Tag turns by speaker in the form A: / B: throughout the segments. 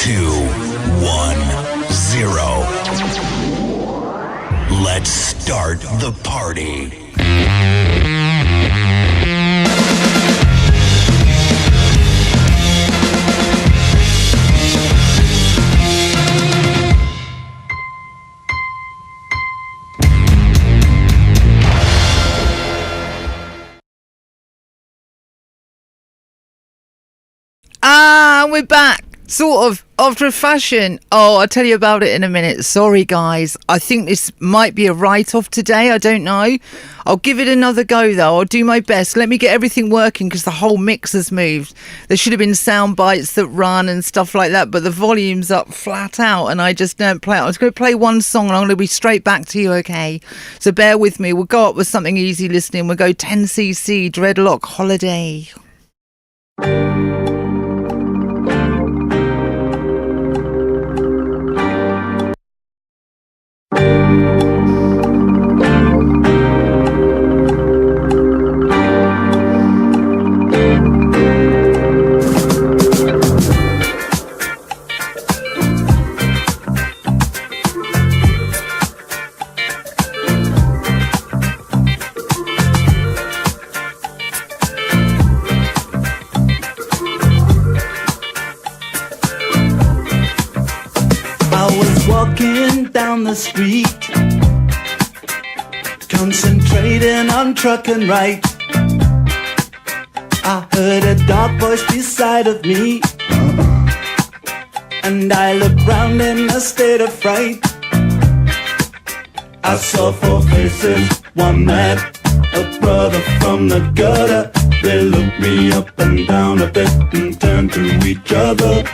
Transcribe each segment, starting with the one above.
A: 210. Let's start the party.
B: We're back, sort of, after a fashion. Oh, I'll tell you about it in a minute. Sorry, guys. I think this might be a write-off today. I don't know. I'll give it another go, though. I'll do my best. Let me get everything working because the whole mix has moved. There should have been sound bites that run and stuff like that, but the volume's up flat out and I just don't play it. I was going to play one song and I'm going to be straight back to you, okay? So bear with me. We'll go up with something easy listening. We'll go 10cc, Dreadlock Holiday.
C: Down the street, concentrating on truck and right. I heard a dark voice beside of me, and I looked round in a state of fright. I saw four faces, one mad, a brother from the gutter. They looked me up and down a bit and turned to each other.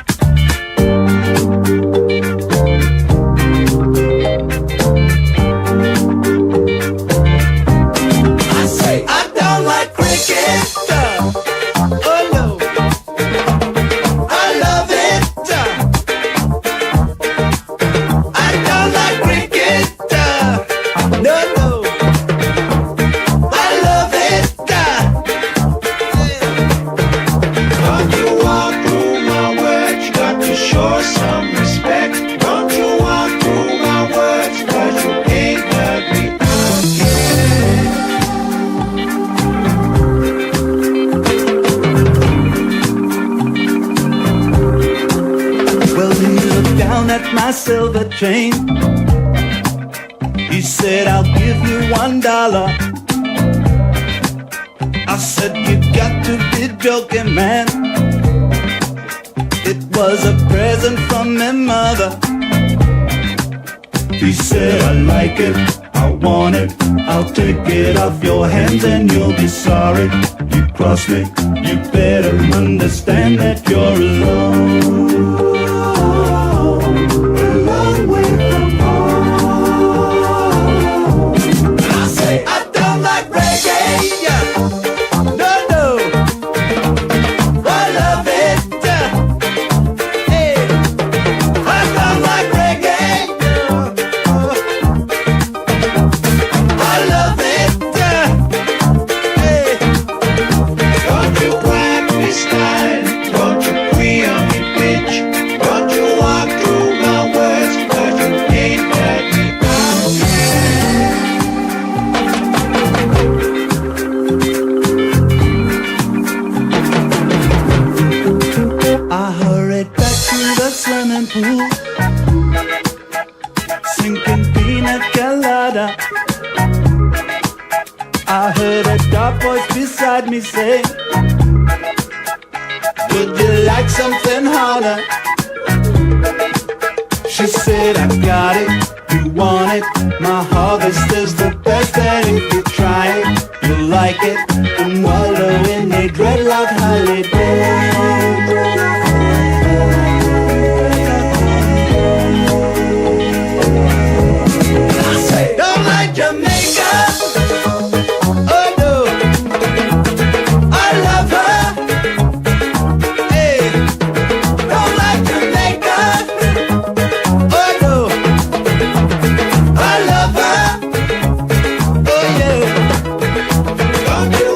C: Silver chain. He said, I'll give you $1. I said, you got to be joking, man. It was a present from my mother. He said, I like it, I want it, I'll take it off your hands and you'll be sorry. You cross me, you better understand that you're alone. Me say, would you like something harder? She said, I got it, you want it. My harvest is the best, and if you try it, you'll like it. And wallow in a dreadlock holiday.
D: Don't you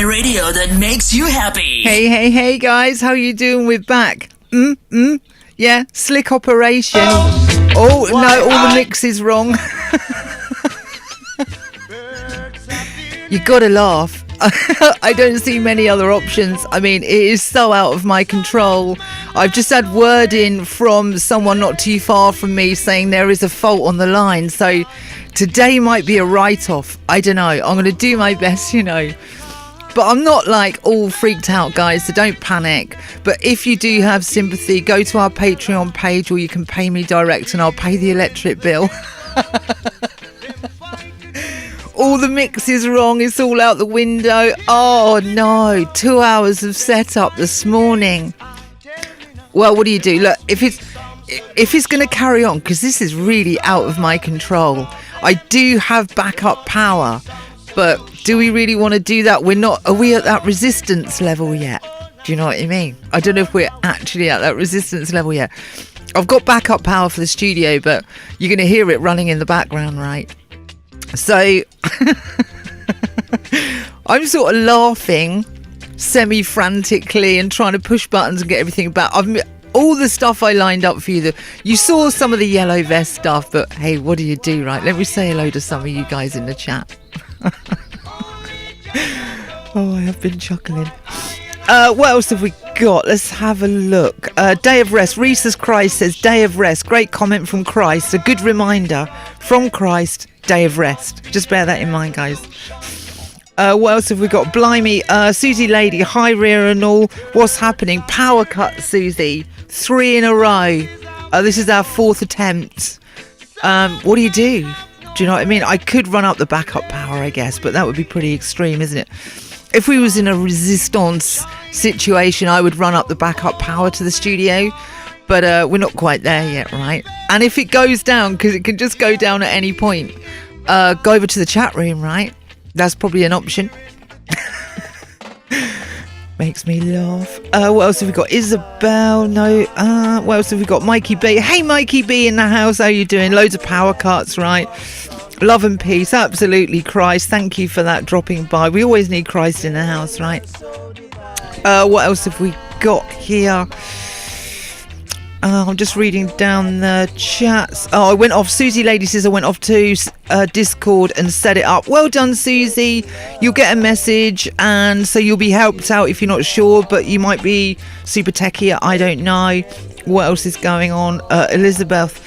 D: Hi-Fi radio that makes you happy.
B: Hey, guys. How you doing? We're back. Yeah, slick operation. Oh, no, all the mix is wrong. You gotta laugh. I don't see many other options. I mean, it is so out of my control. I've just had word in from someone not too far from me saying there is a fault on the line. So today might be a write-off. I don't know. I'm going to do my best, But I'm not like all freaked out, guys, so don't panic. But if you do have sympathy, go to our Patreon page, or you can pay me direct and I'll pay the electric bill. All the mix is wrong. It's all out the window. Oh, no. 2 hours of setup this morning. Well, what do you do? Look, if it's going to carry on, because this is really out of my control, I do have backup power. But do we really want to do that? Are we at that resistance level yet? Do you know what I mean? I don't know if we're actually at that resistance level yet. I've got backup power for the studio, but you're going to hear it running in the background, right? So I'm sort of laughing semi-frantically and trying to push buttons and get everything back. All the stuff I lined up for you, you saw some of the yellow vest stuff, but hey, what do you do, right? Let me say hello to some of you guys in the chat. Oh, I have been chuckling. What else have we got? Let's have a look. Day of Rest. Reese's Christ says Day of Rest. Great comment from Christ. A good reminder from Christ. Day of Rest. Just bear that in mind, guys. What else have we got? Blimey. Susie Lady. Hi, Rhea and all. What's happening? Power cut, Susie. 3 in a row. This is our 4th attempt. What do you do? Do you know what I mean? I could run up the backup power, I guess, but that would be pretty extreme, isn't it? If we was in a resistance situation, I would run up the backup power to the studio, but we're not quite there yet, right? And if it goes down, because it can just go down at any point, go over to the chat room, right? That's probably an option. Makes me laugh. What else have we got? Isabel, no. What else have we got? Mikey B. Hey, Mikey B in the house. How you doing? Loads of power cuts, right? Love and peace. Absolutely, Christ. Thank you for that dropping by. We always need Christ in the house, right? What else have we got here? I'm just reading down the chats. Oh, I went off. Susie Lady says I went off to Discord and set it up. Well done, Susie. You'll get a message, and so you'll be helped out if you're not sure, but you might be super techie. I don't know. What else is going on? Elizabeth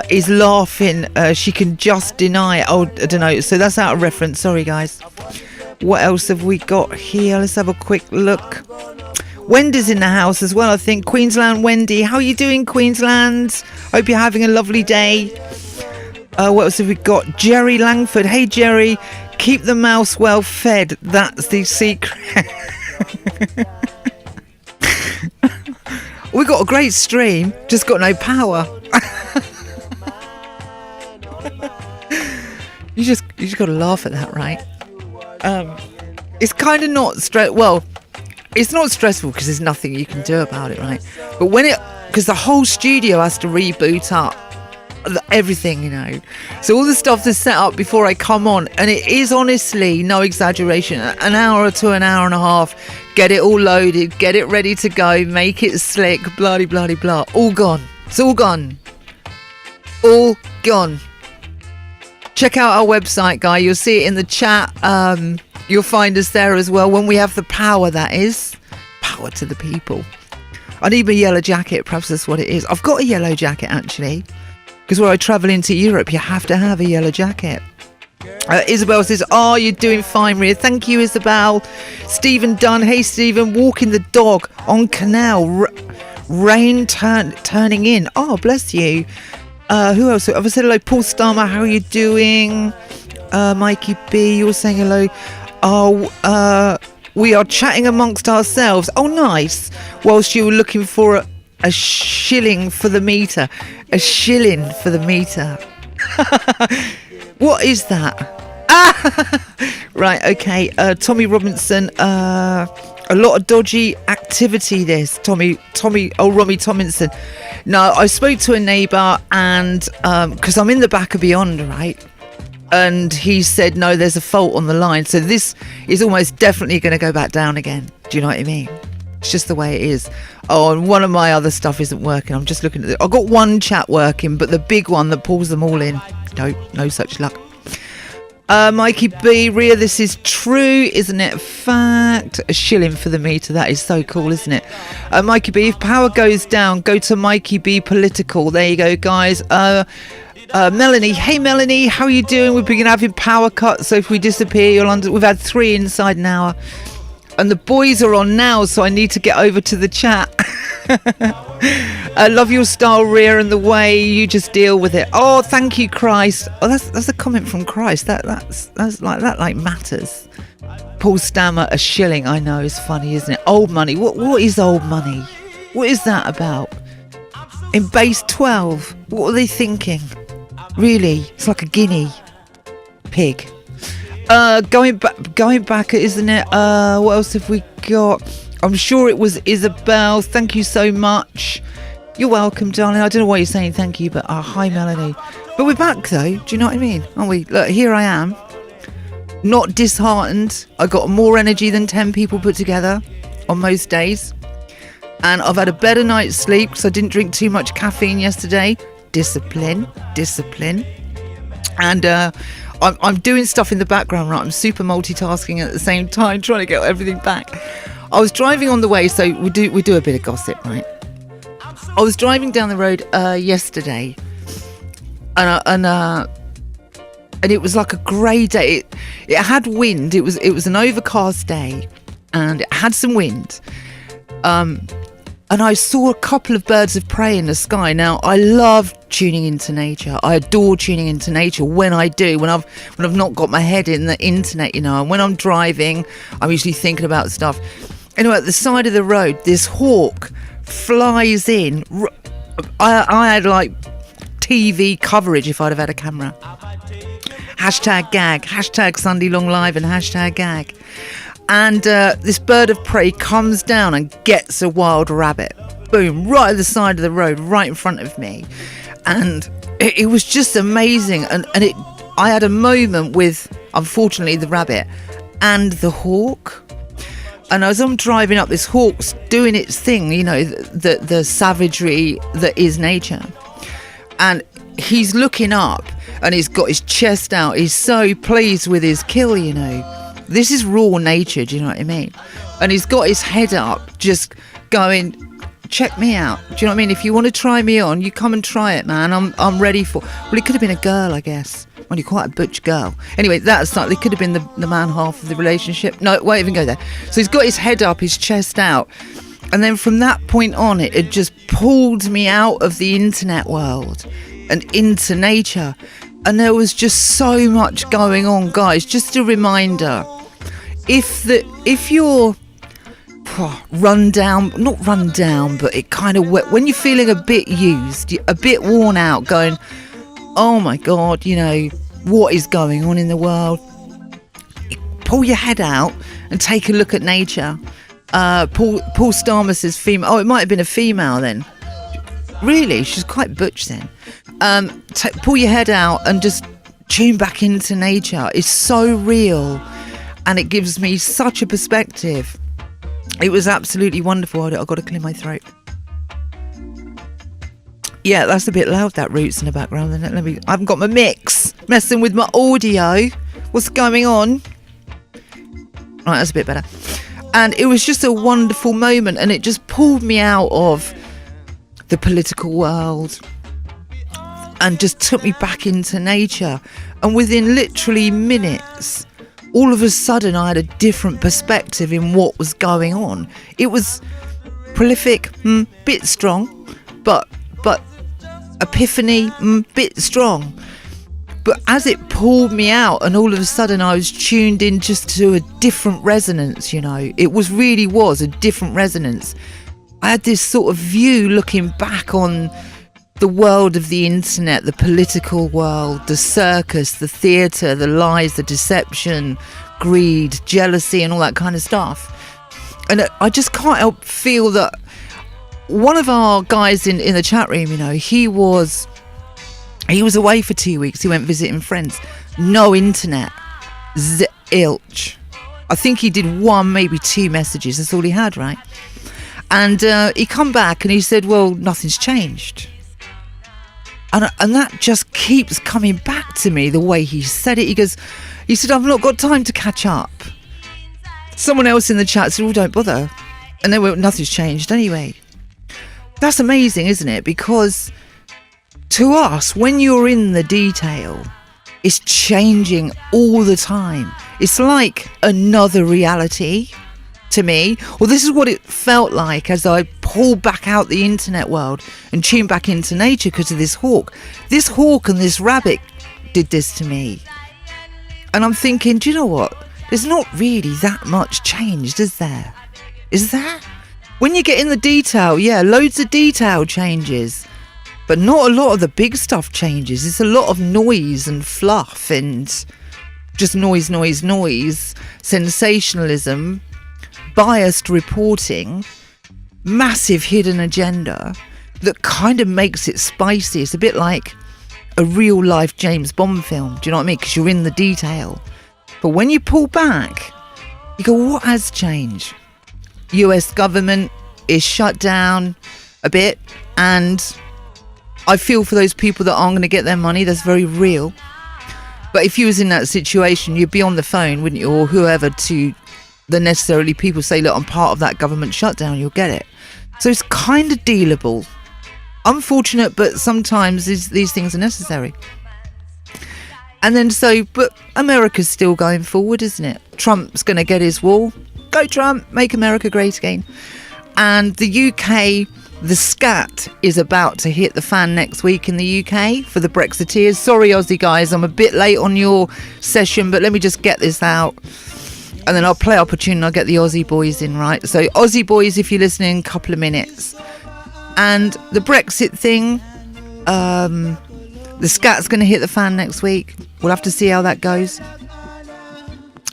B: is laughing. She can just deny it. Oh, I don't know. So that's out of reference. Sorry, guys. What else have we got here? Let's have a quick look. Wendy's in the house as well, I think. Queensland Wendy. How are you doing, Queensland? Hope you're having a lovely day. What else have we got? Jerry Langford. Hey, Jerry. Keep the mouse well fed. That's the secret. We got a great stream. Just got no power. You just got to laugh at that, right? It's kind of not straight. Well, it's not stressful because there's nothing you can do about it, right? But because the whole studio has to reboot up everything, So all the stuff that's set up before I come on, and it is honestly, no exaggeration, an hour to an hour and a half, get it all loaded, get it ready to go, make it slick, blah, blah, blah, blah. All gone. It's all gone. All gone. Check out our website, guy. You'll see it in the chat. You'll find us there as well when we have the power, that is. Power to the people. I need my yellow jacket. Perhaps that's what it is. I've got a yellow jacket, actually. Because when I travel into Europe, you have to have a yellow jacket. Isabel says, oh, you're doing fine, Ria. Thank you, Isabel. Stephen Dunn. Hey, Stephen. Walking the dog on canal. Rain turning in. Oh, bless you. Who else? I've said hello. Paul Starmer. How are you doing? Mikey B. You're saying hello. Oh, we are chatting amongst ourselves. Oh, nice. Whilst you were looking for a shilling for the meter. A shilling for the meter. What is that? Right, okay. Tommy Robinson. A lot of dodgy activity, this. Romy Tomlinson. No, I spoke to a neighbour and, because I'm in the back of Beyond, right? and he said, no, there's a fault on the line. So this is almost definitely going to go back down again. Do you know what I mean? It's just the way it is. Oh, and one of my other stuff isn't working. I'm just looking at it. I've got one chat working, but the big one that pulls them all in, no such luck. Mikey B, Ria, this is true, isn't it? Fact. A shilling for the meter. That is so cool, isn't it? Mikey B, if power goes down, go to Mikey B Political. There you go, guys. Melanie, hey Melanie, how are you doing? We've been having power cuts, so if we disappear, you're on. We've had 3 inside an hour. And the boys are on now, so I need to get over to the chat. I love your style, Rhea, and the way you just deal with it. Oh, thank you, Christ. Oh, that's a comment from Christ. That's like matters. Paul Stammer, a shilling. I know, it's funny, isn't it? Old money. What is old money? What is that about? In base 12, what are they thinking? Really, it's like a guinea pig. Going back, isn't it? What else have we got? I'm sure it was Isabel. Thank you so much. You're welcome, darling. I don't know why you're saying thank you, but hi, Melanie. But we're back, though. Do you know what I mean? Aren't we? Look, here I am. Not disheartened. I got more energy than 10 people put together on most days. And I've had a better night's sleep because I didn't drink too much caffeine yesterday. Discipline. And I'm doing stuff in the background, right? I'm super multitasking at the same time, trying to get everything back. I was driving on the way, so we do a bit of gossip, right? I was driving down the road yesterday, and it was like a grey day. It had wind. It was an overcast day, and it had some wind. And I saw a couple of birds of prey in the sky. Now, I love tuning into nature. I adore tuning into nature when I do, when I've not got my head in the internet, you know. And when I'm driving, I'm usually thinking about stuff. Anyway, at the side of the road, this hawk flies in. I had like TV coverage if I'd have had a camera. Hashtag gag, hashtag Sunday Long Live, and hashtag gag. And this bird of prey comes down and gets a wild rabbit. Boom, right at the side of the road, right in front of me. And it was just amazing. And I had a moment with, unfortunately, the rabbit and the hawk. And as I'm driving up, this hawk's doing its thing, you know, the savagery that is nature. And he's looking up and he's got his chest out. He's so pleased with his kill, you know. This is raw nature, do you know what I mean? And he's got his head up, just going, check me out. Do you know what I mean? If you want to try me on, you come and try it, man. I'm ready for... Well, it could have been a girl, I guess. Well, you're quite a butch girl. Anyway, that's not... It could have been the man half of the relationship. No, won't even go there. So he's got his head up, his chest out. And then from that point on, it had just pulled me out of the internet world and into nature. And there was just so much going on, guys. Just a reminder... If you're run down, not run down, but it kind of when you're feeling a bit used, a bit worn out, going, oh my God, you know, what is going on in the world? Pull your head out and take a look at nature. Paul Starmer says female. Oh, it might have been a female then. Really, she's quite butch then. Pull your head out and just tune back into nature. It's so real. And it gives me such a perspective. It was absolutely wonderful. I've got to clear my throat. Yeah, that's a bit loud, that Roots in the background. I haven't got my mix. Messing with my audio. What's going on? Right, that's a bit better. And it was just a wonderful moment. And it just pulled me out of the political world. And just took me back into nature. And within literally minutes... all of a sudden I had a different perspective in what was going on. It was prolific, bit strong, but epiphany, bit strong. But as it pulled me out and all of a sudden I was tuned in just to a different resonance, you know. It really was a different resonance. I had this sort of view looking back on the world of the internet, the political world, the circus, the theatre, the lies, the deception, greed, jealousy and all that kind of stuff. And I just can't help feel that one of our guys in the chat room, you know, he was He was away for 2 weeks. He went visiting friends. No internet. Zilch. I think he did 1, maybe 2 messages. That's all he had, right? And he come back and he said, well, nothing's changed. And that just keeps coming back to me, the way he said it. He said, I've not got time to catch up. Someone else in the chat said, well, don't bother. And then nothing's changed anyway. That's amazing, isn't it? Because to us, when you're in the detail, it's changing all the time. It's like another reality to me. Well, this is what it felt like as I pulled back out the internet world and tuned back into nature because of this hawk. This hawk and this rabbit did this to me. And I'm thinking, do you know what? There's not really that much changed, is there? Is there? When you get in the detail, yeah, loads of detail changes. But not a lot of the big stuff changes. It's a lot of noise and fluff and just noise, sensationalism, biased reporting, massive hidden agenda that kind of makes it spicy. It's a bit like a real life James Bond film. Do you know what I mean? Because you're in the detail. But when you pull back, you go, what has changed? US government is shut down a bit, and I feel for those people that aren't going to get their money. That's very real. But if you was in that situation, you'd be on the phone, wouldn't you? Or whoever, to the necessarily people say, look, I'm part of that government shutdown, you'll get it. So it's kind of dealable. Unfortunate, but sometimes these things are necessary. And then but America's still going forward, isn't it? Trump's going to get his wall. Go Trump, make America great again. And the UK, the scat is about to hit the fan next week in the UK for the Brexiteers. Sorry, Aussie guys, I'm a bit late on your session, but let me just get this out. And then I'll play up a tune and I'll get the Aussie boys in, right? So Aussie boys, if you're listening, couple of minutes. And the Brexit thing, the scat's going to hit the fan next week. We'll have to see how that goes.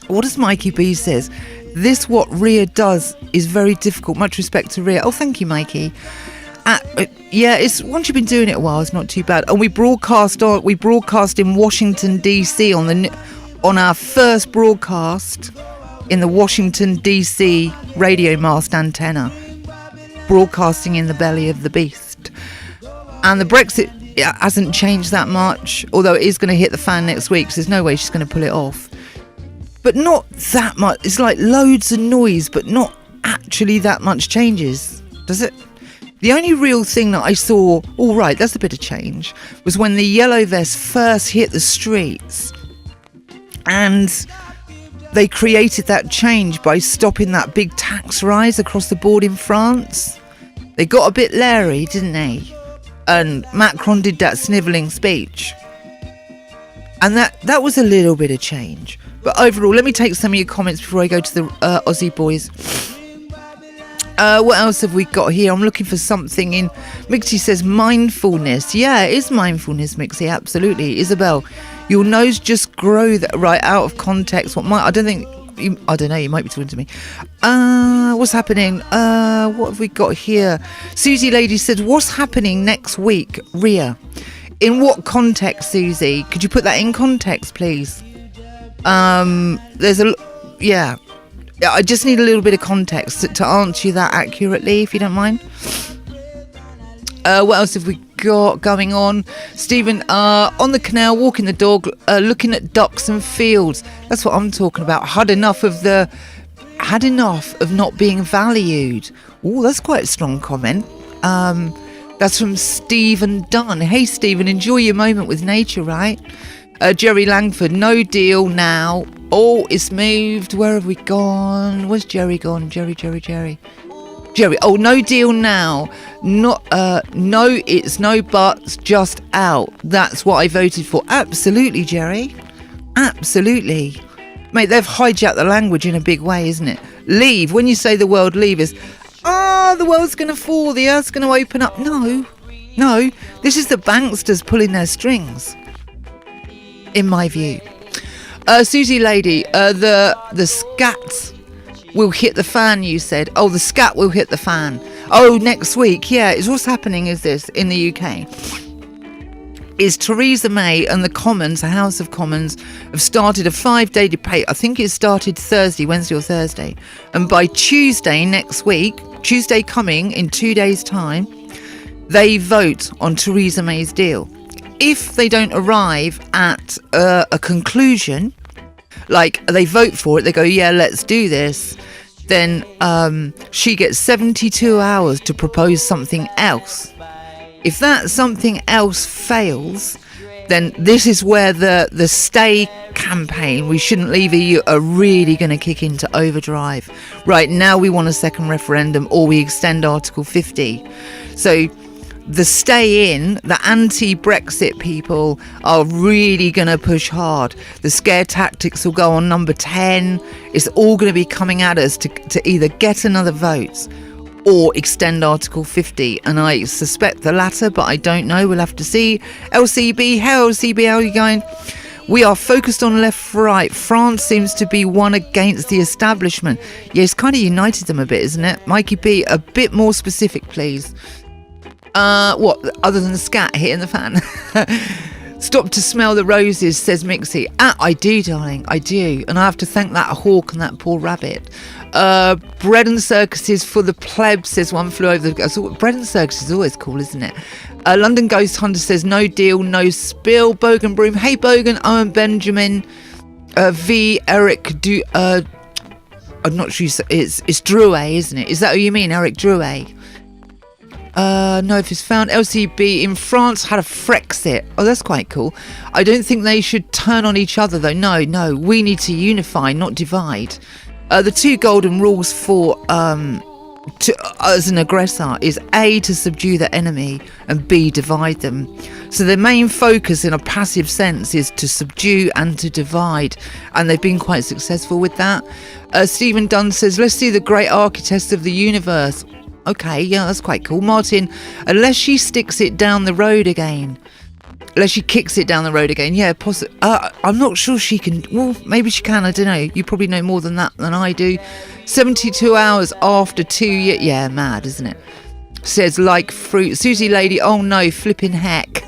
B: What does Mikey B says? This what Ria does is very difficult. Much respect to Ria. Oh, thank you, Mikey. Yeah, it's once you've been doing it a while, it's not too bad. And we broadcast in Washington DC on our first broadcast in the Washington DC radio mast antenna, broadcasting in the belly of the beast. And the Brexit hasn't changed that much, although it is going to hit the fan next week, so there's no way she's going to pull it off. But not that much. It's like loads of noise, but not actually that much changes, does it? The only real thing that I saw, all right, that's a bit of change, was when the yellow vests first hit the streets. And they created that change by stopping that big tax rise across the board in France. They got a bit leery, didn't they? And Macron did that snivelling speech. And that was a little bit of change. But overall, let me take some of your comments before I go to the Aussie boys. What else have we got here? I'm looking for something in... Mixie says mindfulness. Yeah, it is mindfulness, Mixie, absolutely. Isabel, your nose just grow right out of context. I don't know, you might be talking to me. What's happening? What have we got here? Susie Lady said, what's happening next week, Ria? In what context, Susie? Could you put that in context, please? Yeah, I just need a little bit of context to answer you that accurately, if you don't mind. What else have we got going on? Stephen, on the canal, walking the dog, looking at ducks and fields. That's what I'm talking about. Had enough of not being valued. Oh, that's quite a strong comment. That's from Stephen Dunn. Hey, Stephen, enjoy your moment with nature, right? Jerry Langford, no deal now. Oh, it's moved. Where have we gone? Where's Jerry gone? Jerry. Oh, no deal now. No, it's no buts, just out. That's what I voted for. Absolutely, Jerry. Absolutely. Mate, they've hijacked the language in a big way, isn't it? Leave. When you say the world leave, is, the world's going to fall, the earth's going to open up. No. This is the banksters pulling their strings, in my view. Susie Lady, the scat will hit the fan, you said. Oh, the scat will hit the fan. Oh, next week. Yeah, it's what's happening is this in the UK. is Theresa May and the Commons, the House of Commons, have started a 5-day debate. I think it started Wednesday or Thursday. And by Tuesday next week, Tuesday coming in 2 days' time, they vote on Theresa May's deal. If they don't arrive at a conclusion, like they vote for it, they go, yeah, let's do this, then she gets 72 hours to propose something else. If that something else fails, then this is where the stay campaign, we shouldn't leave EU, are really going to kick into overdrive. Right now we want a second referendum, or we extend Article 50. So the stay in, the anti-Brexit people are really going to push hard. The scare tactics will go on number 10. It's all going to be coming at us to either get another vote or extend Article 50. And I suspect the latter, but I don't know. We'll have to see. LCB, how LCB, how are you going? We are focused on left, right. France seems to be one against the establishment. Yeah, it's kind of united them a bit, isn't it? Mikey B, a bit more specific, please. What, other than the scat hitting the fan? Stop to smell the roses, says Mixie. I do, darling, I do. And I have to thank that hawk and that poor rabbit. Bread and circuses for the plebs, says One Flew Over the... So bread and circus is always cool, isn't it? London Ghost Hunter says no deal, no spill. Bogan Broom, hey Bogan. Owen Benjamin, V Eric I'm not sure. It's Drouet, isn't it? Is that who you mean, Eric Drouet? No, if it's found. LCB in France had a Frexit. Oh, that's quite cool. I don't think they should turn on each other, though. No, we need to unify, not divide. The 2 golden rules for as an aggressor is A, to subdue the enemy, and B, divide them. So their main focus in a passive sense is to subdue and to divide, and they've been quite successful with that. Stephen Dunn says, let's see the great architect of the universe. Okay, yeah, that's quite cool. Martin, unless she sticks it down the road again. Unless she kicks it down the road again. Yeah, possibly. I'm not sure she can. Well, maybe she can. I don't know. You probably know more than that than I do. 72 hours after 2 years. Yeah, mad, isn't it? Says like fruit. Susie Lady, oh no, flipping heck.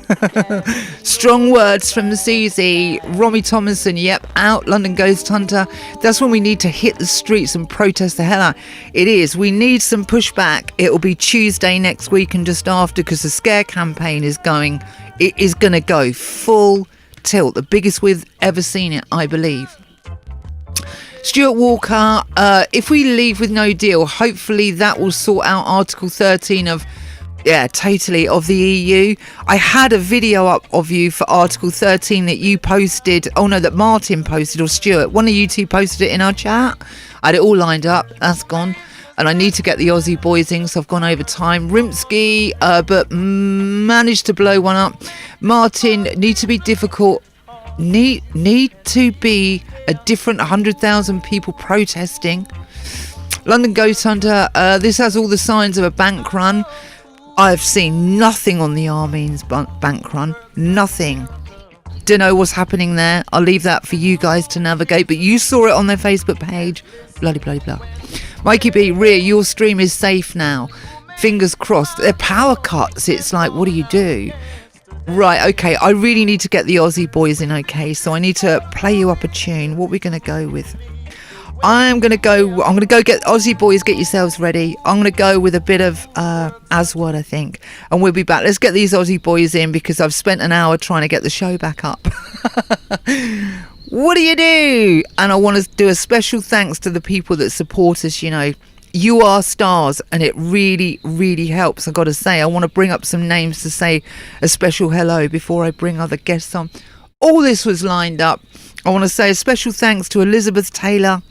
B: Strong words from Susie. Romy Thomason, yep, out. London Ghost Hunter. That's when we need to hit the streets and protest the hell out. It is. We need some pushback. It will be Tuesday next week and just after, because the scare campaign is going. It is going to go full tilt. The biggest we've ever seen it, I believe. Stuart Walker, if we leave with no deal, hopefully that will sort out Article 13 of the EU. I had a video up of you for Article 13 that you posted. Oh no, that Martin posted, or Stuart. One of you two posted it in our chat. I had it all lined up. That's gone. And I need to get the Aussie boys in, so I've gone over time. Rimsky, but managed to blow one up. Martin, need to be difficult. Need to be a different 100,000 people protesting. London Ghost Hunter, this has all the signs of a bank run. I've seen nothing on the Armeens bank run. Nothing. Don't know what's happening there. I'll leave that for you guys to navigate, but you saw it on their Facebook page. Bloody blah. Mikey B, Rhea, your stream is safe now. Fingers crossed. They're power cuts. It's like, what do you do? Right, okay, I really need to get the Aussie boys in, okay, so I need to play you up a tune. What are we going to go with? I'm going to go get Aussie boys, get yourselves ready. I'm going to go with a bit of Aswad, I think, and we'll be back. Let's get these Aussie boys in, because I've spent an hour trying to get the show back up. What do you do? And I want to do a special thanks to the people that support us, you know. You are stars, and it really, really helps. I've got to say, I want to bring up some names to say a special hello before I bring other guests on. All this was lined up. I want to say a special thanks to Elizabeth Taylor,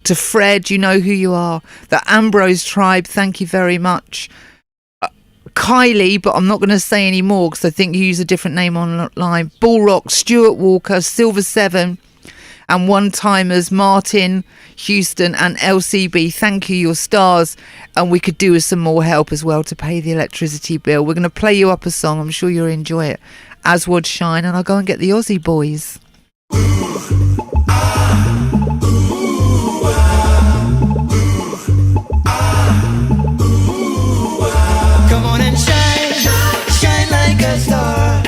B: to Fred, you know who you are, the Ambrose tribe, thank you very much. Kylie, but I'm not going to say any more because I think you use a different name online. Bullrock, Stuart Walker, Silver 7, and one-timers Martin, Houston and LCB. Thank you, your stars. And we could do with some more help as well to pay the electricity bill. We're going to play you up a song. I'm sure you'll enjoy it. Aswad Shine, and I'll go and get the Aussie boys.
E: Come on and shine, shine like a star.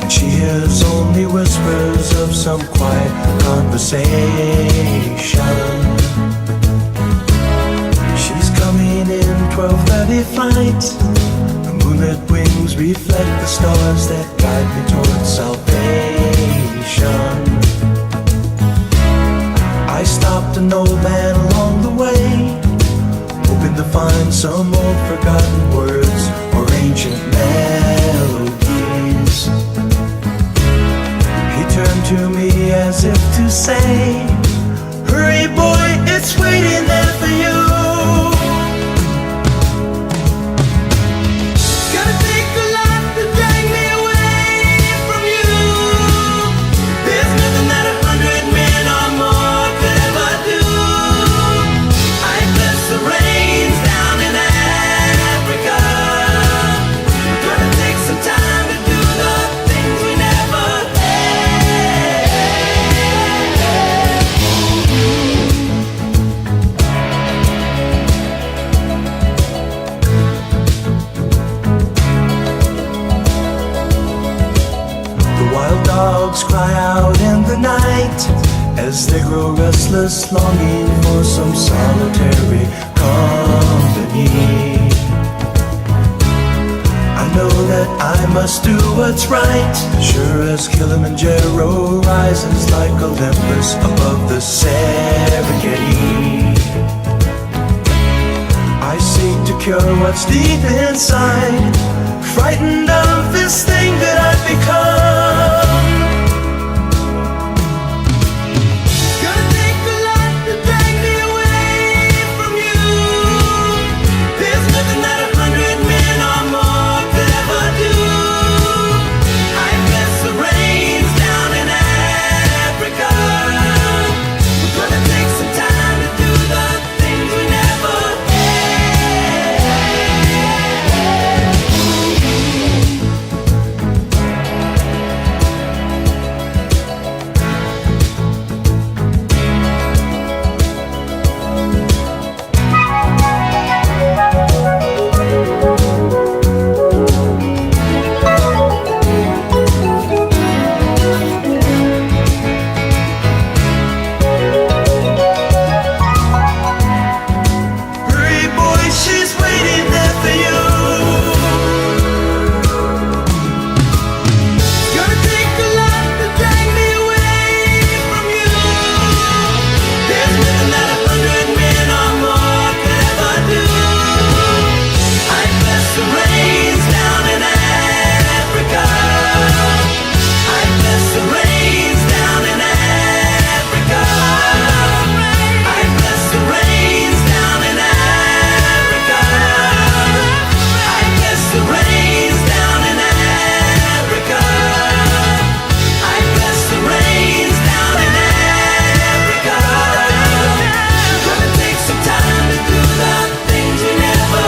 E: She hears only whispers of some quiet conversation. She's coming in 12:30 flight. The moonlit wings reflect the stars that guide me towards salvation. I stopped an old man along the way, hoping to find some old forgotten words or ancient melodies. He turned to me as if to say, hurry boy, it's waiting there for you. Gonna take a lot to drag me away from you. There's nothing that 100 men or more could ever do. I bless the rains down in Africa. Gonna take some time to do the things we never had. The wild dogs cry out in the night as they grow restless, longing for some solitary company. I know that I must do what's right, sure as Kilimanjaro rises like Olympus above the Serengeti. I seek to cure what's deep inside, frightened of this thing that I've become. Gonna take a lot to drag me away from you. There's nothing that 100 men or more could ever do. I bless the rains down in Africa. We're gonna take some time to do the things we never had. Hurry boy, she's waiting there for you. Gonna take a lot to drag me away from you. There's nothing that 100 men or more could ever do. I bless the rains down in Africa. I bless the rains down in Africa. I bless the rains down in Africa. I bless the rains down in Africa. I bless the rains down in Africa. Gonna take some time to do the things we never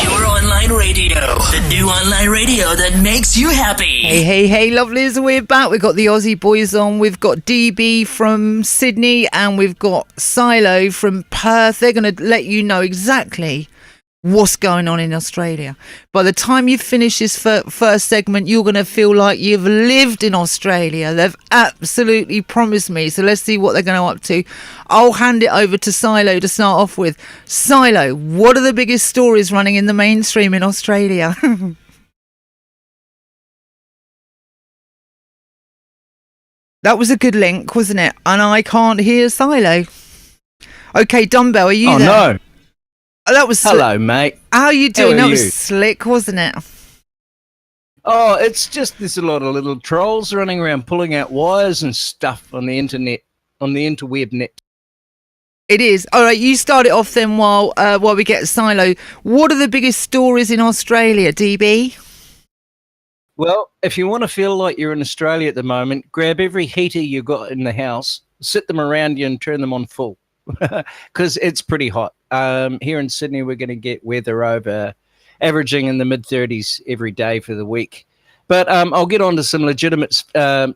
D: Your online radio. The new online radio that makes you happy.
B: Hey, lovelies, we're back. We've got the Aussie boys on. We've got DB from Sydney and we've got Silo from Perth. They're going to let you know exactly what's going on in Australia. By the time you finish this first segment, you're going to feel like you've lived in Australia. They've absolutely promised me. So let's see what they're going to up to. I'll hand it over to Silo to start off with. Silo, what are the biggest stories running in the mainstream in Australia? That was a good link, wasn't it? And I can't hear Silo. Okay, Dumbbell, are you there?
F: Oh, no.
B: Oh, that was
F: Hello, mate.
B: How are you doing?
F: How are
B: That was
F: you?
B: slick, wasn't it?
F: Oh, it's just there's a lot of little trolls running around pulling out wires and stuff on the internet, on the interweb net.
B: It is. All right, you start it off then while we get Silo. What are the biggest stories in Australia, DB?
F: Well, if you want to feel like you're in Australia at the moment, grab every heater you got in the house, sit them around you and turn them on full because it's pretty hot. Here in Sydney, we're going to get weather over averaging in the mid-30s every day for the week. But I'll get on to some legitimate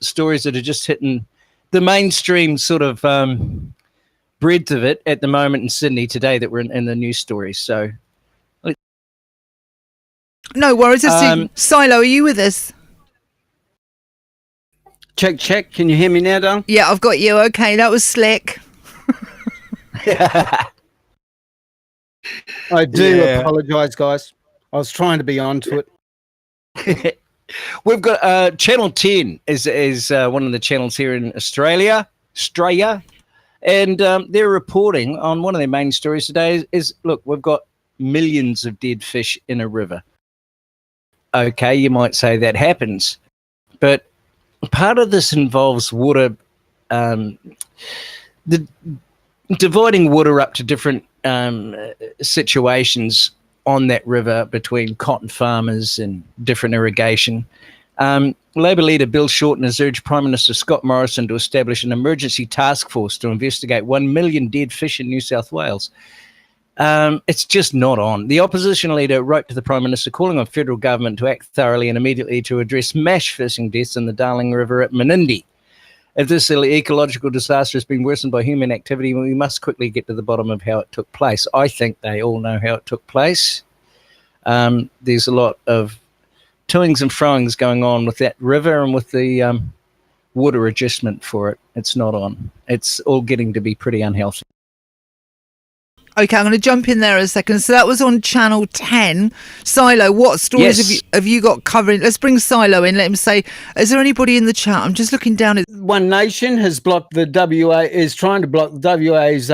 F: stories that are just hitting the mainstream sort of breadth of it at the moment in Sydney today that were in the news stories. So
B: No worries. Silo, are you with us?
G: Check, check. Can you hear me now, Don?
B: Yeah, I've got you. Okay, that was slick.
G: I do apologise, guys. I was trying to be on to it.
F: We've got Channel 10 is one of the channels here in Australia, and they're reporting on one of their main stories today is look, we've got millions of dead fish in a river. Okay, you might say that happens, but part of this involves water, dividing water up to different situations on that river between cotton farmers and different irrigation. Labor leader Bill Shorten has urged Prime Minister Scott Morrison to establish an emergency task force to investigate 1 million dead fish in New South Wales. It's just not on. The opposition leader wrote to the Prime Minister calling on federal government to act thoroughly and immediately to address mass fishing deaths in the Darling River at Menindee. If this ecological disaster has been worsened by human activity, we must quickly get to the bottom of how it took place. I think they all know how it took place. There's a lot of toings and froings going on with that river and with the water adjustment for it. It's not on. It's all getting to be pretty unhealthy.
B: Okay, I'm going to jump in there a second. So that was on Channel 10. Silo, what stories have you got covering? Let's bring Silo in. Let him say, is there anybody in the chat? I'm just looking down at...
G: One Nation has blocked the WA, is trying to block WA's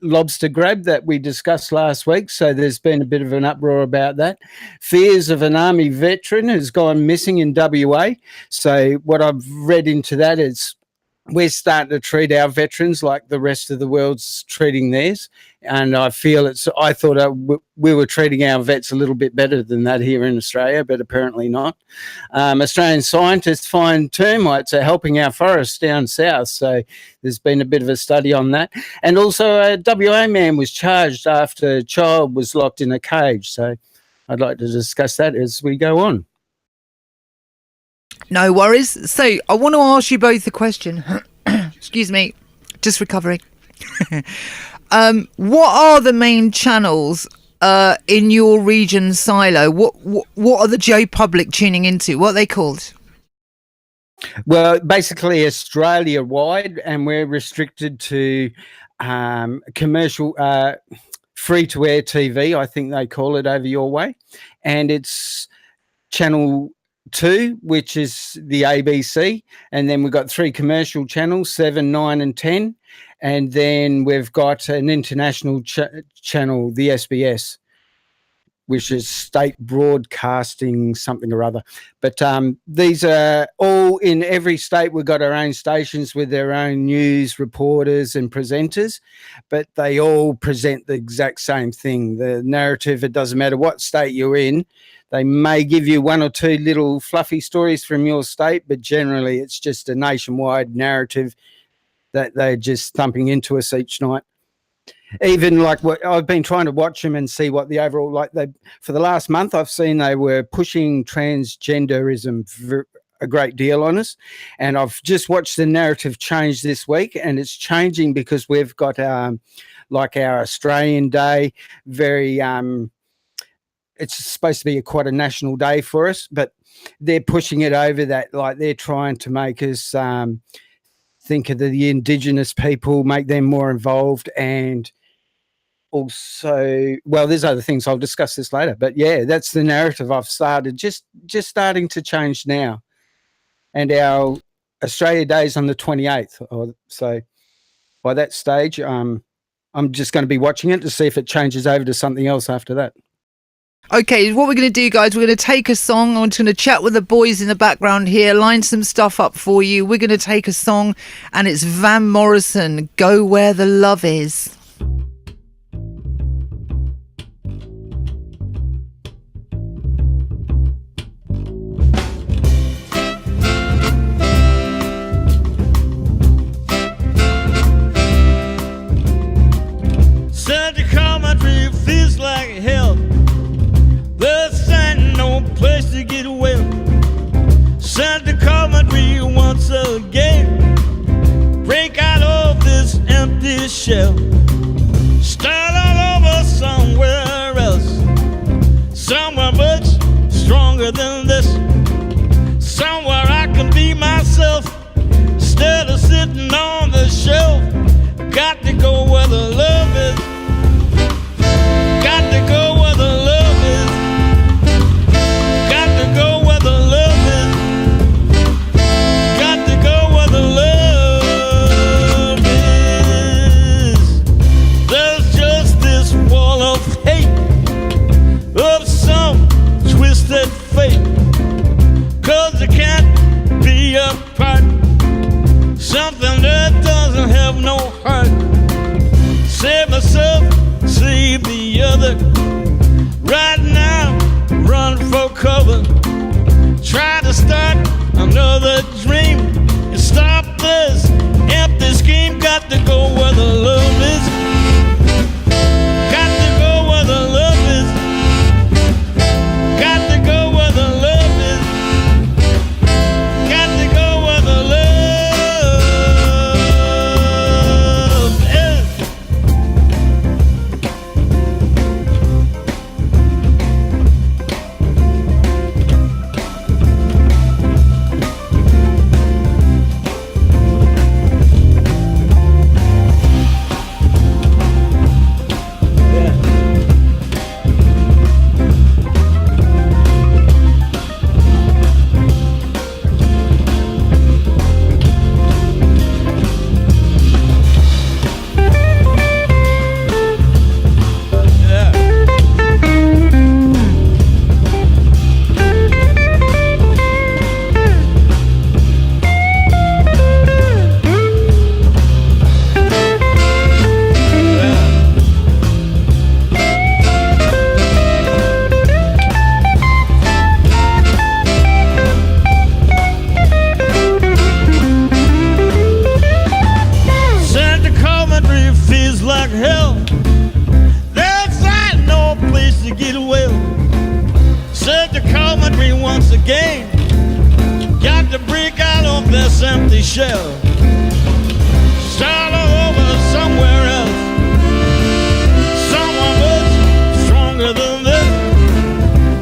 G: lobster grab that we discussed last week. So there's been a bit of an uproar about that. Fears of an Army veteran has gone missing in WA. So what I've read into that is we're starting to treat our veterans like the rest of the world's treating theirs. And I feel I thought we were treating our vets a little bit better than that here in Australia, but apparently not. Australian scientists find termites are helping our forests down south. So there's been a bit of a study on that. And also a WA man was charged after a child was locked in a cage. So I'd like to discuss that as we go on.
B: No worries. So I want to ask you both a question. Excuse me, just recovering. What are the main channels in your region, Silo? What are the Joe public tuning into? What are they called?
G: Well, basically Australia-wide, and we're restricted to commercial free-to-air TV, I think they call it over your way. And it's Channel 2, which is the ABC, and then we've got 3 commercial channels, 7, 9 and 10, and then we've got an international channel, the SBS, which is state broadcasting something or other. But these are all in every state. We've got our own stations with their own news reporters and presenters, but they all present the exact same thing. The narrative, it doesn't matter what state you're in. They may give you 1 or 2 little fluffy stories from your state, but generally it's just a nationwide narrative that they're just thumping into us each night. Even like what I've been trying to watch them and see what the overall, like they, for the last month, I've seen they were pushing transgenderism for a great deal on us. And I've just watched the narrative change this week, and it's changing because we've got like our Australian Day, very, it's supposed to be quite a national day for us, but they're pushing it over that, like they're trying to make us think of the Indigenous people, make them more involved, and also, well, there's other things, I'll discuss this later, but yeah, that's the narrative I've started, just starting to change now. And our Australia Day is on the 28th, or so by that stage, I'm just going to be watching it to see if it changes over to something else after that.
B: Okay, what we're going to do, guys, we're going to take a song. I'm just going to chat with the boys in the background here, line some stuff up for you. We're going to take a song, and it's Van Morrison, Go Where the Love Is.
E: Such a country feels like hell. There's no place to get away. Send the commentary once again. Break out of this empty shell. Start all over somewhere else. Somewhere much stronger than this. Somewhere I can be myself instead of sitting on the shelf. Got to go where the love is. Got to go where the love is. Got to go where the love is. Got to go where the love is. There's just this wall of hate, of some twisted fate. 'Cause it can't be apart. Something that doesn't have no heart. Save myself, save the other. Right now, run for cover. Try to start another dream and stop this empty scheme. Got to go where the love is. Got to go where the love is. Got to go where the love is. Got to go where the love is. Empty shell. Start all over somewhere else. Somewhere much stronger than this.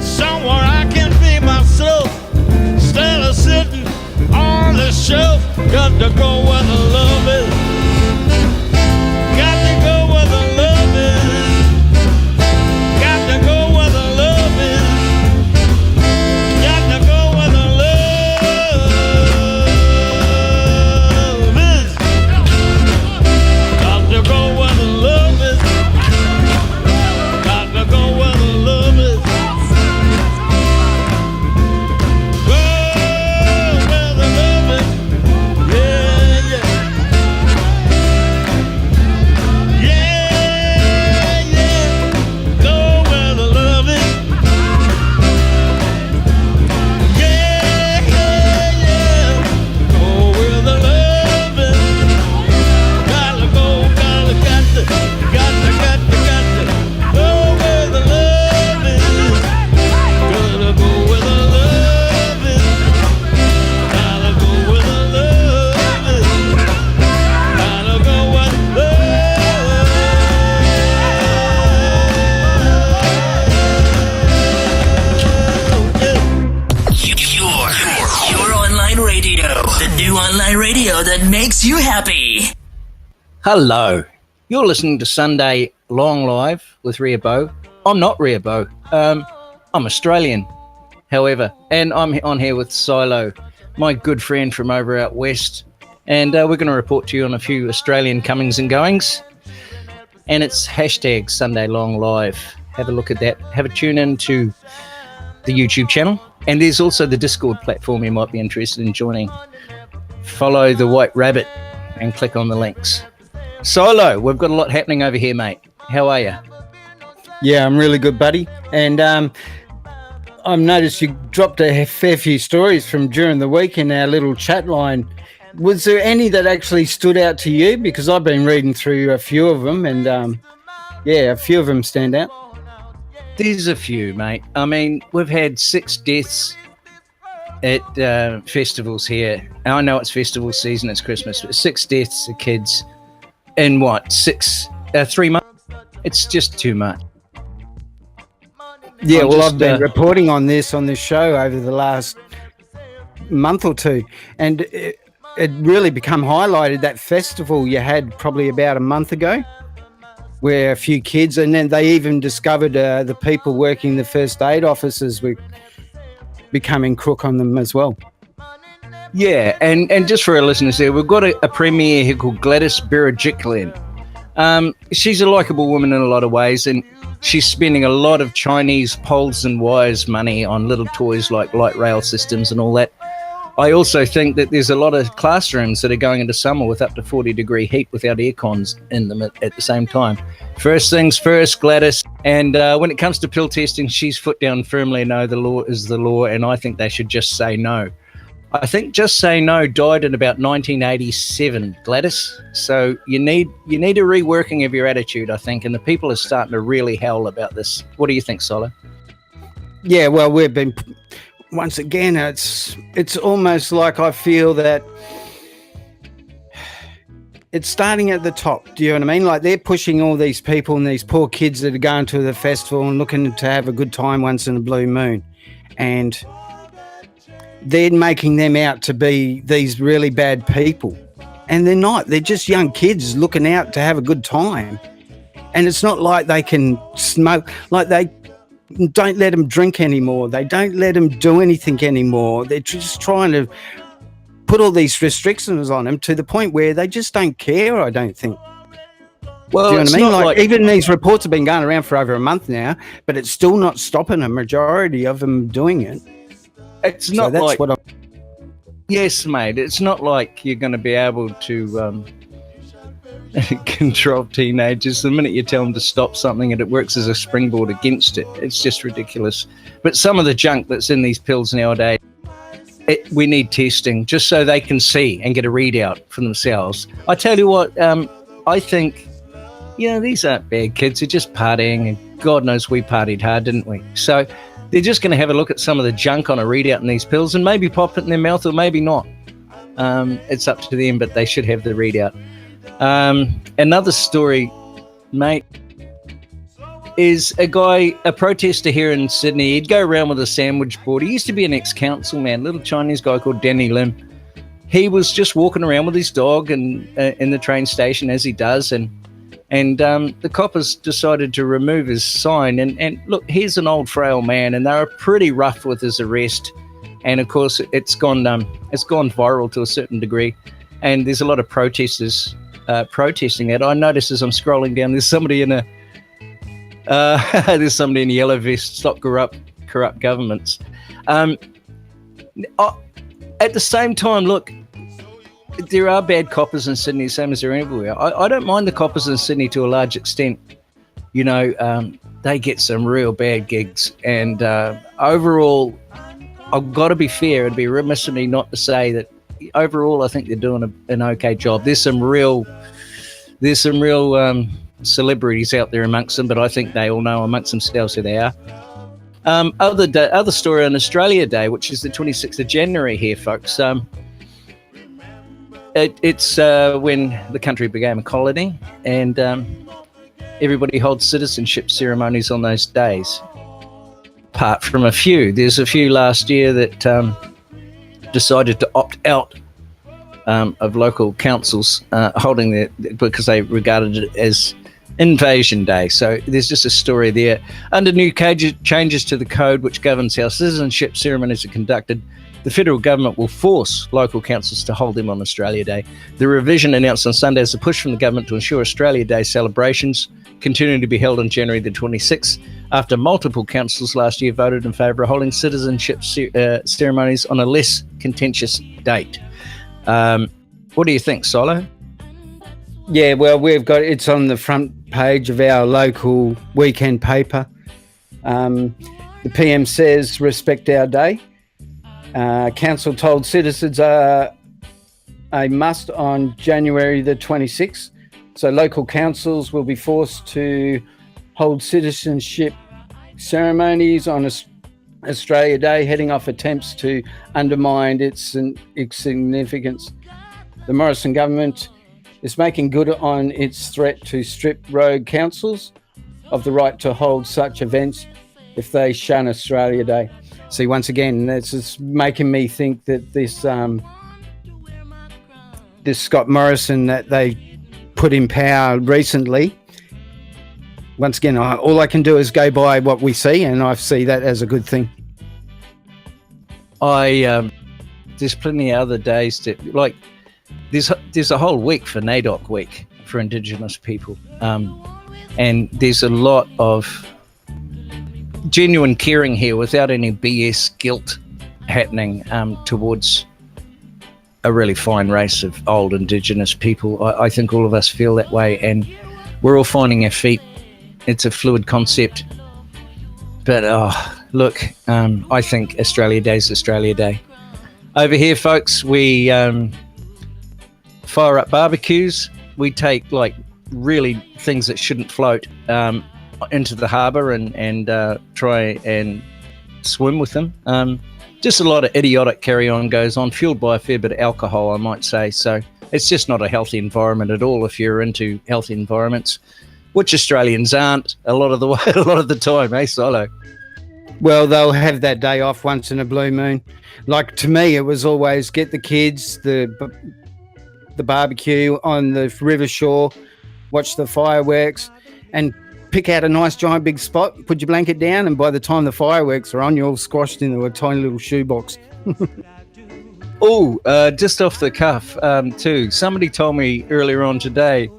E: Somewhere I can be myself instead of sitting on the shelf. Got to go where the love is. Got to go where the love is. Got to go where the love is. Got to go where the love is. Got to go where the love is. Got to go where the love is. Go where the love is. Yeah, yeah. Yeah, yeah. Go where the love is. Yeah, yeah, yeah. Go where the love is. Gotta go, gotta, got to. Go where the love is. Gotta go where the love is. Gotta go where the love is. Gotta go where the love is.
D: Your online radio. The new online radio that makes you happy.
F: Hello. You're listening to Sunday Long Live with Ria Bo. I'm not Ria Bo. I'm Australian, however, and I'm on here with Silo, my good friend from over out west, and we're going to report to you on a few Australian comings and goings, and it's hashtag Sunday Long Live. have a look at that. Have a tune in to the YouTube channel. And there's also the Discord platform you might be interested in joining. Follow the White Rabbit and click on the links. Solo, we've got a lot happening over here, mate. How are you?
G: Yeah, I'm really good, buddy. And I've noticed you dropped a fair few stories from during the week in our little chat line. Was there any that actually stood out to you? Because I've been reading through a few of them, and a few of them stand out.
F: There's a few, mate. I mean, we've had 6 deaths at festivals here. And I know it's festival season, it's Christmas, but 6 deaths of kids in 3 months? It's just too much.
G: Yeah, I've been reporting on this show over the last month or two, and it really become highlighted, that festival you had probably about a month ago, where a few kids, and then they even discovered the people working the first aid officers were becoming crook on them as well.
F: Yeah, and just for our listeners there, we've got a premier here called Gladys Berejiklian. She's a likeable woman in a lot of ways, and she's spending a lot of Chinese poles and wires money on little toys like light rail systems and all that. I also think that there's a lot of classrooms that are going into summer with up to 40-degree heat without air cons in them at the same time. First things first, Gladys. And when it comes to pill testing, she's foot down firmly. No, the law is the law, and I think they should just say no. I think Just Say No died in about 1987, Gladys. So you need a reworking of your attitude, I think, and the people are starting to really howl about this. What do you think, Solo?
G: Yeah, well, we've been, once again, it's almost like I feel that it's starting at the top. Do you know what I mean? Like, they're pushing all these people and these poor kids that are going to the festival and looking to have a good time once in a blue moon. And they're making them out to be these really bad people. And they're not. They're just young kids looking out to have a good time. And it's not like they can smoke, like they don't let them drink anymore. They don't let them do anything anymore. They're just trying to put all these restrictions on them to the point where they just don't care, I don't think.
F: Well,
G: do you know what I mean? Like, even these reports have been going around for over a month now, but it's still not stopping a majority of them doing it.
F: It's not like, yes, mate. It's not like you're going to be able to control teenagers. The minute you tell them to stop something and it works as a springboard against it, it's just ridiculous. But some of the junk that's in these pills nowadays, we need testing just so they can see and get a readout for themselves. I tell you what, I think, these aren't bad kids. They're just partying, and God knows we partied hard, didn't we? So they're just going to have a look at some of the junk on a readout in these pills and maybe pop it in their mouth or maybe not. It's up to them, but they should have the readout. Another story, mate, is a protester here in Sydney. He'd go around with a sandwich board. He used to be an ex-councilman, little Chinese guy called Danny Lim. He was just walking around with his dog and in the train station, as he does, and the coppers decided to remove his sign. And look, he's an old frail man, and they were pretty rough with his arrest. And of course, it's gone viral to a certain degree, and there's a lot of protesters protesting that. I noticed as I'm scrolling down, there's somebody in a yellow vest. Stop corrupt governments. At the same time, look, there are bad coppers in Sydney, same as there are everywhere. I don't mind the coppers in Sydney to a large extent. They get some real bad gigs, and overall, I've got to be fair. It'd be remiss of me not to say that overall, I think they're doing an okay job. There's some real celebrities out there amongst them, but I think they all know amongst themselves who they are. Other story on Australia Day, which is the 26th of January here, folks. It's when the country became a colony, and everybody holds citizenship ceremonies on those days. Apart from a few, there's a few last year that decided to opt out of local councils holding it because they regarded it as Invasion Day. So there's just a story there. Under new changes to the code which governs how citizenship ceremonies are conducted, the federal government will force local councils to hold them on Australia Day. The revision announced on Sunday is a push from the government to ensure Australia Day celebrations continue to be held on January the 26th after multiple councils last year voted in favour of holding citizenship ceremonies on a less contentious date. What do you think, Solo?
G: Yeah, well, we've got it's on the front page of our local weekend paper. The PM says, respect our day. Council told citizens a must on January the 26th. So local councils will be forced to hold citizenship ceremonies on Australia Day, heading off attempts to undermine its significance. The Morrison government is making good on its threat to strip rogue councils of the right to hold such events if they shun Australia Day. See, once again, that's just making me think that this Scott Morrison that they put in power recently, once again, all I can do is go by what we see, and I see that as a good thing.
F: There's plenty of other days to, like, there's a whole week for NAIDOC week for Indigenous people, and there's a lot of genuine caring here without any BS guilt happening towards a really fine race of old Indigenous people. I think all of us feel that way, and we're all finding our feet. It's a fluid concept, but look, I think Australia Day is Australia Day. Over here, folks, we fire up barbecues. We take, like, really things that shouldn't float into the harbour and try and swim with them. Just a lot of idiotic carry-on goes on, fueled by a fair bit of alcohol, I might say. So it's just not a healthy environment at all if you're into healthy environments, which Australians aren't a lot of the time, eh, Solo?
G: Well, they'll have that day off once in a blue moon. Like, to me, it was always get the kids, the barbecue on the river shore, watch the fireworks, and pick out a nice giant big spot, put your blanket down, and by the time the fireworks are on, you're all squashed into a tiny little shoebox.
F: Just off the cuff, too, somebody told me earlier on today,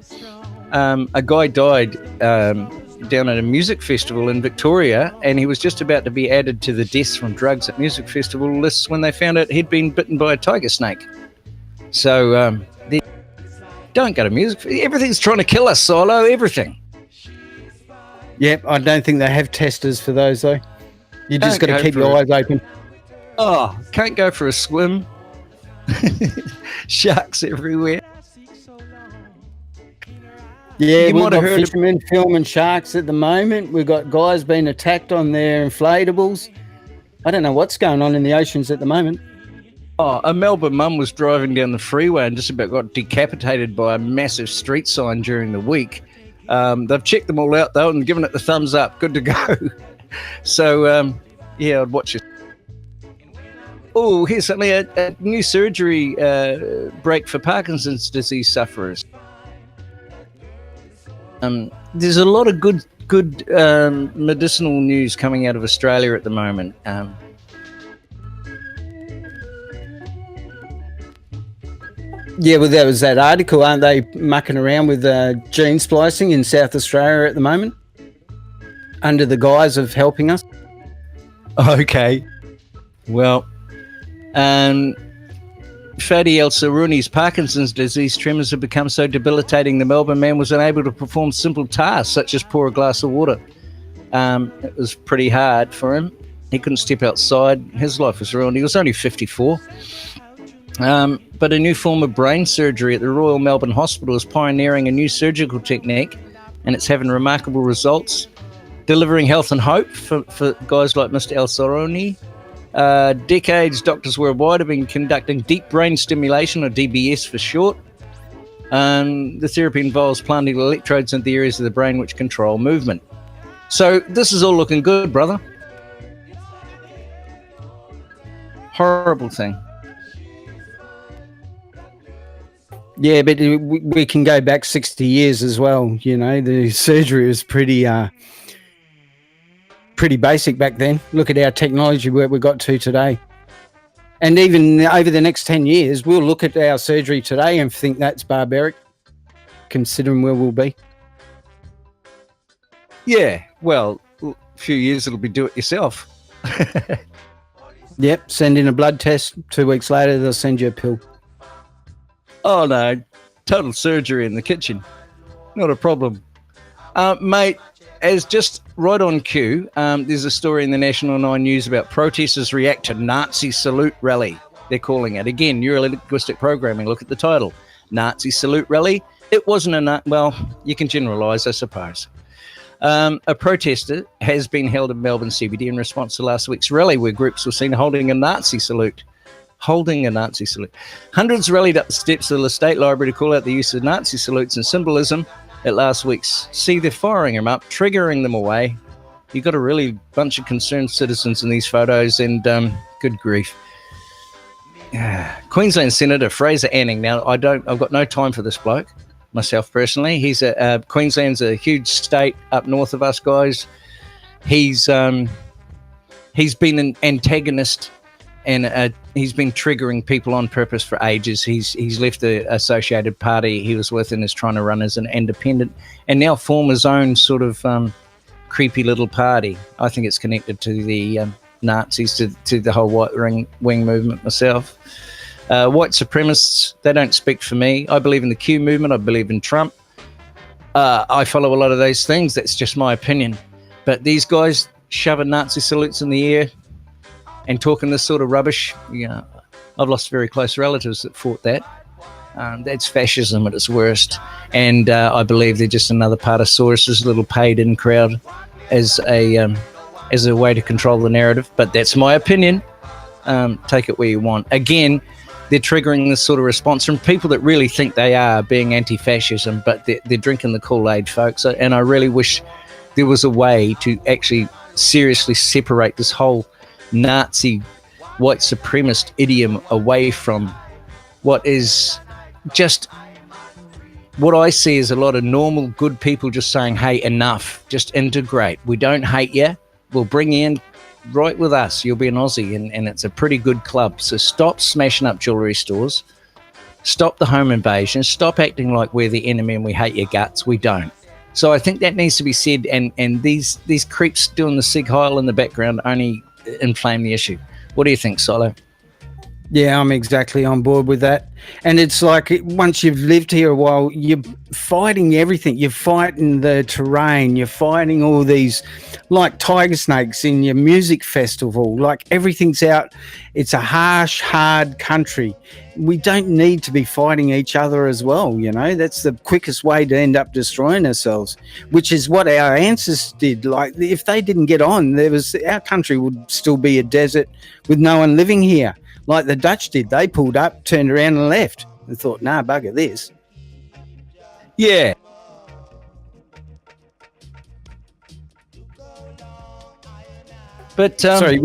F: a guy died down at a music festival in Victoria, and he was just about to be added to the deaths from drugs at music festival lists when they found out he'd been bitten by a tiger snake. So don't go to music. Everything's trying to kill us, Solo. Everything.
G: Yep, I don't think they have testers for those, though. You just got to keep your eyes open.
F: Oh, can't go for a swim. Sharks everywhere.
G: Yeah, we've got fishermen filming sharks at the moment. We've got guys being attacked on their inflatables. I don't know what's going on in the oceans at the moment.
F: Oh, a Melbourne mum was driving down the freeway and just about got decapitated by a massive street sign during the week. They've checked them all out, though, and given it the thumbs up. Good to go. So, yeah, I'd watch it. Oh, here's something, a new surgery break for Parkinson's disease sufferers. There's a lot of good medicinal news coming out of Australia at the moment.
G: Yeah, well, there was that article. Aren't they mucking around with gene splicing in South Australia at the moment? Under the guise of helping us?
F: Okay. Well, Fadi El-Saruni's Parkinson's disease tremors have become so debilitating the Melbourne man was unable to perform simple tasks such as pour a glass of water. It was pretty hard for him. He couldn't step outside. His life was ruined. He was only 54. But a new form of brain surgery at the Royal Melbourne Hospital is pioneering a new surgical technique, and it's having remarkable results, delivering health and hope for guys like Mr. El-Saruni. Decades, doctors worldwide have been conducting deep brain stimulation, or DBS for short. The therapy involves planting electrodes into the areas of the brain which control movement. So this is all looking good, brother. Horrible thing.
G: Yeah, but we can go back 60 years as well. You know, the surgery was pretty basic back then. Look at our technology where we got to today. And even over the next 10 years, we'll look at our surgery today and think that's barbaric, considering where we'll be.
F: Yeah, well, few years it'll be do it yourself.
G: Yep, send in a blood test. 2 weeks later, they'll send you a pill.
F: Oh no, total surgery in the kitchen. Not a problem. Mate, as just right on cue, there's a story in the National 9 News about protesters react to Nazi salute rally. They're calling it. Again, neurolinguistic programming. Look at the title. Nazi salute rally. It wasn't well, you can generalise, I suppose. A protester has been held in Melbourne CBD in response to last week's rally where groups were seen holding a Nazi salute. Hundreds rallied up the steps of the State Library to call out the use of Nazi salutes and symbolism at last week's. See, they're firing them up, triggering them away. You've got a really bunch of concerned citizens in these photos and good grief. Queensland Senator Fraser Anning. Now, I've got no time for this bloke. Myself personally, Queensland's a huge state up north of us, guys. He's been an antagonist and he's been triggering people on purpose for ages. He's left the Associated Party he was with and is trying to run as an independent and now form his own sort of creepy little party. I think it's connected to the Nazis, to the whole white wing movement myself. White supremacists, they don't speak for me. I believe in the Q movement. I believe in Trump. I follow a lot of those things. That's just my opinion. But these guys shoving Nazi salutes in the air and talking this sort of rubbish, I've lost very close relatives that fought that. That's fascism at its worst. And I believe they're just another part of Soros's little paid-in crowd as a way to control the narrative. But that's my opinion. Take it where you want. Again, they're triggering this sort of response from people that really think they are being anti-fascism, but they're drinking the Kool-Aid, folks. And I really wish there was a way to actually seriously separate this whole Nazi white supremacist idiom away from what is just what I see as a lot of normal, good people just saying, hey, enough, just integrate. We don't hate you. We'll bring you in right with us. You'll be an Aussie, and it's a pretty good club. So stop smashing up jewellery stores. Stop the home invasion. Stop acting like we're the enemy and we hate your guts. We don't. So I think that needs to be said, and these creeps doing the Sig Heil in the background only inflame the issue. What do you think, Solo?
G: Yeah, I'm exactly on board with that. And it's like once you've lived here a while, you're fighting everything. You're fighting the terrain. You're fighting all these, like tiger snakes in your music festival. Like everything's out. It's a harsh, hard country. We don't need to be fighting each other as well, That's the quickest way to end up destroying ourselves, which is what our ancestors did. Like if they didn't get on, our country would still be a desert with no one living here. Like the Dutch did. They pulled up, turned around and left and thought, nah, bugger this.
F: Yeah. But
G: sorry,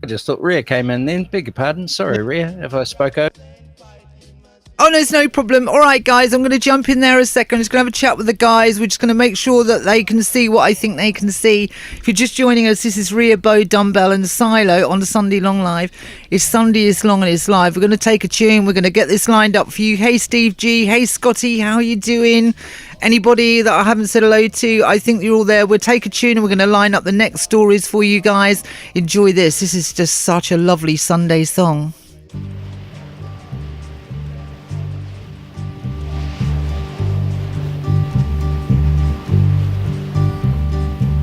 F: I just thought Rhea came in then. Beg your pardon. Sorry, Rhea, if I spoke over.
B: Oh, no, it's no problem. All right, guys, I'm going to jump in there a second. I'm just going to have a chat with the guys. We're just going to make sure that they can see what I think they can see. If you're just joining us, this is Rhea, Bo, Dumbbell and Silo on the Sunday Long Live. It's Sunday, it's long and it's live. We're going to take a tune. We're going to get this lined up for you. Hey, Steve G. Hey, Scotty. How are you doing? Anybody that I haven't said hello to, I think you're all there. We'll take a tune and we're going to line up the next stories for you guys. Enjoy this. This is just such a lovely Sunday song.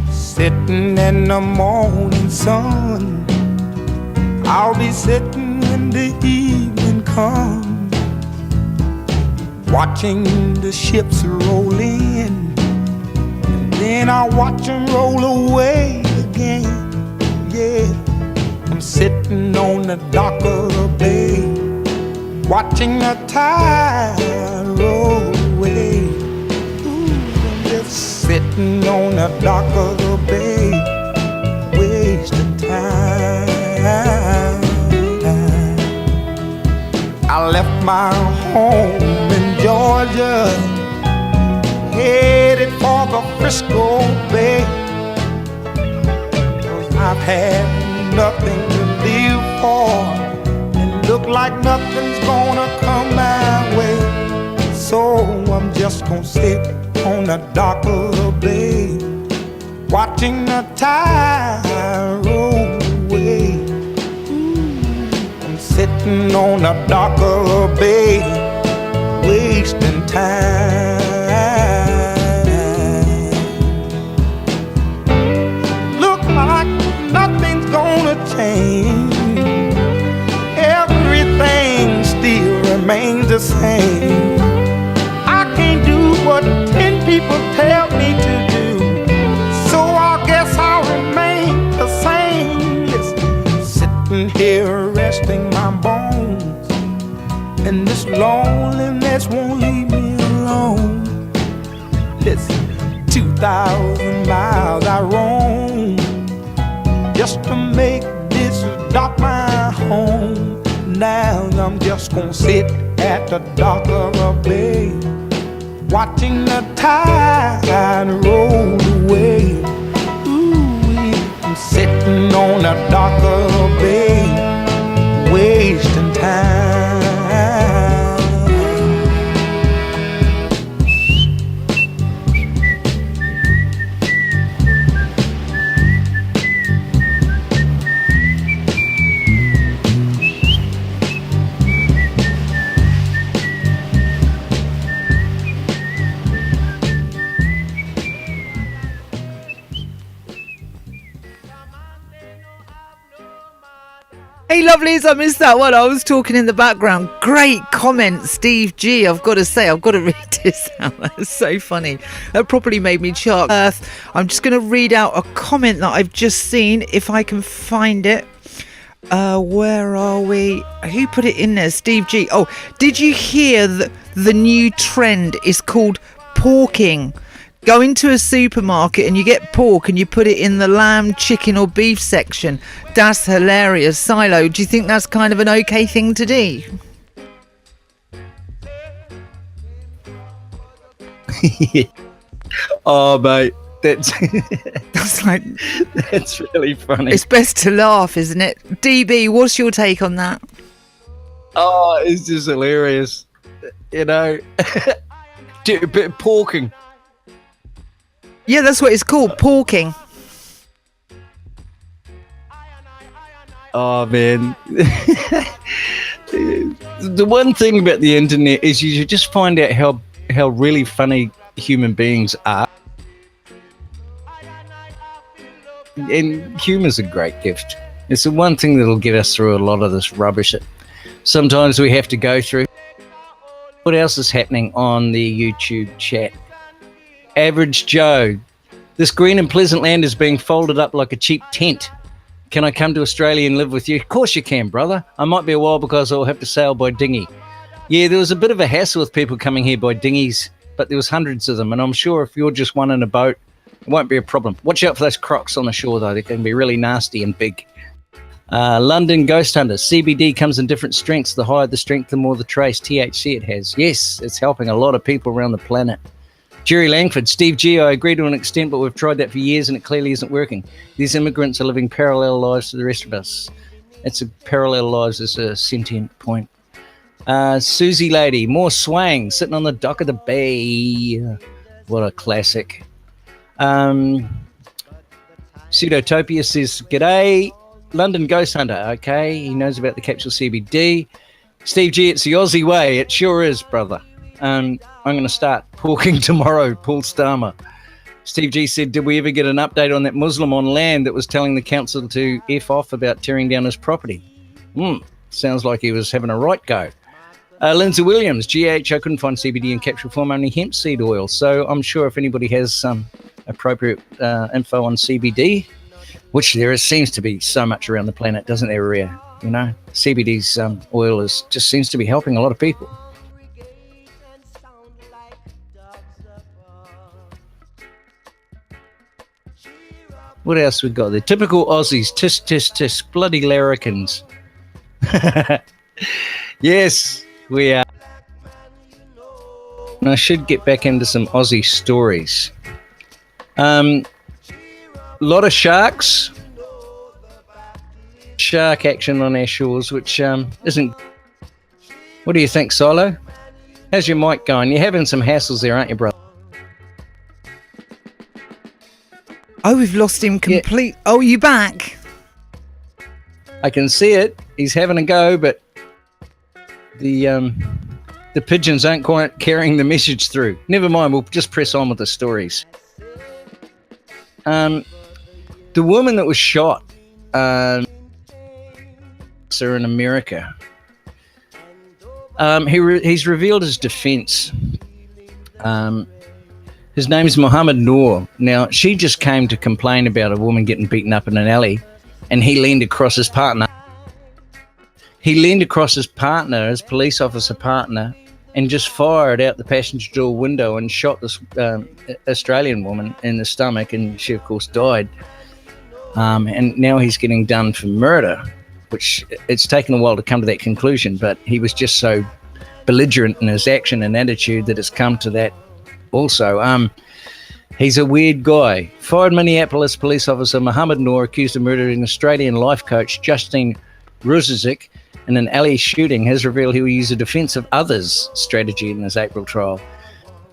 E: Sitting in the morning sun, I'll be sitting when the evening comes, watching the ships roll in, and then I'll watch them roll away again. Yeah, I'm sitting on the dock of the bay, watching the tide roll away. Sitting on the dock of the bay, wasting time. I left my home in Georgia, headed for the Frisco Bay, 'cause I've had nothing to live for, and look like nothing's gonna come my way. So I'm just gonna sit on the dock of the bay, watching the tide roll away. I'm sitting on a darker bay, wasting time. Look like nothing's gonna change. Everything still remains the same. I can't do what 10 people tell me to do, so I guess I'll remain the same. Listen, sitting here resting my bones, and this loneliness won't leave me alone. Listen, 2,000 miles I roam just to make this dock my home. Now I'm just gonna sit at the dock of a bay, watching the tide roll away. Ooh, I'm sitting on a dock of a bay, wasting time.
B: Hey lovelies, I missed that one. I was talking in the background. Great comment, Steve G. I've got to say, I've got to read this out. That's so funny. That probably made me chuck. I'm just going to read out a comment that I've just seen, if I can find it. Where are we? Who put it in there? Steve G. Oh, did you hear that the new trend is called porking? Go into a supermarket and you get pork and you put it in the lamb, chicken or beef section. That's hilarious. Silo, do you think that's kind of an okay thing to do?
F: Oh, mate, that's
B: That's like,
F: that's really funny.
B: it's best to laugh, isn't it? DB, what's your take on that?
F: Oh, it's just hilarious. You know, do a bit of porking.
B: Yeah, that's what it's called, porking.
F: Oh man, the one thing about the internet is you just find out how really funny human beings are, and humor's a great gift. It's the one thing that'll get us through a lot of this rubbish that sometimes we have to go through. What else is happening on the YouTube chat? Average Joe, this green and pleasant land is being folded up like a cheap tent. Can I come to Australia and live with you? Of course you can, brother. I might be a while because I'll have to sail by dinghy. Yeah, there was a bit of a hassle with people coming here by dinghies, but there was hundreds of them, and I'm sure if you're just one in a boat, it won't be a problem. Watch out for those crocs on the shore, though. They can be really nasty and big. London Ghost Hunter, CBD comes in different strengths. The higher the strength, the more the trace THC it has. Yes, it's helping a lot of people around the planet. Jerry Langford, Steve G, I agree to an extent, but we've tried that for years and it clearly isn't working. These immigrants are living parallel lives to the rest of us. It's a parallel lives is a sentient point. Susie Lady, more swang, sitting on the dock of the bay. What a classic. Pseudotopia says, g'day, London Ghost Hunter. Okay, he knows about the capsule CBD. Steve G, it's the Aussie way. It sure is, brother. I'm going to start porking tomorrow, Paul Starmer. Steve G said, did we ever get an update on that Muslim on land that was telling the council to F off about tearing down his property? Sounds like he was having a right go. Lindsay Williams, GH, I couldn't find CBD in capsule form, only hemp seed oil. So I'm sure if anybody has some appropriate info on CBD, which there seems to be so much around the planet, doesn't there, Rhea? You know, CBD's oil just seems to be helping a lot of people. What else we got there? Typical Aussies, tisk, tisk, tisk, bloody larrikins. Yes, we are. And I should get back into some Aussie stories. Lot of sharks. Shark action on our shores, which isn't... What do you think, Silo? How's your mic going? You're having some hassles there, aren't you, brother?
B: Oh, we've lost him complete. Yeah. Oh, you back?
F: I can see it. He's having a go, but the pigeons aren't quite carrying the message through. Never mind, we'll just press on with the stories. The woman that was shot in America, he's revealed his defense. His name is Mohammed Noor. Now, she just came to complain about a woman getting beaten up in an alley, and he leaned across his partner. His police officer partner, and just fired out the passenger door window and shot this Australian woman in the stomach, and she, of course, died. And now he's getting done for murder, which it's taken a while to come to that conclusion, but he was just so belligerent in his action and attitude that it's come to that also. He's a weird guy. Fired Minneapolis police officer Mohammed Noor, accused of murdering Australian life coach Justine Ruzic in an alley shooting, has revealed he will use a defense of others strategy in his April trial.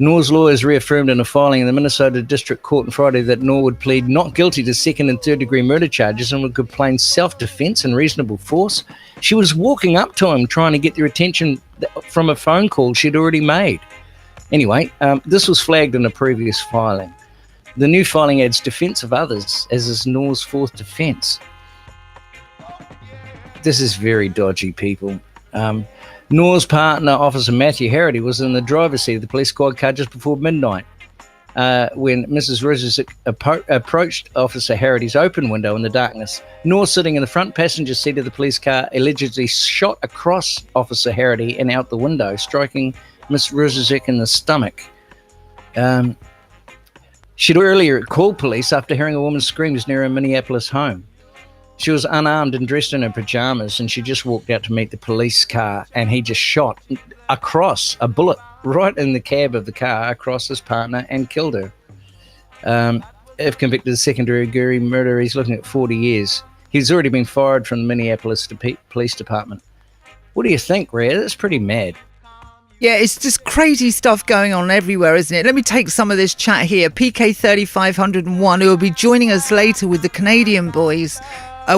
F: Noor's lawyers reaffirmed in a filing in the Minnesota District Court on Friday that Noor would plead not guilty to second and third degree murder charges and would complain self-defense and reasonable force. She was walking up to him trying to get their attention from a phone call she'd already made. Anyway, this was flagged in a previous filing. The new filing adds defense of others as is Noor's fourth defense. This is very dodgy, people. Noor's partner, Officer Matthew Harity, was in the driver's seat of the police squad car just before midnight when Mrs. Ruzic approached Officer Harity's open window in the darkness. Noor, sitting in the front passenger seat of the police car, allegedly shot across Officer Harity and out the window, striking Miss Ruzic in the stomach. She'd earlier called police after hearing a woman's screams near her Minneapolis home. She was unarmed and dressed in her pajamas, and she just walked out to meet the police car, and he just shot across a bullet right in the cab of the car across his partner and killed her. If convicted of second-degree murder, he's looking at 40 years. He's already been fired from the Minneapolis Police Department. What do you think, Rhea? That's pretty mad.
B: Yeah, it's just crazy stuff going on everywhere, isn't it? Let me take some of this chat here. PK3501, who will be joining us later with the Canadian boys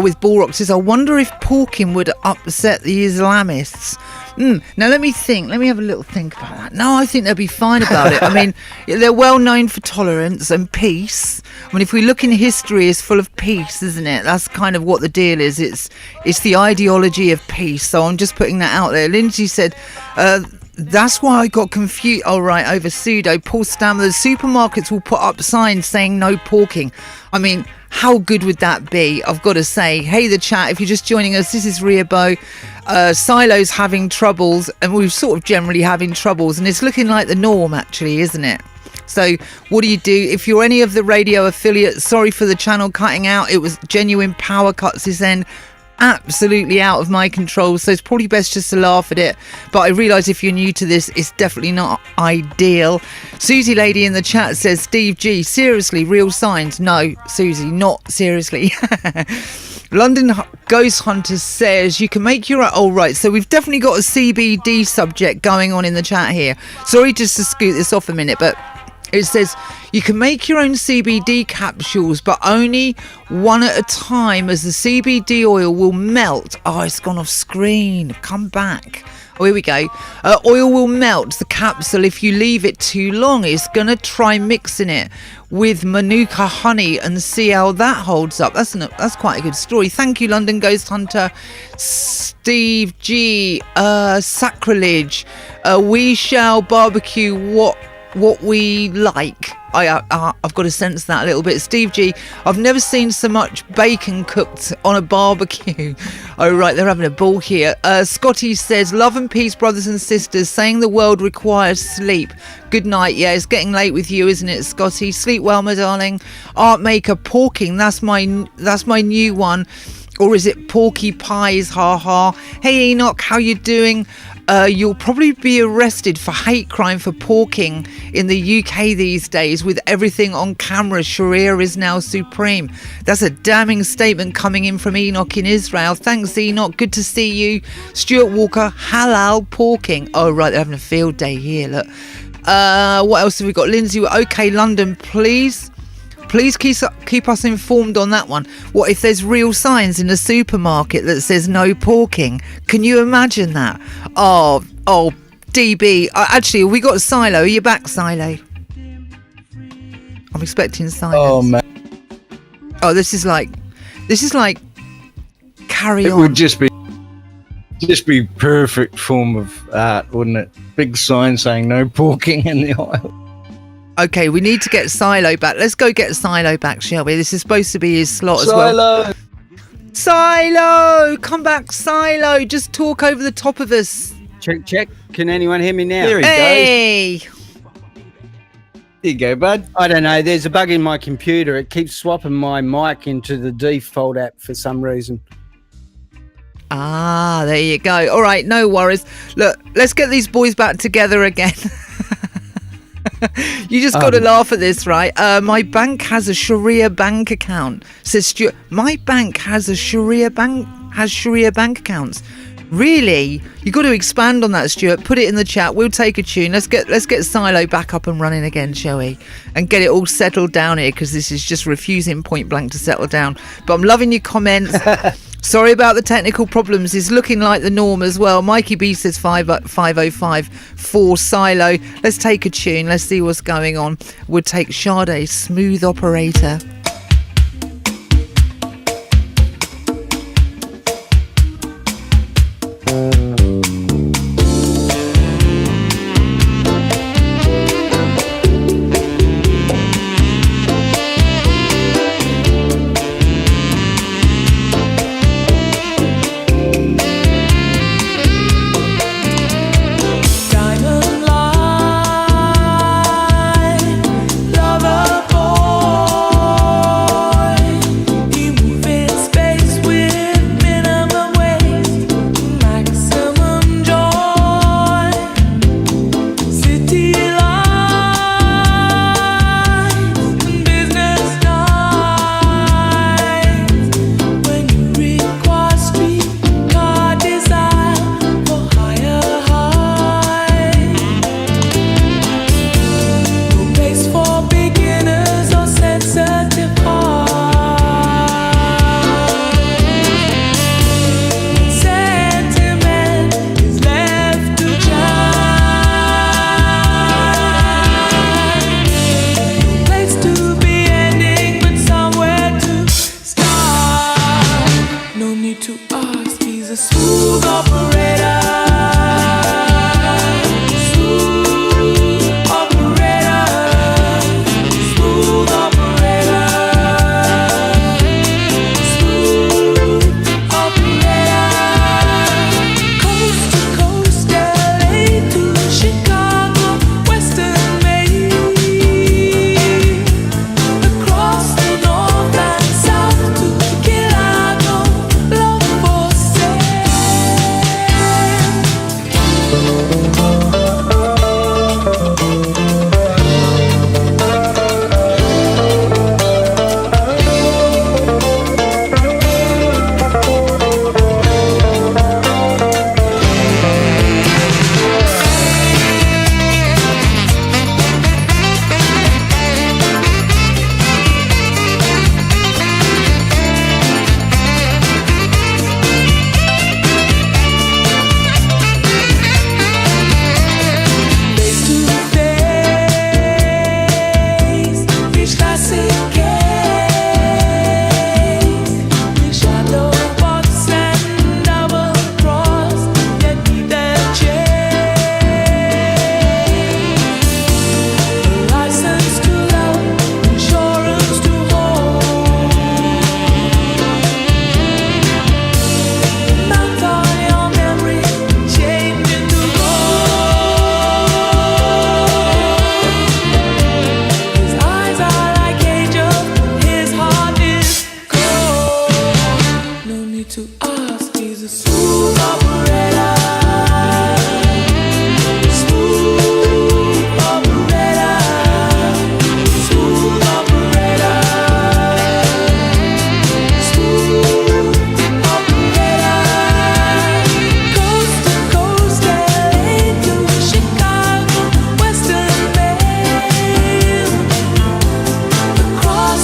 B: with Bullrock, says, I wonder if porking would upset the Islamists. Now, let me think. Let me have a little think about that. No, I think they'll be fine about it. I mean, they're well known for tolerance and peace. I mean, if we look in history, it's full of peace, isn't it? That's kind of what the deal is. It's the ideology of peace. So I'm just putting that out there. Lindsay said, that's why I got confused. Oh, right, over pseudo. Paul Stammer, the supermarkets will put up signs saying no porking. I mean, how good would that be? I've got to say, hey, the chat, if you're just joining us, this is Rhea Bow. Silo's having troubles, and we're sort of generally having troubles, and it's looking like the norm, actually, isn't it? So what do you do? If you're any of the radio affiliates, sorry for the channel cutting out. It was genuine power cuts this end. Absolutely out of my control, so it's probably best just to laugh at it, but I realise if you're new to this, it's definitely not ideal. Susie Lady in the chat says, Steve G, seriously, real signs? No, Susie, not seriously. London Ghost Hunter says you can make your... Oh, right, so we've definitely got a CBD subject going on in the chat here. Sorry just to scoot this off a minute, but it says you can make your own CBD capsules, but only one at a time, as the CBD oil will melt. Oh, it's gone off screen. Come back. Oh, here we go. Oil will melt the capsule if you leave it too long. It's going to try mixing it with Manuka honey and see how that holds up. That's quite a good story. Thank you, London Ghost Hunter. Steve G. Sacrilege. We shall barbecue what we like. I've got to sense that a little bit. Steve G, I've never seen so much bacon cooked on a barbecue. Oh, right, they're having a ball here. Scotty says, love and peace, brothers and sisters, saying the world requires sleep. Good night. Yeah, it's getting late with you, isn't it, Scotty? Sleep well, my darling. Art maker porking, that's my new one. Or is it Porky Pies? Ha ha. Hey Enoch, how you doing? You'll probably be arrested for hate crime for porking in the UK these days. With everything on camera, Sharia is now supreme. That's a damning statement coming in from Enoch in Israel. Thanks, Enoch. Good to see you. Stuart Walker, halal porking. Oh, right, they're having a field day here, look. What else have we got? Lindsay, okay, London, please. Please keep us informed on that one. What if there's real signs in the supermarket that says no porking? Can you imagine that? Oh, DB. Actually, we got Silo. Are you back, Silo? I'm expecting silence.
F: Oh man,
B: Oh, this is like carry
F: it
B: on.
F: would just be perfect form of art, wouldn't it? Big sign saying no porking in the aisle.
B: Okay, we need to get Silo back. Let's go get Silo back, shall we? This is supposed to be his slot as well. Silo! Come back, Silo! Just talk over the top of us.
G: Check. Can anyone hear me now?
F: There he goes.
B: Hey!
F: There you go, bud.
G: I don't know. There's a bug in my computer. It keeps swapping my mic into the default app for some reason.
B: Ah, there you go. All right, no worries. Look, let's get these boys back together again. You just got to laugh at this, right? My bank has a Sharia bank account. Says Stuart. My bank has a Sharia bank accounts. Really? You got to expand on that, Stuart. Put it in the chat. We'll take a tune. Let's get Silo back up and running again, shall we? And get it all settled down here, because this is just refusing point blank to settle down. But I'm loving your comments. Sorry about the technical problems. It's looking like the norm as well. Mikey B says 505 for Silo. Let's take a tune. Let's see what's going on. We'll take Sade's Smooth Operator.
E: Diamond line, lover boy. You move in space with minimum waste, maximum joy. City lights, business nights. When you require streetcar desire for higher heights. No place for beginners or sensitive hearts. Sentiment is left to shine. No place to be ending, but somewhere to start. No need to ask, he's a smooth operator. Smooth operator. Smooth operator. Smooth operator. Coast to coast, LA to Chicago, Western Maine. Across the north and south to Chicago, love for sale. Face to face, each classic case. We shadow box and double cross, yet neither change. License to love, insurance to hold. Mount on your memory, change into gold. His eyes are like angels, his heart is cold. No need to ask, he's a smooth operator. Smooth operator. Smooth operator. Smooth operator. Coast to coast, LA to Chicago, Western Maine. Across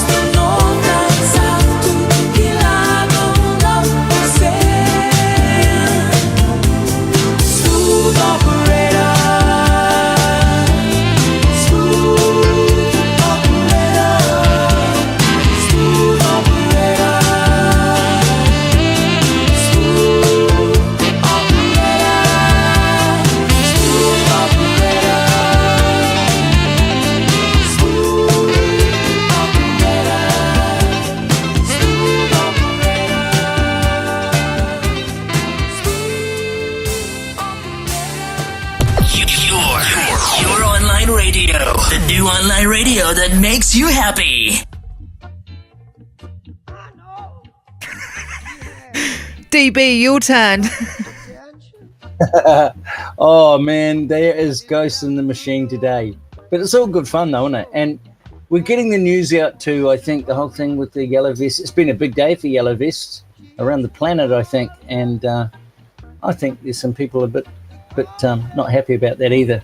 D: The new online radio that makes you happy.
B: DB, your turn.
F: Oh man, there is Ghost in the Machine today. But it's all good fun though, isn't it? And we're getting the news out too. I think the whole thing with the yellow vests, it's been a big day for yellow vests around the planet, I think. And I think there's some people a bit not happy about that either.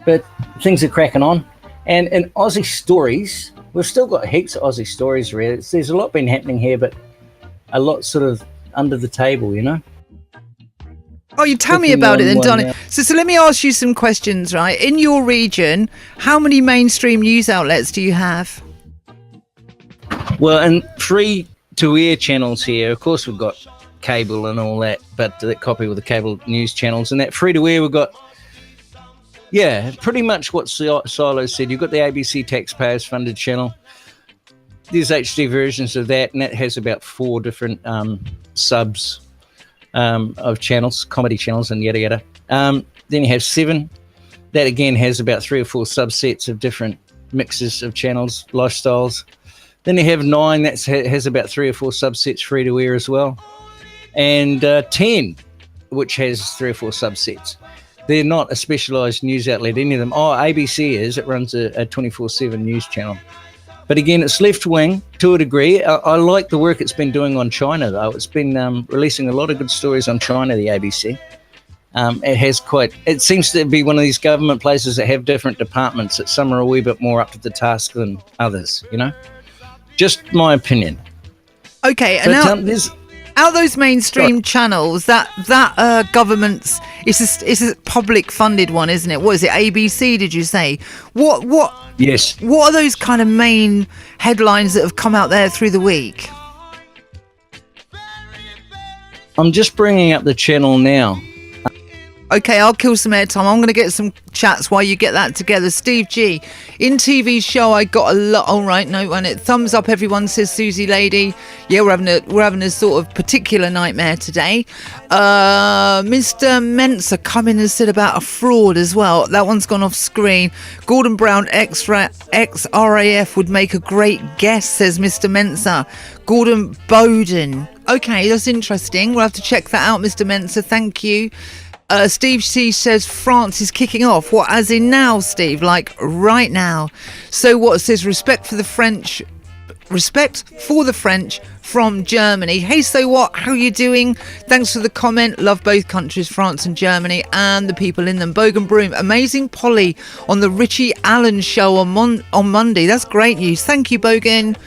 F: But things are cracking on. And in Aussie stories, we've still got heaps of Aussie stories really. There's a lot been happening here, but a lot sort of under the table, you know?
B: Oh, you tell me about it then, Donny. So let me ask you some questions, right? In your region, how many mainstream news outlets do you have?
F: Well, and free-to-air channels here, of course we've got cable and all that, but that copy with the cable news channels. And that free-to-air we've got, yeah, pretty much what Silo said. You've got the ABC taxpayers-funded channel. There's HD versions of that, and that has about 4 different subs of channels, comedy channels and yada yada. Then you have 7. That again has about 3 or 4 subsets of different mixes of channels, lifestyles. Then you have 9, that has about 3 or 4 subsets free to air as well. And 10, which has 3 or 4 subsets. They're not a specialised news outlet, any of them. Oh, ABC is, it runs a 24/7 news channel. But again, it's left-wing to a degree. I like the work it's been doing on China, though. It's been releasing a lot of good stories on China, the ABC. It seems to be one of these government places that have different departments, that some are a wee bit more up to the task than others, you know? Just my opinion.
B: Okay, and out those mainstream channels, that government's it's a public funded one, isn't it? What is it? ABC? Did you say? What?
F: Yes.
B: What are those kind of main headlines that have come out there through the week?
F: I'm just bringing up the channel now.
B: Okay, I'll kill some airtime. I'm going to get some chats while you get that together. Steve G. In TV show, I got a lot. All right, no, and it thumbs up. Everyone says Susie Lady. Yeah, we're having a sort of particular nightmare today. Mr. Mensa come in and said about a fraud as well. That one's gone off screen. Gordon Brown ex-RAF would make a great guest, says Mr. Mensa. Gordon Bowden. Okay, that's interesting. We'll have to check that out, Mr. Mensa. Thank you. Steve C says France is kicking off. What, as in now, Steve? Like right now. So what says respect for the French from Germany. Hey, so what? How are you doing? Thanks for the comment. Love both countries, France and Germany, and the people in them. Bogan Broom, amazing Polly on the Richie Allen show on Monday. That's great news. Thank you, Bogan.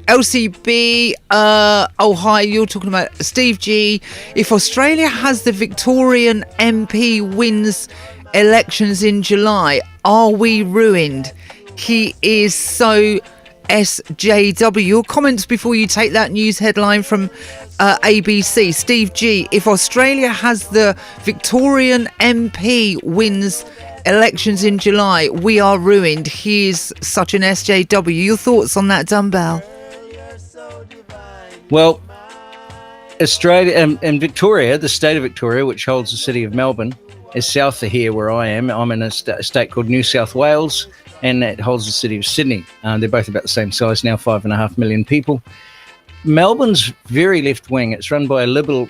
B: LCB, oh hi, you're talking about Steve G. If Australia has the Victorian MP wins elections in July, are we ruined? He is so SJW. Your comments before you take that news headline from ABC. Steve G. If Australia has the Victorian MP wins elections in July, we are ruined. He is such an SJW. Your thoughts on that, Dumbbell?
F: Well, Australia and Victoria, the state of Victoria, which holds the city of Melbourne, is south of here where I am. I'm in a state called New South Wales, and that holds the city of Sydney. They're both about the same size now, 5.5 million people. Melbourne's very left-wing. It's run by a liberal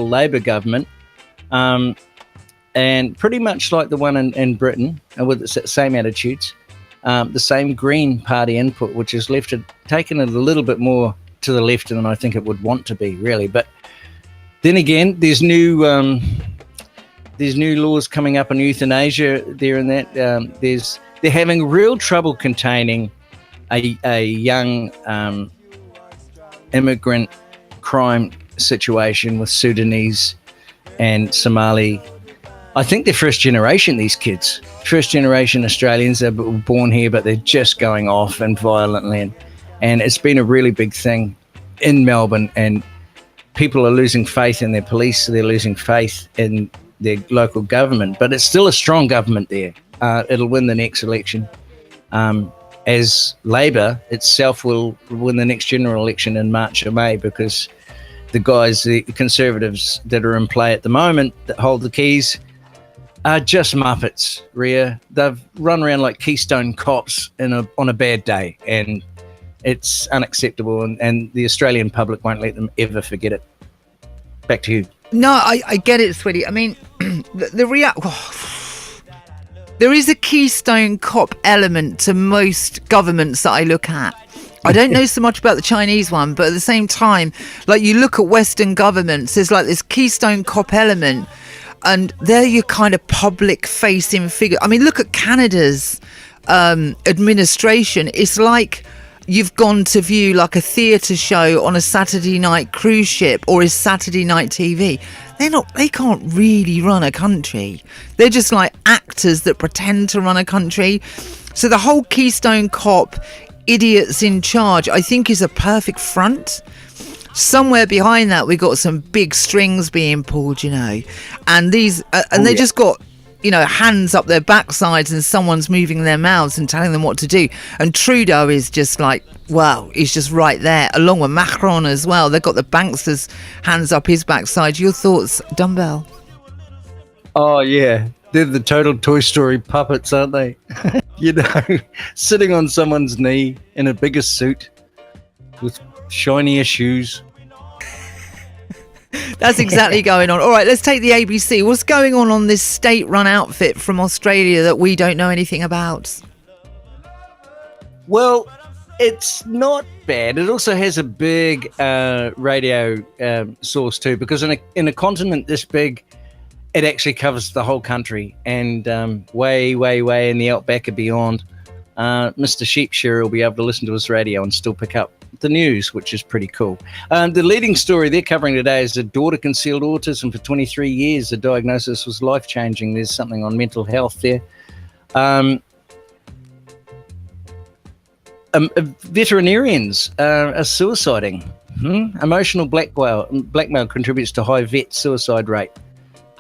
F: Labor government, and pretty much like the one in Britain, with the same attitudes, the same Green Party input, which has taken it a little bit more to the left than I think it would want to be, really. But then again, there's new laws coming up on euthanasia there, and that they're having real trouble containing a young immigrant crime situation with Sudanese and Somali. I think they're first generation, these kids, first generation Australians that were born here, but they're just going off and violently. And it's been a really big thing in Melbourne, and people are losing faith in their police. They're losing faith in their local government, but it's still a strong government there. It'll win the next election. As Labor itself will win the next general election in March or May, because the Conservatives that are in play at the moment that hold the keys, Just Muppets, Rhea. They've run around like Keystone Cops on a bad day, and it's unacceptable, and the Australian public won't let them ever forget it. Back to you.
B: No, I get it, sweetie. I mean, there is a Keystone Cop element to most governments that I look at. I don't know so much about the Chinese one, but at the same time, like you look at Western governments, there's like this Keystone Cop element, and they're your kind of public-facing figure. I mean, look at Canada's administration. It's like you've gone to view like a theatre show on a Saturday night cruise ship or is Saturday night TV. They can't really run a country. They're just like actors that pretend to run a country. So the whole Keystone Cop, idiots in charge, I think is a perfect front. Somewhere behind that, we got some big strings being pulled, you know, and they just got, you know, hands up their backsides and someone's moving their mouths and telling them what to do. And Trudeau is just like, wow, he's just right there, along with Macron as well. They've got the banksters' hands up his backside. Your thoughts, Dumbbell?
F: Oh, yeah. They're the total Toy Story puppets, aren't they? You know, sitting on someone's knee in a bigger suit with shinier shoes.
B: That's exactly going on. All right, let's take the ABC. What's going on this state-run outfit from Australia that we don't know anything about?
F: Well, it's not bad. It also has a big radio source too, because in a continent this big, it actually covers the whole country, and way, way, way in the outback and beyond. Mr. Sheepshearer will be able to listen to his radio and still pick up the news, which is pretty cool. The leading story they're covering today is a daughter concealed autism for 23 years. The diagnosis was life-changing. There's something on mental health there. Veterinarians are suiciding. Emotional blackmail contributes to high vet suicide rate.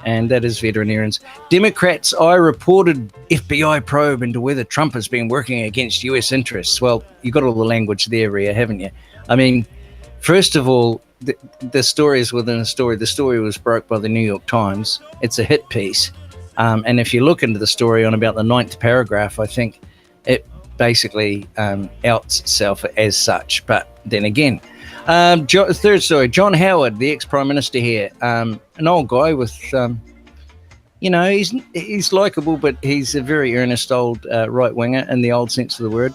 F: And that is veterinarians. Democrats' eye reported FBI probe into whether Trump has been working against U.S. interests. Well, you got all the language there, Rhea, haven't you? I mean, first of all, the story is within a story. The story was broke by the New York Times. It's a hit piece. And if you look into the story on about the 9th paragraph, I think it basically outs itself as such. But then again, third story, John Howard, the ex-Prime Minister here, an old guy with, you know, he's likeable, but he's a very earnest old right-winger in the old sense of the word.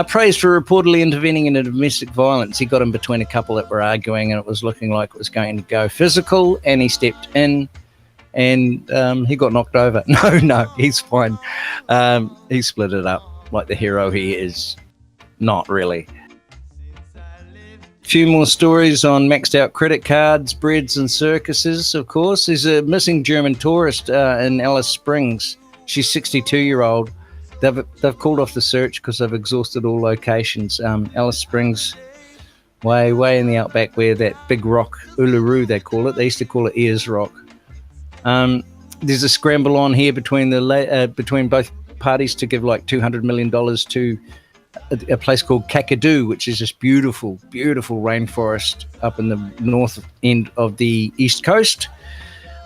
F: Praised for reportedly intervening in a domestic violence. He got in between a couple that were arguing, and it was looking like it was going to go physical, and he stepped in, and he got knocked over. No, he's fine. He split it up like the hero he is. Not really. Few more stories on maxed out credit cards, breads and circuses, of course. There's a missing German tourist in Alice Springs. She's 62-year-old. They've called off the search because they've exhausted all locations. Alice Springs, way in the outback where that big rock, Uluru they call it. They used to call it Ayers Rock. There's a scramble on here between both parties to give like $200 million to a place called Kakadu, which is this beautiful, beautiful rainforest up in the north end of the East Coast.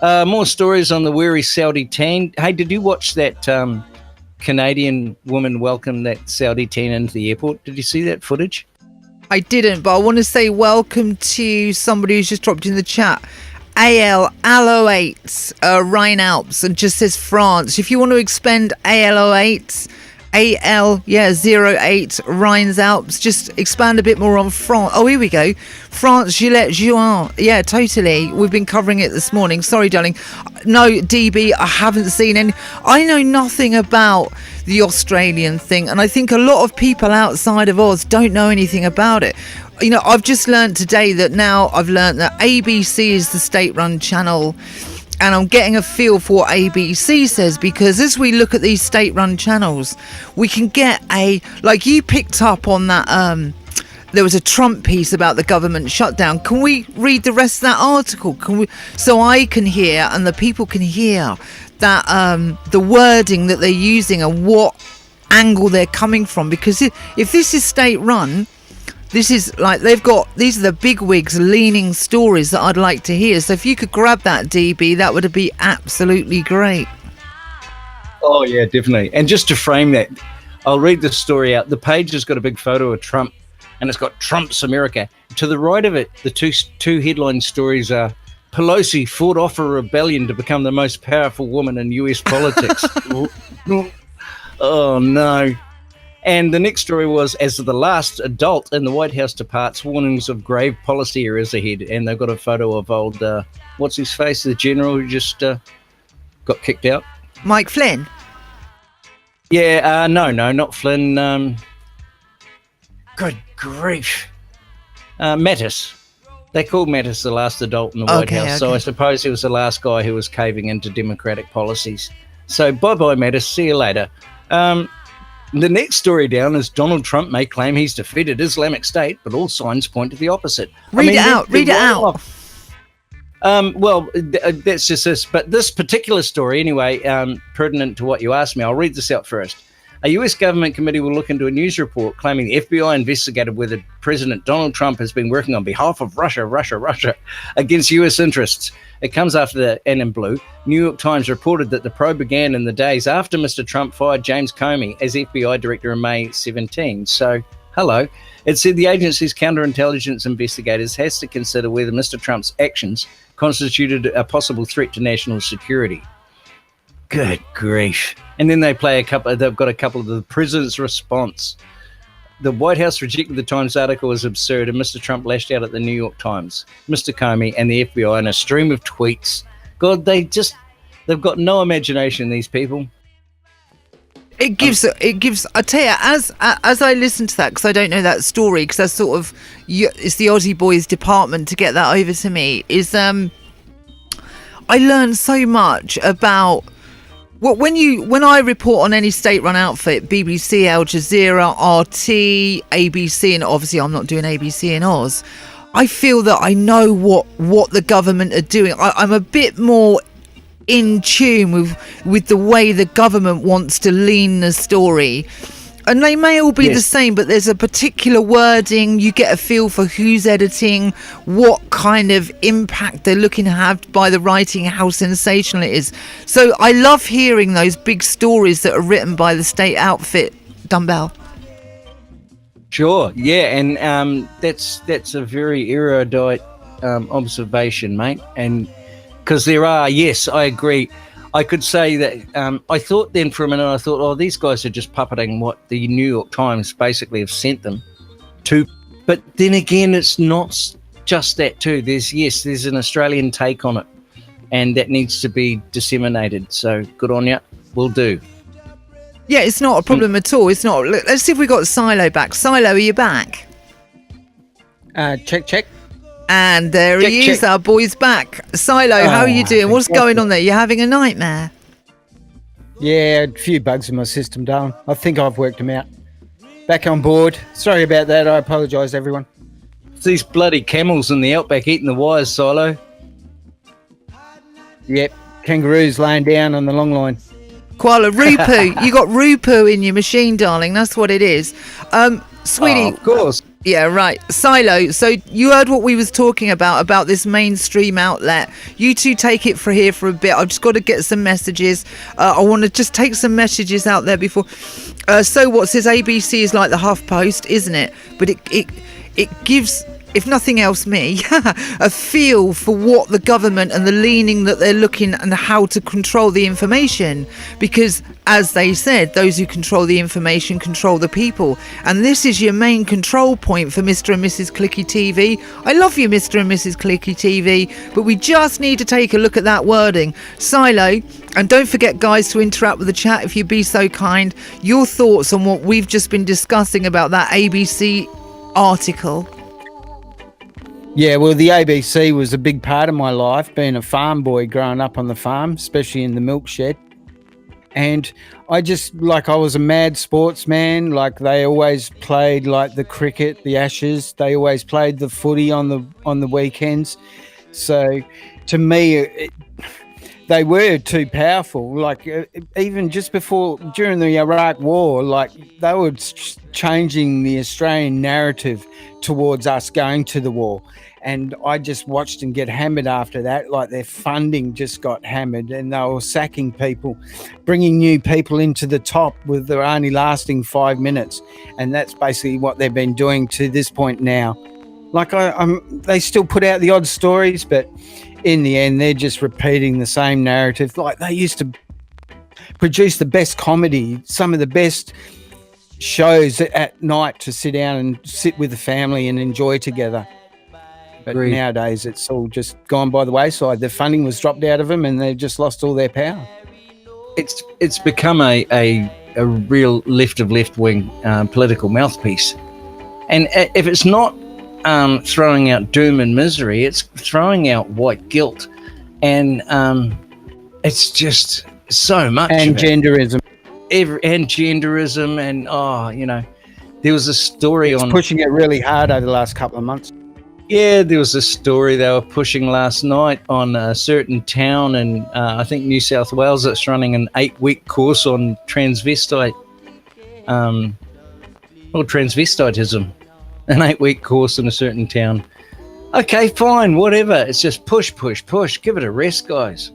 F: More stories on the weary Saudi teen. Hey, did you watch that Canadian woman welcome that Saudi teen into the airport? Did you see that footage?
B: I didn't, but I want to say welcome to somebody who's just dropped in the chat. AL08 Rhine Alps, and just says France. If you want to expend AL08 08 Rhines Alps, just expand a bit more on France. Oh, here we go. France, Gillette, Juin. Yeah, totally. We've been covering it this morning. Sorry, darling. No, DB, I haven't seen any. I know nothing about the Australian thing, and I think a lot of people outside of Oz don't know anything about it. You know, I've just learned today that ABC is the state-run channel, and I'm getting a feel for what ABC says, because as we look at these state-run channels, we can get like you picked up on that, there was a Trump piece about the government shutdown. Can we read the rest of that article? So I can hear and the people can hear that the wording that they're using and what angle they're coming from, because if this is state-run, this is like these are the bigwigs leaning stories that I'd like to hear. So if you could grab that, DB, that would be absolutely great.
F: Oh, yeah, definitely. And just to frame that, I'll read the story out. The page has got a big photo of Trump, and it's got Trump's America. To the right of it, the two headline stories are Pelosi fought off a rebellion to become the most powerful woman in US politics. Oh, no. And the next story was, as the last adult in the White House departs, warnings of grave policy errors ahead. And they've got a photo of old, what's his face, the general who just got kicked out.
B: Mike Flynn.
F: Yeah, no, not Flynn. Good grief. Mattis. They called Mattis the last adult in the White House. So I suppose he was the last guy who was caving into Democratic policies. So bye-bye, Mattis. See you later. The next story down is Donald Trump may claim he's defeated Islamic State, but all signs point to the opposite.
B: Read it out.
F: Well, that's just this. But this particular story, anyway, pertinent to what you asked me, I'll read this out first. A US government committee will look into a news report claiming the FBI investigated whether President Donald Trump has been working on behalf of Russia against US interests. It comes after and in blue, New York Times reported that the probe began in the days after Mr. Trump fired James Comey as FBI director in May 17. So, hello. It said the agency's counterintelligence investigators has to consider whether Mr. Trump's actions constituted a possible threat to national security. Good grief. And then they've got a couple of the president's response. The White House rejected the Times article as absurd, and Mr. Trump lashed out at the New York Times, Mr. Comey, and the FBI in a stream of tweets. God, they've got no imagination, these people.
B: It gives. I tell you, as I listen to that, because I don't know that story, because that's sort of it's the Aussie Boys department to get that over to me. I learned so much about. Well, when I report on any state-run outfit, BBC, Al Jazeera, RT, ABC, and obviously I'm not doing ABC in Oz, I feel that I know what the government are doing. I'm a bit more in tune with the way the government wants to lean the story. And they may all be the same, but there's a particular wording. You get a feel for who's editing, what kind of impact they're looking to have by the writing, how sensational it is. So I love hearing those big stories that are written by the state outfit, Dumbbell.
F: Sure, yeah, and that's a very erudite observation, mate. And because there are, yes, I agree. I could say that I thought then for a minute, oh, these guys are just puppeting what the New York Times basically have sent them to. But then again, it's not just that too. There's an Australian take on it, and that needs to be disseminated. So good on you. Will do.
B: Yeah, it's not a problem at all. It's not. Let's see if we got Silo back. Silo, are you back?
G: Check.
B: And there he is, our boy's back. Silo, how are you doing? What's going on there? You're having a nightmare?
G: Yeah, a few bugs in my system, darling. I think I've worked them out. Back on board. Sorry about that. I apologise, everyone.
F: It's these bloody camels in the outback eating the wires, Silo.
G: Yep, kangaroos laying down on the long line.
B: Koala, Rupu. You got Rupu in your machine, darling. That's what it is. Sweetie.
F: Oh, of course.
B: Yeah, right. Silo, so you heard what we was talking about this mainstream outlet. You two take it for here for a bit. I've just got to get some messages. I want to just take some messages out there before. So what says ABC is like the HuffPost, isn't it? But it gives, if nothing else, me a feel for what the government and the leaning that they're looking and how to control the information. Because, as they said, those who control the information control the people. And this is your main control point for Mr. and Mrs. Clicky TV. I love you, Mr. and Mrs. Clicky TV, but we just need to take a look at that wording. Silo, and don't forget, guys, to interact with the chat if you'd be so kind. Your thoughts on what we've just been discussing about that ABC article.
G: Yeah, well, the ABC was a big part of my life, being a farm boy growing up on the farm, especially in the milk shed. And I was a mad sportsman. Like, they always played like the cricket, the Ashes. They always played the footy on the weekends. So to me, they were too powerful. Like, even just during the Iraq War, like, they were changing the Australian narrative towards us going to the war. And I just watched them get hammered after that. Like their funding just got hammered, and they were sacking people, bringing new people into the top with they're only lasting 5 minutes. And that's basically what they've been doing to this point now. Like they still put out the odd stories, but in the end, they're just repeating the same narrative. Like they used to produce the best comedy, some of the best shows at night to sit down and sit with the family and enjoy together. But
F: Agreed.
G: nowadays, it's all just gone by the wayside. The funding was dropped out of them, and they've just lost all their power.
F: It's become a real left wing political mouthpiece, and if it's not throwing out doom and misery, it's throwing out white guilt, and it's just so much
G: And
F: of it.
G: genderism.
F: And genderism, and there was a story
G: It's
F: on
G: pushing it really hard over the last couple of months.
F: Yeah, there was a story they were pushing last night on a certain town in, I think, New South Wales that's running an 8-week course on transvestitism. An 8-week course in a certain town. Okay, fine, whatever. It's just push. Give it a rest, guys.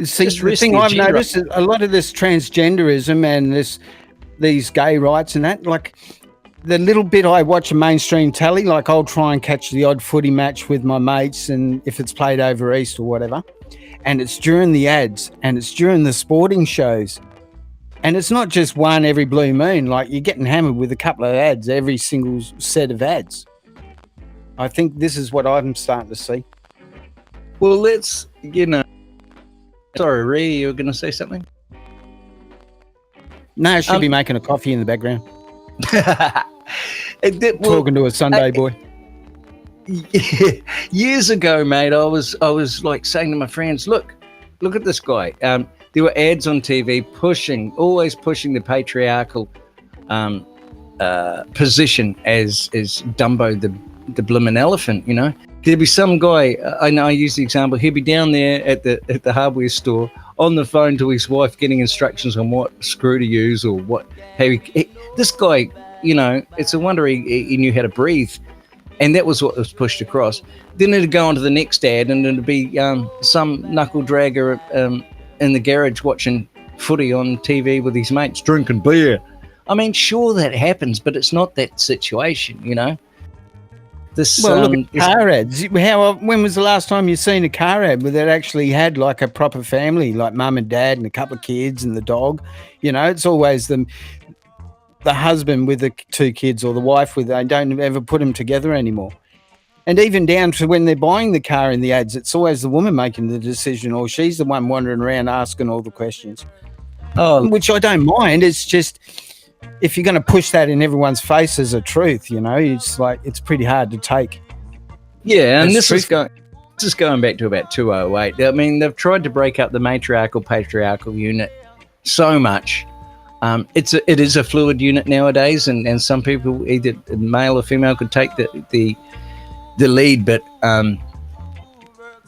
G: See,
F: Just
G: the
F: rest
G: thing
F: the
G: I've
F: agenda.
G: noticed is a lot of this transgenderism and these gay rights and that, like the little bit I watch a mainstream telly, like I'll try and catch the odd footy match with my mates, and if it's played over East or whatever, and it's during the ads and it's during the sporting shows, and it's not just one every blue moon. Like you're getting hammered with a couple of ads every single set of ads. I think this is what I'm starting to see.
F: Well, let's, sorry, Ree, you were going to say something?
G: No, I should be making a coffee in the background,
F: Well,
G: talking to a Sunday boy.
F: years ago, mate, I was like saying to my friends, look at this guy. There were ads on TV always pushing the patriarchal position as Dumbo the blimmin' elephant. There'd be some guy, I know I use the example, he'd be down there at the hardware store on the phone to his wife getting instructions on what screw to use or this guy, it's a wonder he knew how to breathe. And that was what was pushed across. Then it'd go on to the next ad, and it'd be some knuckle dragger in the garage watching footy on TV with his mates drinking beer. I mean, sure, that happens, but it's not that situation, This,
G: Well, look at car ads. When was the last time you seen a car ad where that actually had like a proper family, like mum and dad and a couple of kids and the dog? It's always the husband with the 2 kids or the wife with. They don't ever put them together anymore. And even down to when they're buying the car in the ads, it's always the woman making the decision, or she's the one wandering around asking all the questions. Which I don't mind. It's just, if you're going to push that in everyone's face as a truth, it's like, it's pretty hard to take.
F: Yeah, and
G: That's
F: this is going back to about 2008. I mean, they've tried to break up the patriarchal unit so much. It is a fluid unit nowadays, and some people, either male or female, could take the lead, but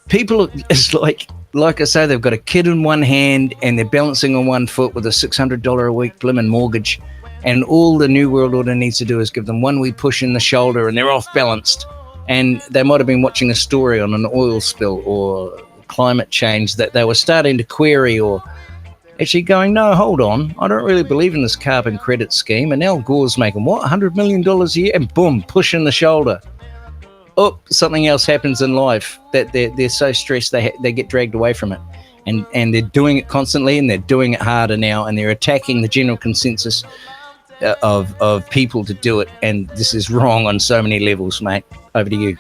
F: people, it's like I say, they've got a kid in one hand and they're balancing on one foot with a $600 a week blimmin' mortgage, and all the New World Order needs to do is give them one wee push in the shoulder and they're off balanced. And they might have been watching a story on an oil spill or climate change that they were starting to query, or actually going, no, hold on, I don't really believe in this carbon credit scheme, and Al Gore's making what, $100 million a year, and boom, push in the shoulder. Oh, something else happens in life that they're so stressed they get dragged away from it, and they're doing it constantly, and they're doing it harder now, and they're attacking the general consensus of people to do it, and this is wrong on so many levels, mate. Over to you.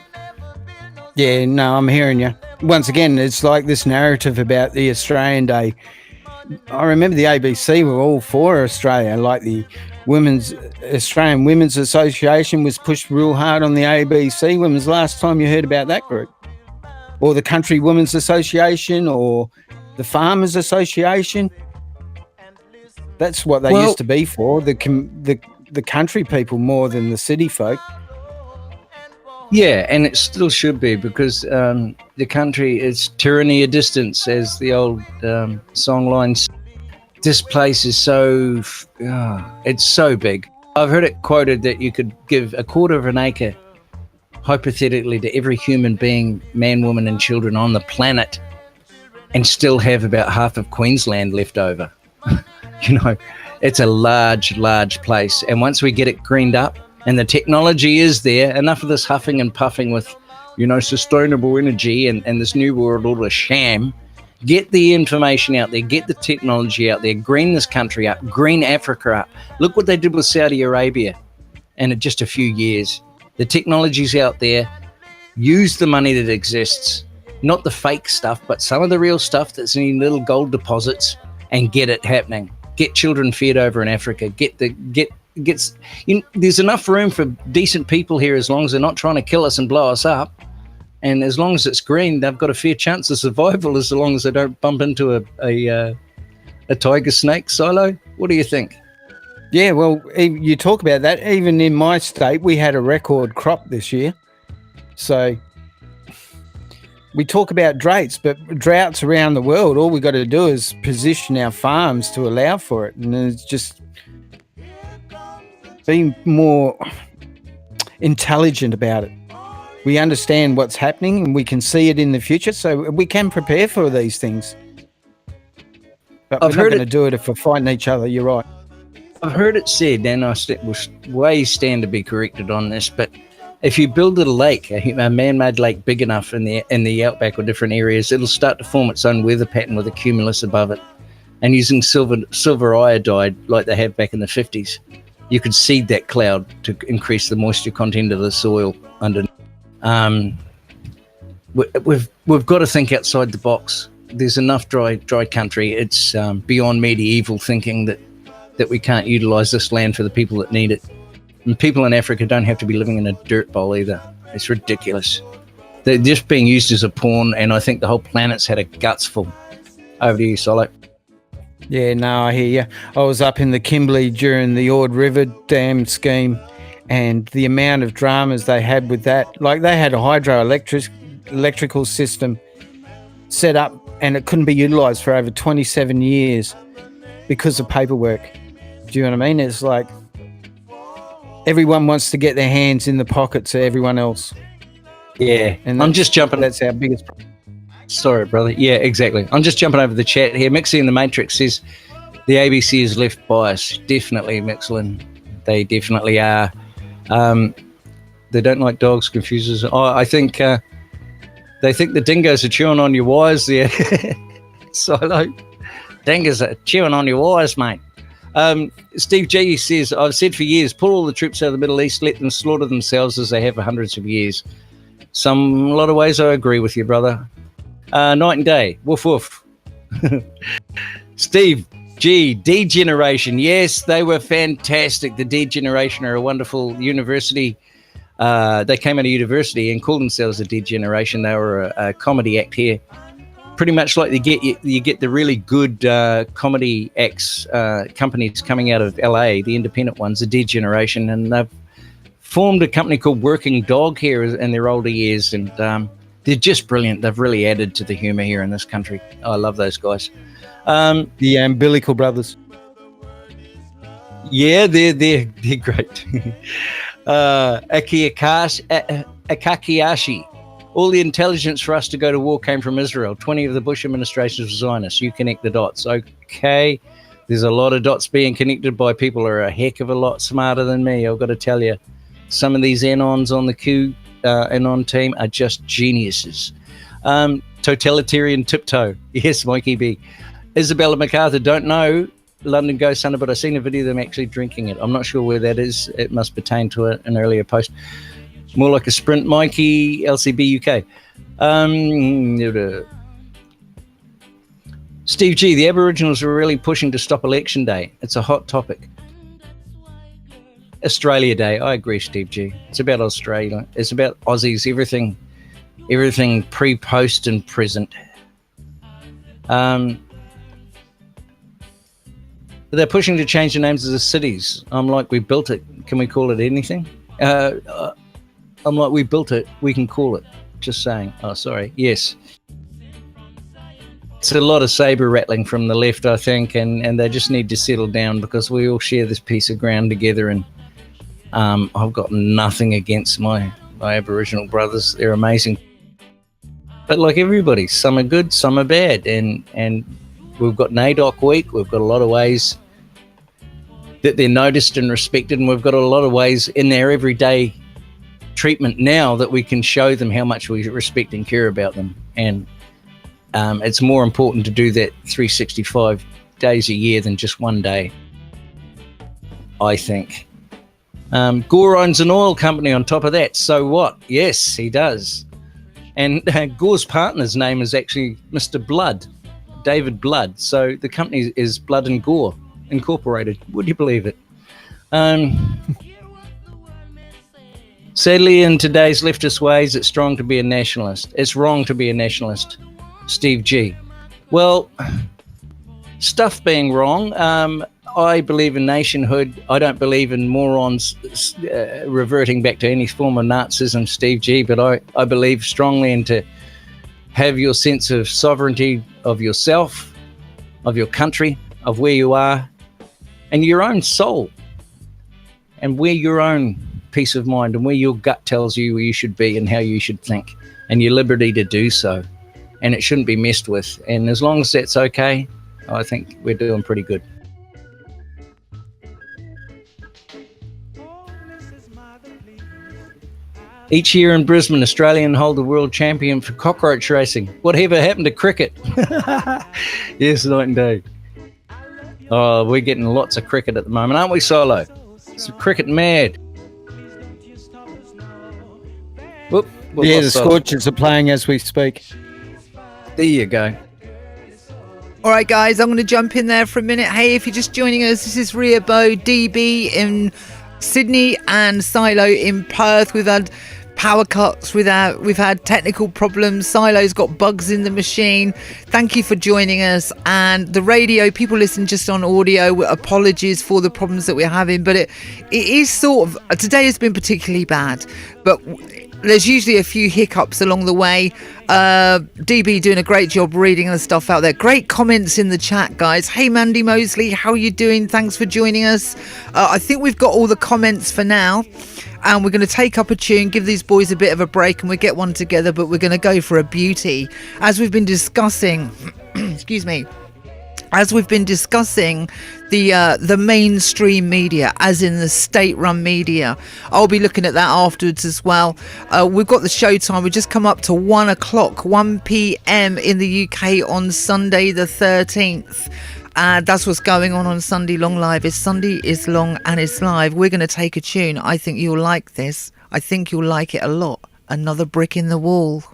G: Yeah, no, I'm hearing you. Once again, it's like this narrative about the Australian Day. I remember the ABC were all for Australia, like the Australian Women's Association was pushed real hard on the ABC. When was the last time you heard about that group? Or the Country Women's Association, or the Farmers Association? That's what they used to be for, the country people more than the city folk.
F: Yeah, and it still should be, because the country is tyranny a distance, as the old songline. This place is so, it's so big. I've heard it quoted that you could give a quarter of an acre hypothetically, to every human being, man, woman, and children on the planet, and still have about half of Queensland left over. You know, it's a large, large place. And once we get it greened up and the technology is there, enough of this huffing and puffing with, you know, sustainable energy and this new world order sham. Get the information out there, get the technology out there, green this country up, green Africa up. Look what they did with Saudi Arabia in just a few years. The technology's out there. Use the money that exists, not the fake stuff, but some of the real stuff that's in little gold deposits, and get it happening. Get children fed over in Africa. There's enough room for decent people here as long as they're not trying to kill us and blow us up. And as long as it's green, they've got a fair chance of survival as long as they don't bump into a tiger snake silo. What do you think?
G: Yeah, well, you talk about that. Even in my state, we had a record crop this year. So we talk about droughts around the world. All we got to do is position our farms to allow for it. And it's just being more intelligent about it. We understand what's happening and we can see it in the future, so we can prepare for these things. But we're not going to do it if we're fighting each other. You're right.
F: I've heard it said, and I will stand to be corrected on this, but if you build a lake, a man-made lake big enough in the outback or different areas, it'll start to form its own weather pattern with a cumulus above it. And using silver iodide, like they have back in the 50s, you could seed that cloud to increase the moisture content of the soil underneath. We've got to think outside the box. There's enough dry country. It's beyond medieval thinking that we can't utilize this land for the people that need it. And people in Africa don't have to be living in a dirt bowl either. It's ridiculous. They're just being used as a pawn, and I think the whole planet's had a guts full. Over to you, Solo.
G: Yeah, no, I hear you. I was up in the Kimberley during the Ord River Dam scheme, and the amount of dramas they had with that. Like, they had a hydroelectrical system set up, and it couldn't be utilised for over 27 years because of paperwork. Do you know what I mean? It's like everyone wants to get their hands in the pockets of everyone else.
F: Yeah, and I'm just jumping.
G: That's our biggest problem.
F: Sorry, brother. Yeah, exactly. I'm just jumping over the chat here. Mixie in the Matrix says the ABC is left bias. Definitely, Mixlin. They definitely are. They don't like dogs, confuses. Oh, I think they think the dingoes are chewing on your wires there. Silo. Dingoes are chewing on your wires, mate. Steve G says, I've said for years, pull all the troops out of the Middle East, let them slaughter themselves as they have for hundreds of years. A lot of ways I agree with you, brother. Night and day. Woof, woof. Steve G, D Generation. Yes, they were fantastic. The D Generation are a wonderful university. They came out of university and called themselves the D Generation. They were a comedy act here. Pretty much like you get the really good comedy acts, companies coming out of LA, the independent ones, the D Generation, and they've formed a company called Working Dog here in their older years, and they're just brilliant. They've really added to the humour here in this country. I love those guys.
G: The Umbilical Brothers.
F: Yeah, they're great. Akakiashi. All the intelligence for us to go to war came from Israel. 20 of the Bush administrations were Zionists. You connect the dots. Okay. There's a lot of dots being connected by people who are a heck of a lot smarter than me. I've got to tell you, some of these Anons on the Q Anon team are just geniuses. Totalitarian tiptoe. Yes, Mikey B. Isabella MacArthur, don't know London Ghost Hunter, but I've seen a video of them actually drinking it. I'm not sure where that is. It must pertain to an earlier post. More like a sprint, Mikey, LCB UK. Steve G, the Aboriginals are really pushing to stop Election Day. It's a hot topic. Australia Day, I agree, Steve G. It's about Australia. It's about Aussies, everything pre, post, and present. They're pushing to change the names of the cities. I'm like, we built it. Can we call it anything? I'm like, we built it. We can call it. Just saying. Oh, sorry. Yes. It's a lot of saber rattling from the left, I think, and they just need to settle down because we all share this piece of ground together. And I've got nothing against my my Aboriginal brothers. They're amazing. But like everybody, some are good, some are bad. And we've got NAIDOC Week. We've got a lot of ways that they're noticed and respected. And we've got a lot of ways in their everyday treatment now that we can show them how much we respect and care about them. And it's more important to do that 365 days a year than just one day, I think. Gore owns an oil company on top of that. So what? Yes, he does. And Gore's partner's name is actually Mr. Blood, David Blood. So the company is Blood and Gore Incorporated. Would you believe it? Sadly, in today's leftist ways, it's wrong to be a nationalist. It's wrong to be a nationalist. Steve G. Well, stuff being wrong. I believe in nationhood. I don't believe in morons reverting back to any form of Nazism, Steve G. But I believe strongly in to have your sense of sovereignty of yourself, of your country, of where you are, and your own soul, and where your own peace of mind and where your gut tells you where you should be and how you should think, and your liberty to do so. And it shouldn't be messed with. And as long as that's okay, I think we're doing pretty good. Each year in Brisbane, Australian hold the world champion for cockroach racing. Whatever happened to cricket? Yes, night and day. Oh, we're getting lots of cricket at the moment, aren't we, Solo? It's cricket mad. Whoop,
G: Yeah, the Scorchers are playing as we speak.
F: There you go.
B: All right, guys, I'm going to jump in there for a minute. Hey, if you're just joining us, this is Ria Bo, DB in Sydney and Silo in Perth. We've had power cuts, we've had technical problems. Silo's got bugs in the machine. Thank you for joining us. And the radio, people listen just on audio. Apologies for the problems that we're having, but it is sort of, today has been particularly bad, but there's usually a few hiccups along the way. DB doing a great job reading the stuff out there. Great comments in the chat, guys. Hey, Mandy Mosley, how are you doing? Thanks for joining us. I think we've got all the comments for now. And we're going to take up a tune, give these boys a bit of a break, and we'll get one together, but we're going to go for a beauty. As we've been discussing, excuse me, as we've been discussing the mainstream media, as in the state-run media, I'll be looking at that afterwards as well. We've got the show time. We've just come up to 1 o'clock, 1 p.m. in the UK on Sunday the 13th. That's what's going on Sunday Long Live. Sunday is long and it's live. We're going to take a tune. I think you'll like this. I think you'll like it a lot. Another brick in the wall.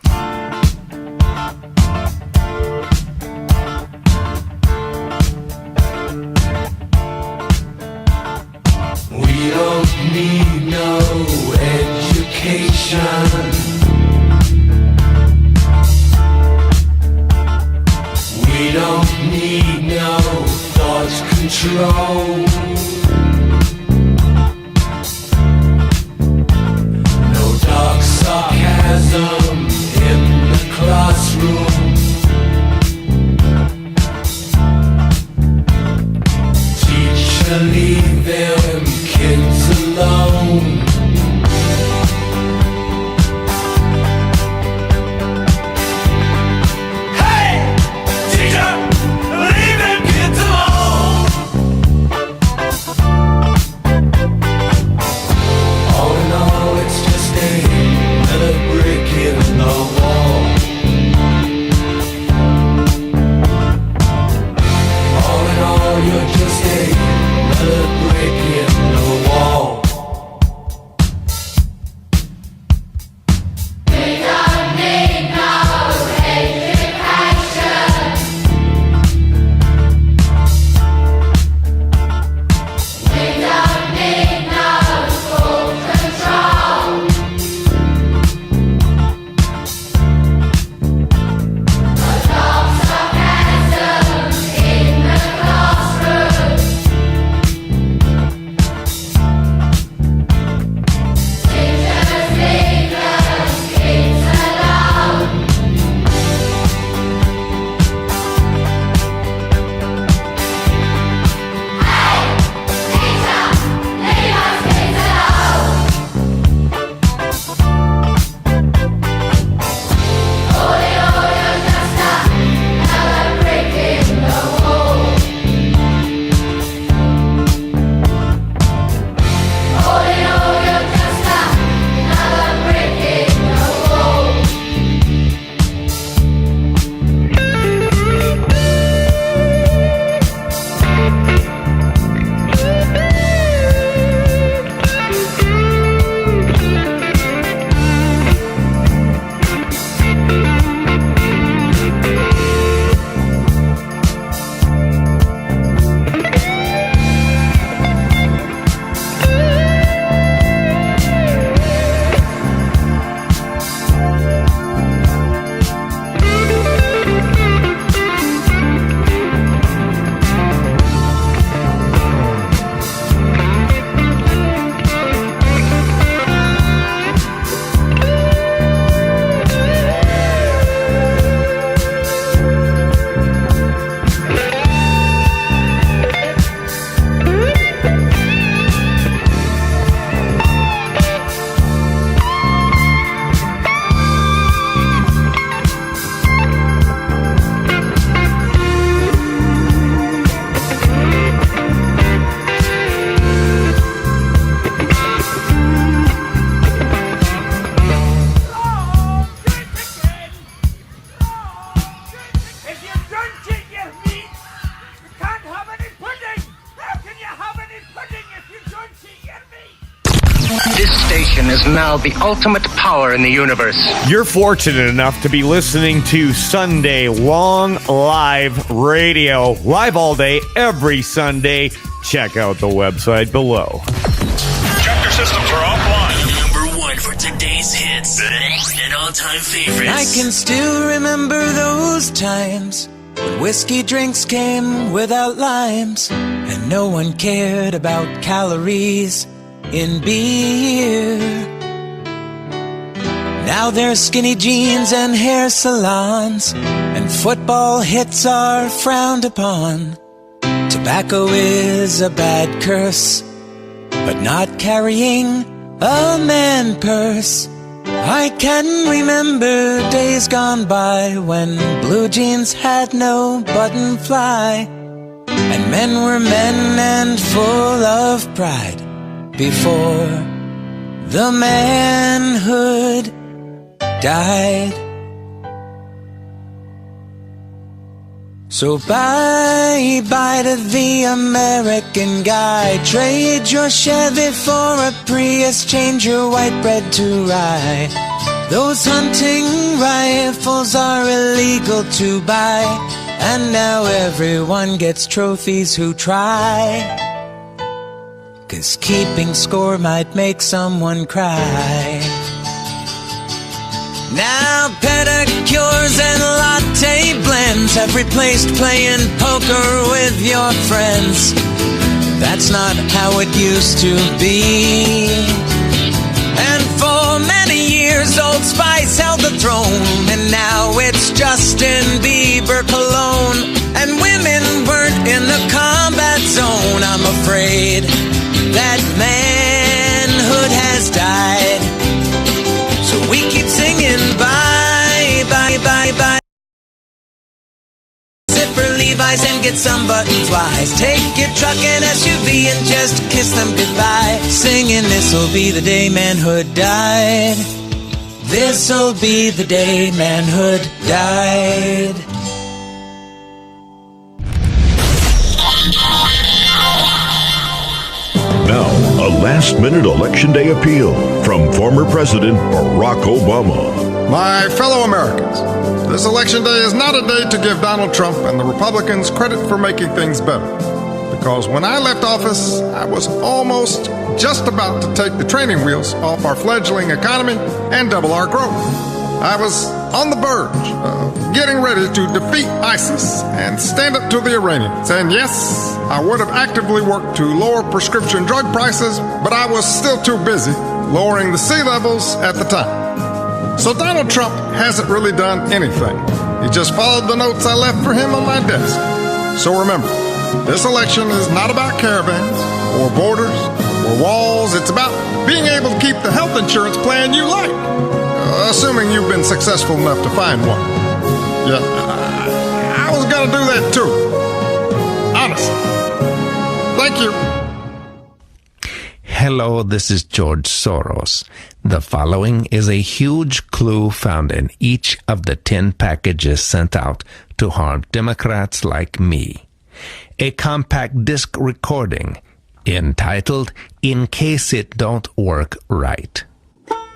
E: We don't need no education. We don't need no thought control. No dark sarcasm in the classroom. Teacher, leave them kids alone. Hey! Teacher, leave them kids alone.
H: This station is now the ultimate power in the universe.
I: You're fortunate enough to be listening to Sunday Long Live Radio. Live all day, every Sunday. Check out the website below.
J: Chapter systems are offline.
D: Number one for today's hits and all-time favorites.
E: I can still remember those times when whiskey drinks came without limes, and no one cared about calories in beer. Now there's skinny jeans and hair salons, and football hits are frowned upon. Tobacco is a bad curse, but not carrying a man purse. I can remember days gone by when blue jeans had no button fly, and men were men and full of pride before the manhood died. So bye-bye to the American guy. Trade your Chevy for a Prius, change your white bread to rye. Those hunting rifles are illegal to buy, and now everyone gets trophies who try. 'Cause keeping score might make someone cry. Now pedicures and latte blends have replaced playing poker with your friends. That's not how it used to be. And for many years Old Spice held the throne, and now it's Justin Bieber cologne. And women weren't in the combat zone. I'm afraid that manhood has died. So we keep singing bye, bye, bye, bye. Zipper Levi's and get some button flies. Take your truck and SUV and just kiss them goodbye. Singing this'll be the day manhood died. This'll be the day manhood died.
K: Now, a last-minute Election Day appeal from former President Barack Obama.
L: My fellow Americans, this Election Day is not a day to give Donald Trump and the Republicans credit for making things better. Because when I left office, I was almost just about to take the training wheels off our fledgling economy and double our growth. I was on the verge of getting ready to defeat ISIS and stand up to the Iranians. And yes, I would have actively worked to lower prescription drug prices, but I was still too busy lowering the sea levels at the time. So Donald Trump hasn't really done anything. He just followed the notes I left for him on my desk. So remember, this election is not about caravans or borders or walls. It's about being able to keep the health insurance plan you like. Assuming you've been successful enough to find one. Yeah, I was gonna do that too. Honestly. Thank you.
M: Hello, this is George Soros. The following is a huge clue found in each of the 10 packages sent out to harm Democrats like me. A compact disc recording entitled In Case It Don't Work Right.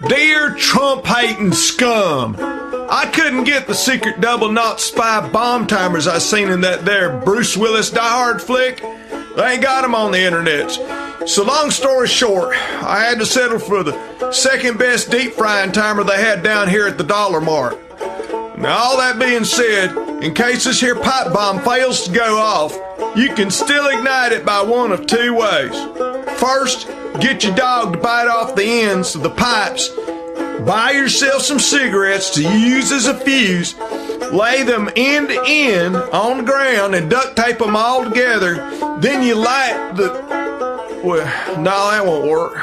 N: Dear Trump-hating scum, I couldn't get the secret double-knot spy bomb timers I seen in that there Bruce Willis Die Hard flick. They ain't got them on the internet. So long story short, I had to settle for the second best deep frying timer they had down here at the Dollar Mart. Now all that being said, in case this here pipe bomb fails to go off, you can still ignite it by one of two ways. First, get your dog to bite off the ends of the pipes, buy yourself some cigarettes to use as a fuse, lay them end to end on the ground and duct tape them all together, then you light the... Well, no, that won't work.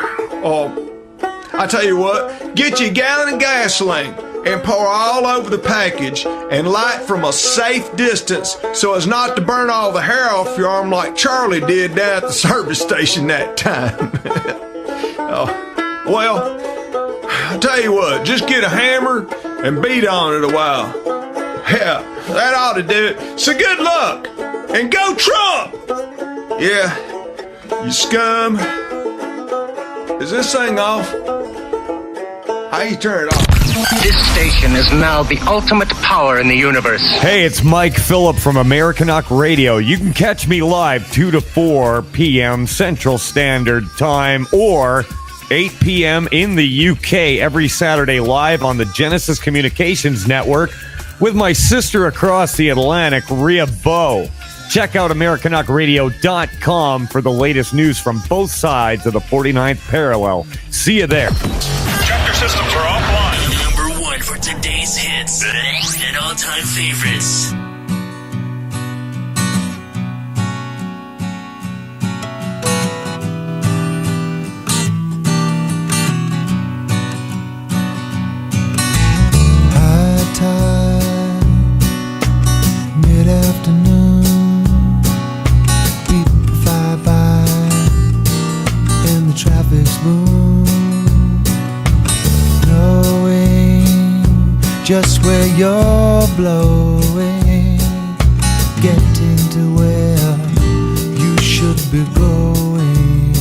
N: I tell you what, get you a gallon of gasoline and pour all over the package and light from a safe distance so as not to burn all the hair off your arm like Charlie did down at the service station that time. Well, I tell you what, just get a hammer and beat on it a while. Yeah, that ought to do it. So good luck and go Trump! Yeah, you scum. Is this thing off? How you turn it off?
H: This station is now the ultimate power in the universe.
I: Hey, it's Mike Phillip from Americanock Radio. You can catch me live 2 to 4 p.m. Central Standard Time or 8 p.m. in the UK every Saturday live on the Genesis Communications Network with my sister across the Atlantic, Rhea Bowe. Check out AmericanockRadio.com for the latest news from both sides of the 49th parallel. See you there.
J: Chapter systems are offline.
D: Number one for today's hits and all-time favorites.
O: High tide, mid-afternoon, people fly by in the traffic's boom, knowing just where you're blowing, getting to where you should be going.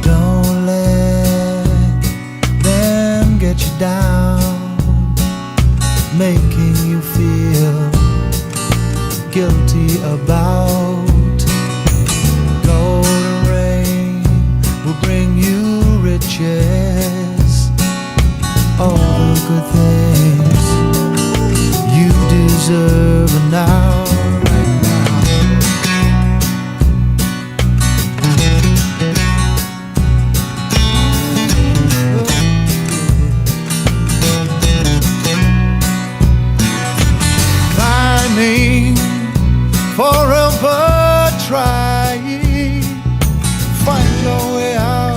O: Don't let them get you down, making you feel guilty about. Golden rain will bring you riches, all the good things you deserve now. Climbing, forever trying, find your way out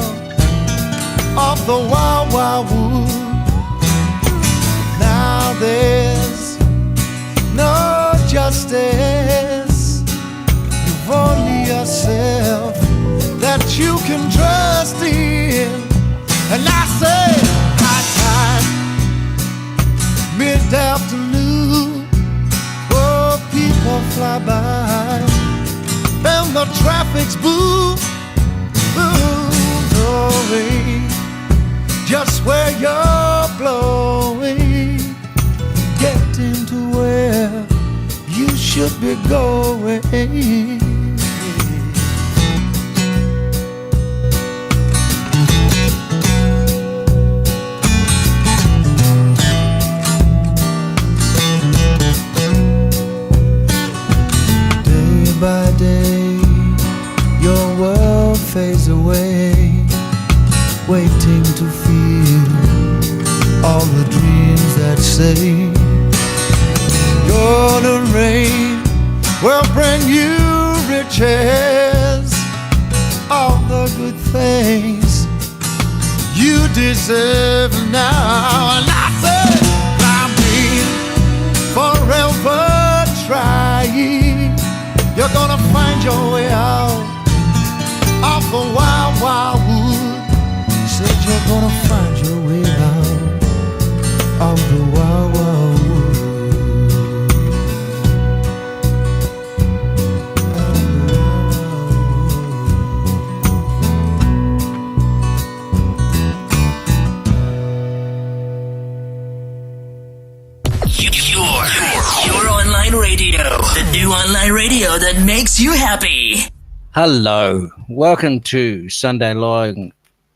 O: of the wild, wild wood. Now there's no justice, you've only yourself that you can trust in. And I say, high tide, mid-afternoon, oh, people fly by, and the traffic's boom, boom, knowing just where you're blowing, getting to where you should be going. By day, your world fades away, waiting to feel all the dreams that say golden rain will bring you riches, all the good things you deserve now. And I say, I'm being forever trying. You're gonna find your way out of the wild, wild wood. Said you're gonna find your way out of the wild, wild wood.
D: Your online radio, the new online radio that makes you happy.
F: Hello, welcome to Sunday Long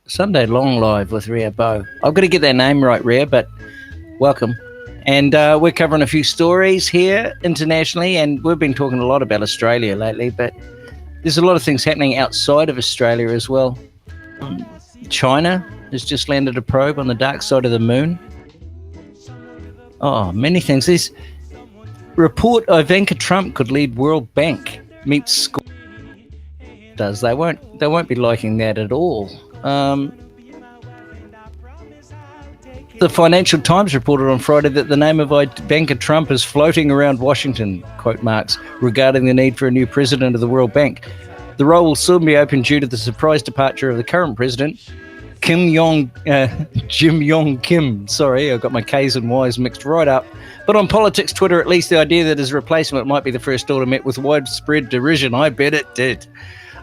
F: Live with Rhea Bowe. I've got to get that name right, Rhea, but welcome. And we're covering a few stories here internationally, and we've been talking a lot about Australia lately, but there's a lot of things happening outside of Australia as well. China has just landed a probe on the dark side of the moon. Oh, many things. This report Ivanka Trump could lead World Bank meets school. They won't be liking that at all. The Financial Times reported on Friday that the name of Ivanka Trump is floating around Washington, quote marks, regarding the need for a new president of the World Bank. The role will soon be open due to the surprise departure of the current president, Jim Yong Kim. Sorry, I got my K's and Y's mixed right up. But on politics Twitter, at least the idea that his replacement might be the first daughter met with widespread derision. I bet it did.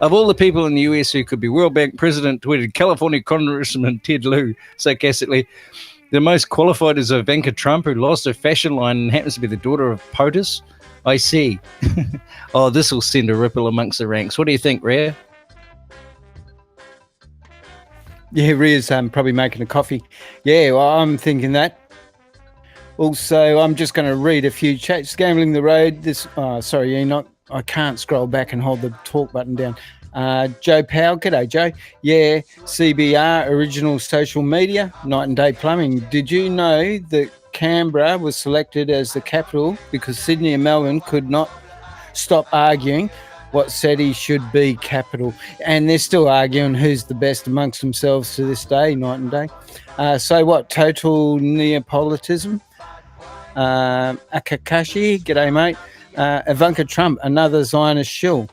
F: Of all the people in the US who could be World Bank president, tweeted California Congressman Ted Lieu sarcastically, the most qualified is Ivanka Trump, who lost her fashion line and happens to be the daughter of POTUS. I see. Oh, this will send a ripple amongst the ranks. What do you think, Rhea?
G: Yeah, Rhea's probably making a coffee. Yeah, well, I'm thinking that. Also, I'm just going to read a few chats. Gambling the Road. Sorry, Enoch. I can't scroll back and hold the talk button down. Joe Powell. G'day, Joe. Yeah, CBR, Original Social Media, Night and Day Plumbing. Did you know that Canberra was selected as the capital because Sydney and Melbourne could not stop arguing what said he should be capital? And they're still arguing who's the best amongst themselves to this day, night and day. So what? Total Neapolitanism. Akakashi, g'day, mate. Ivanka Trump, another Zionist shill.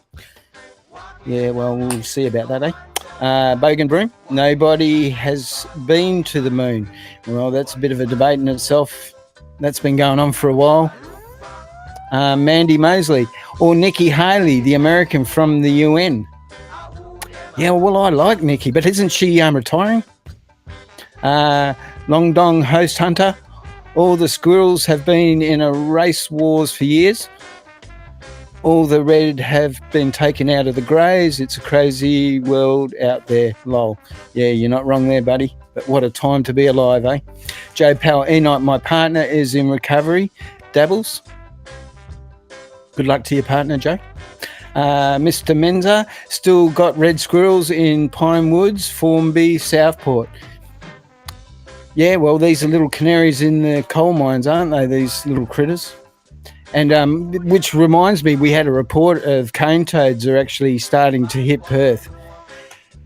G: Yeah, well, we'll see about that, eh? Bogan Broom, nobody has been to the moon. Well, that's a bit of a debate in itself. That's been going on for a while. Mandy Mosley, or Nikki Haley, the American from the UN. Yeah, well, I like Nikki, but isn't she retiring? Long Dong Host Hunter, all the squirrels have been in a race wars for years. All the red have been taken out of the greys. It's a crazy world out there, lol. Yeah, you're not wrong there, buddy. But what a time to be alive, eh? Joe Powell, Enoch, my partner is in recovery. Dabbles. Good luck to your partner, Joe. Mr. Menza, still got red squirrels in Pine Woods, Formby, Southport. Yeah, well, these are little canaries in the coal mines, aren't they, these little critters? And which reminds me, we had a report of cane toads are actually starting to hit Perth,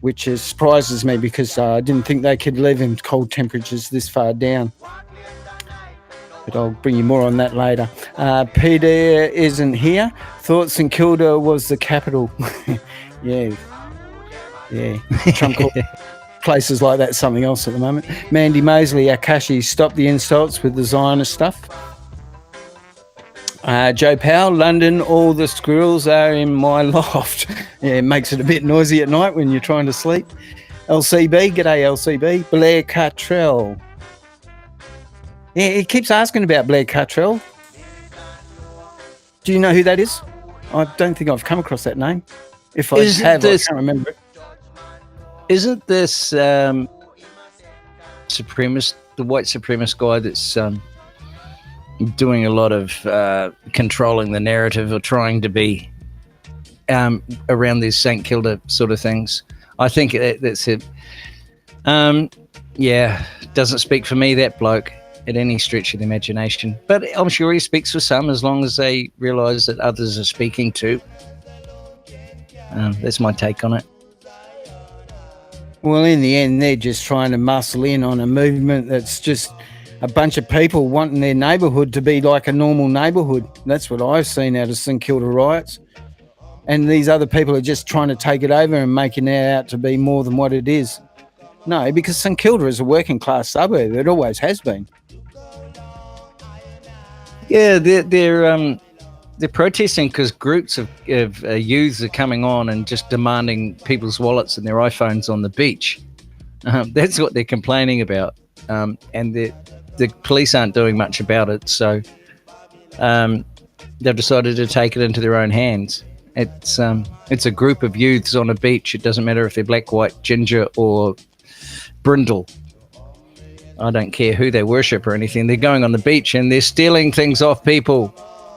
G: which surprises me because I didn't think they could live in cold temperatures this far down. But I'll bring you more on that later. Peter isn't here. Thought St Kilda was the capital. Yeah. Trump called places like that something else at the moment. Mandy Mosley, Akashi, stop the insults with the Zionist stuff. Joe Powell, London, all the squirrels are in my loft. Yeah, it makes it a bit noisy at night when you're trying to sleep. LCB, g'day LCB. Blair Cottrell. Yeah, he keeps asking about Blair Cottrell. Do you know who that is? I don't think I've come across that name. If I have, I can't remember it.
F: Isn't this supremacist, the white supremacist guy that's doing a lot of controlling the narrative or trying to be around these St Kilda sort of things? I think that's it. Yeah, doesn't speak for me, that bloke, at any stretch of the imagination. But I'm sure he speaks for some, as long as they realise that others are speaking too. That's my take on it.
G: Well, in the end, they're just trying to muscle in on a movement that's just a bunch of people wanting their neighbourhood to be like a normal neighbourhood. That's what I've seen out of St Kilda riots. And these other people are just trying to take it over and making it out to be more than what it is. No, because St Kilda is a working class suburb. It always has been.
F: Yeah, they're protesting because groups of youths are coming on and just demanding people's wallets and their iPhones on the beach. That's what they're complaining about. And the police aren't doing much about it, so they've decided to take it into their own hands. It's a group of youths on a beach. It doesn't matter if they're black, white, ginger, or brindle. I don't care who they worship or anything. They're going on the beach and they're stealing things off people,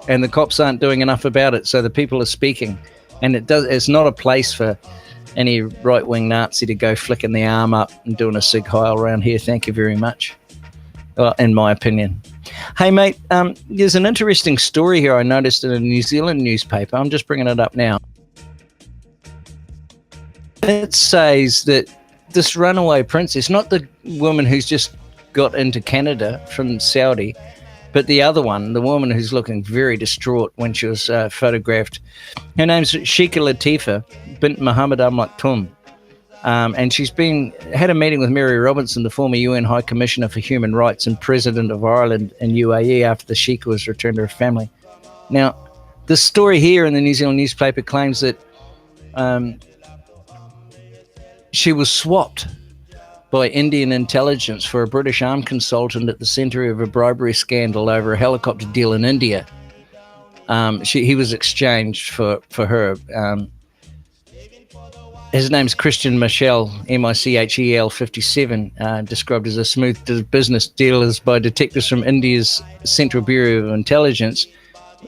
F: and the cops aren't doing enough about it, so the people are speaking. And it's not a place for any right-wing Nazi to go flicking the arm up and doing a Sig Heil around here. Thank you very much. Well, in my opinion. Hey, mate, there's an interesting story here I noticed in a New Zealand newspaper. I'm just bringing it up now. It says that this runaway princess, not the woman who's just got into Canada from Saudi, but the other one, the woman who's looking very distraught when she was photographed. Her name's Sheikha Latifah bint Mohammed Al Maktoum. And she's had a meeting with Mary Robinson, the former UN High Commissioner for Human Rights and President of Ireland and UAE, after the Sheikah was returned to her family. Now, the story here in the New Zealand newspaper claims that she was swapped by Indian intelligence for a British armed consultant at the centre of a bribery scandal over a helicopter deal in India. He was exchanged for her. His name's Christian Michel, Michel, 57, described as a smooth business deal by detectives from India's Central Bureau of Intelligence.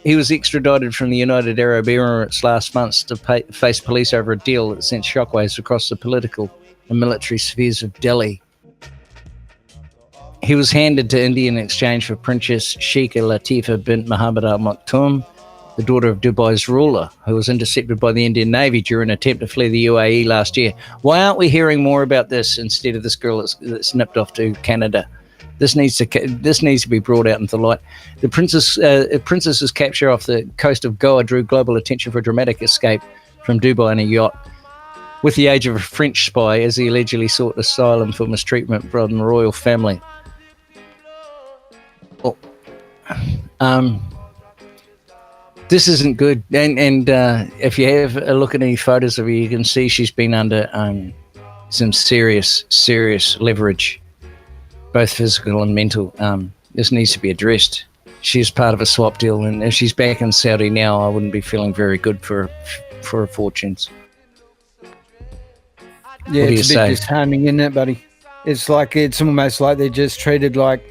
F: He was extradited from the United Arab Emirates last month to face police over a deal that sent shockwaves across the political and military spheres of Delhi. He was handed to India in exchange for Princess Sheikha Latifah bint Mohammed Al Maktoum, the daughter of Dubai's ruler, who was intercepted by the Indian Navy during an attempt to flee the UAE last year. Why aren't we hearing more about this instead of this girl that's nipped off to Canada? This needs to be brought out into the light. The princess's capture off the coast of Goa drew global attention for a dramatic escape from Dubai in a yacht with the aid of a French spy, as he allegedly sought asylum for mistreatment from the royal family. This isn't good. And if you have a look at any photos of her, you can see she's been under some serious leverage, both physical and mental. This needs to be addressed. She's part of a swap deal, and if she's back in Saudi now, I wouldn't be feeling very good for her fortunes.
G: Yeah, it's a bit disheartening, isn't it, buddy? It's almost like they're just treated like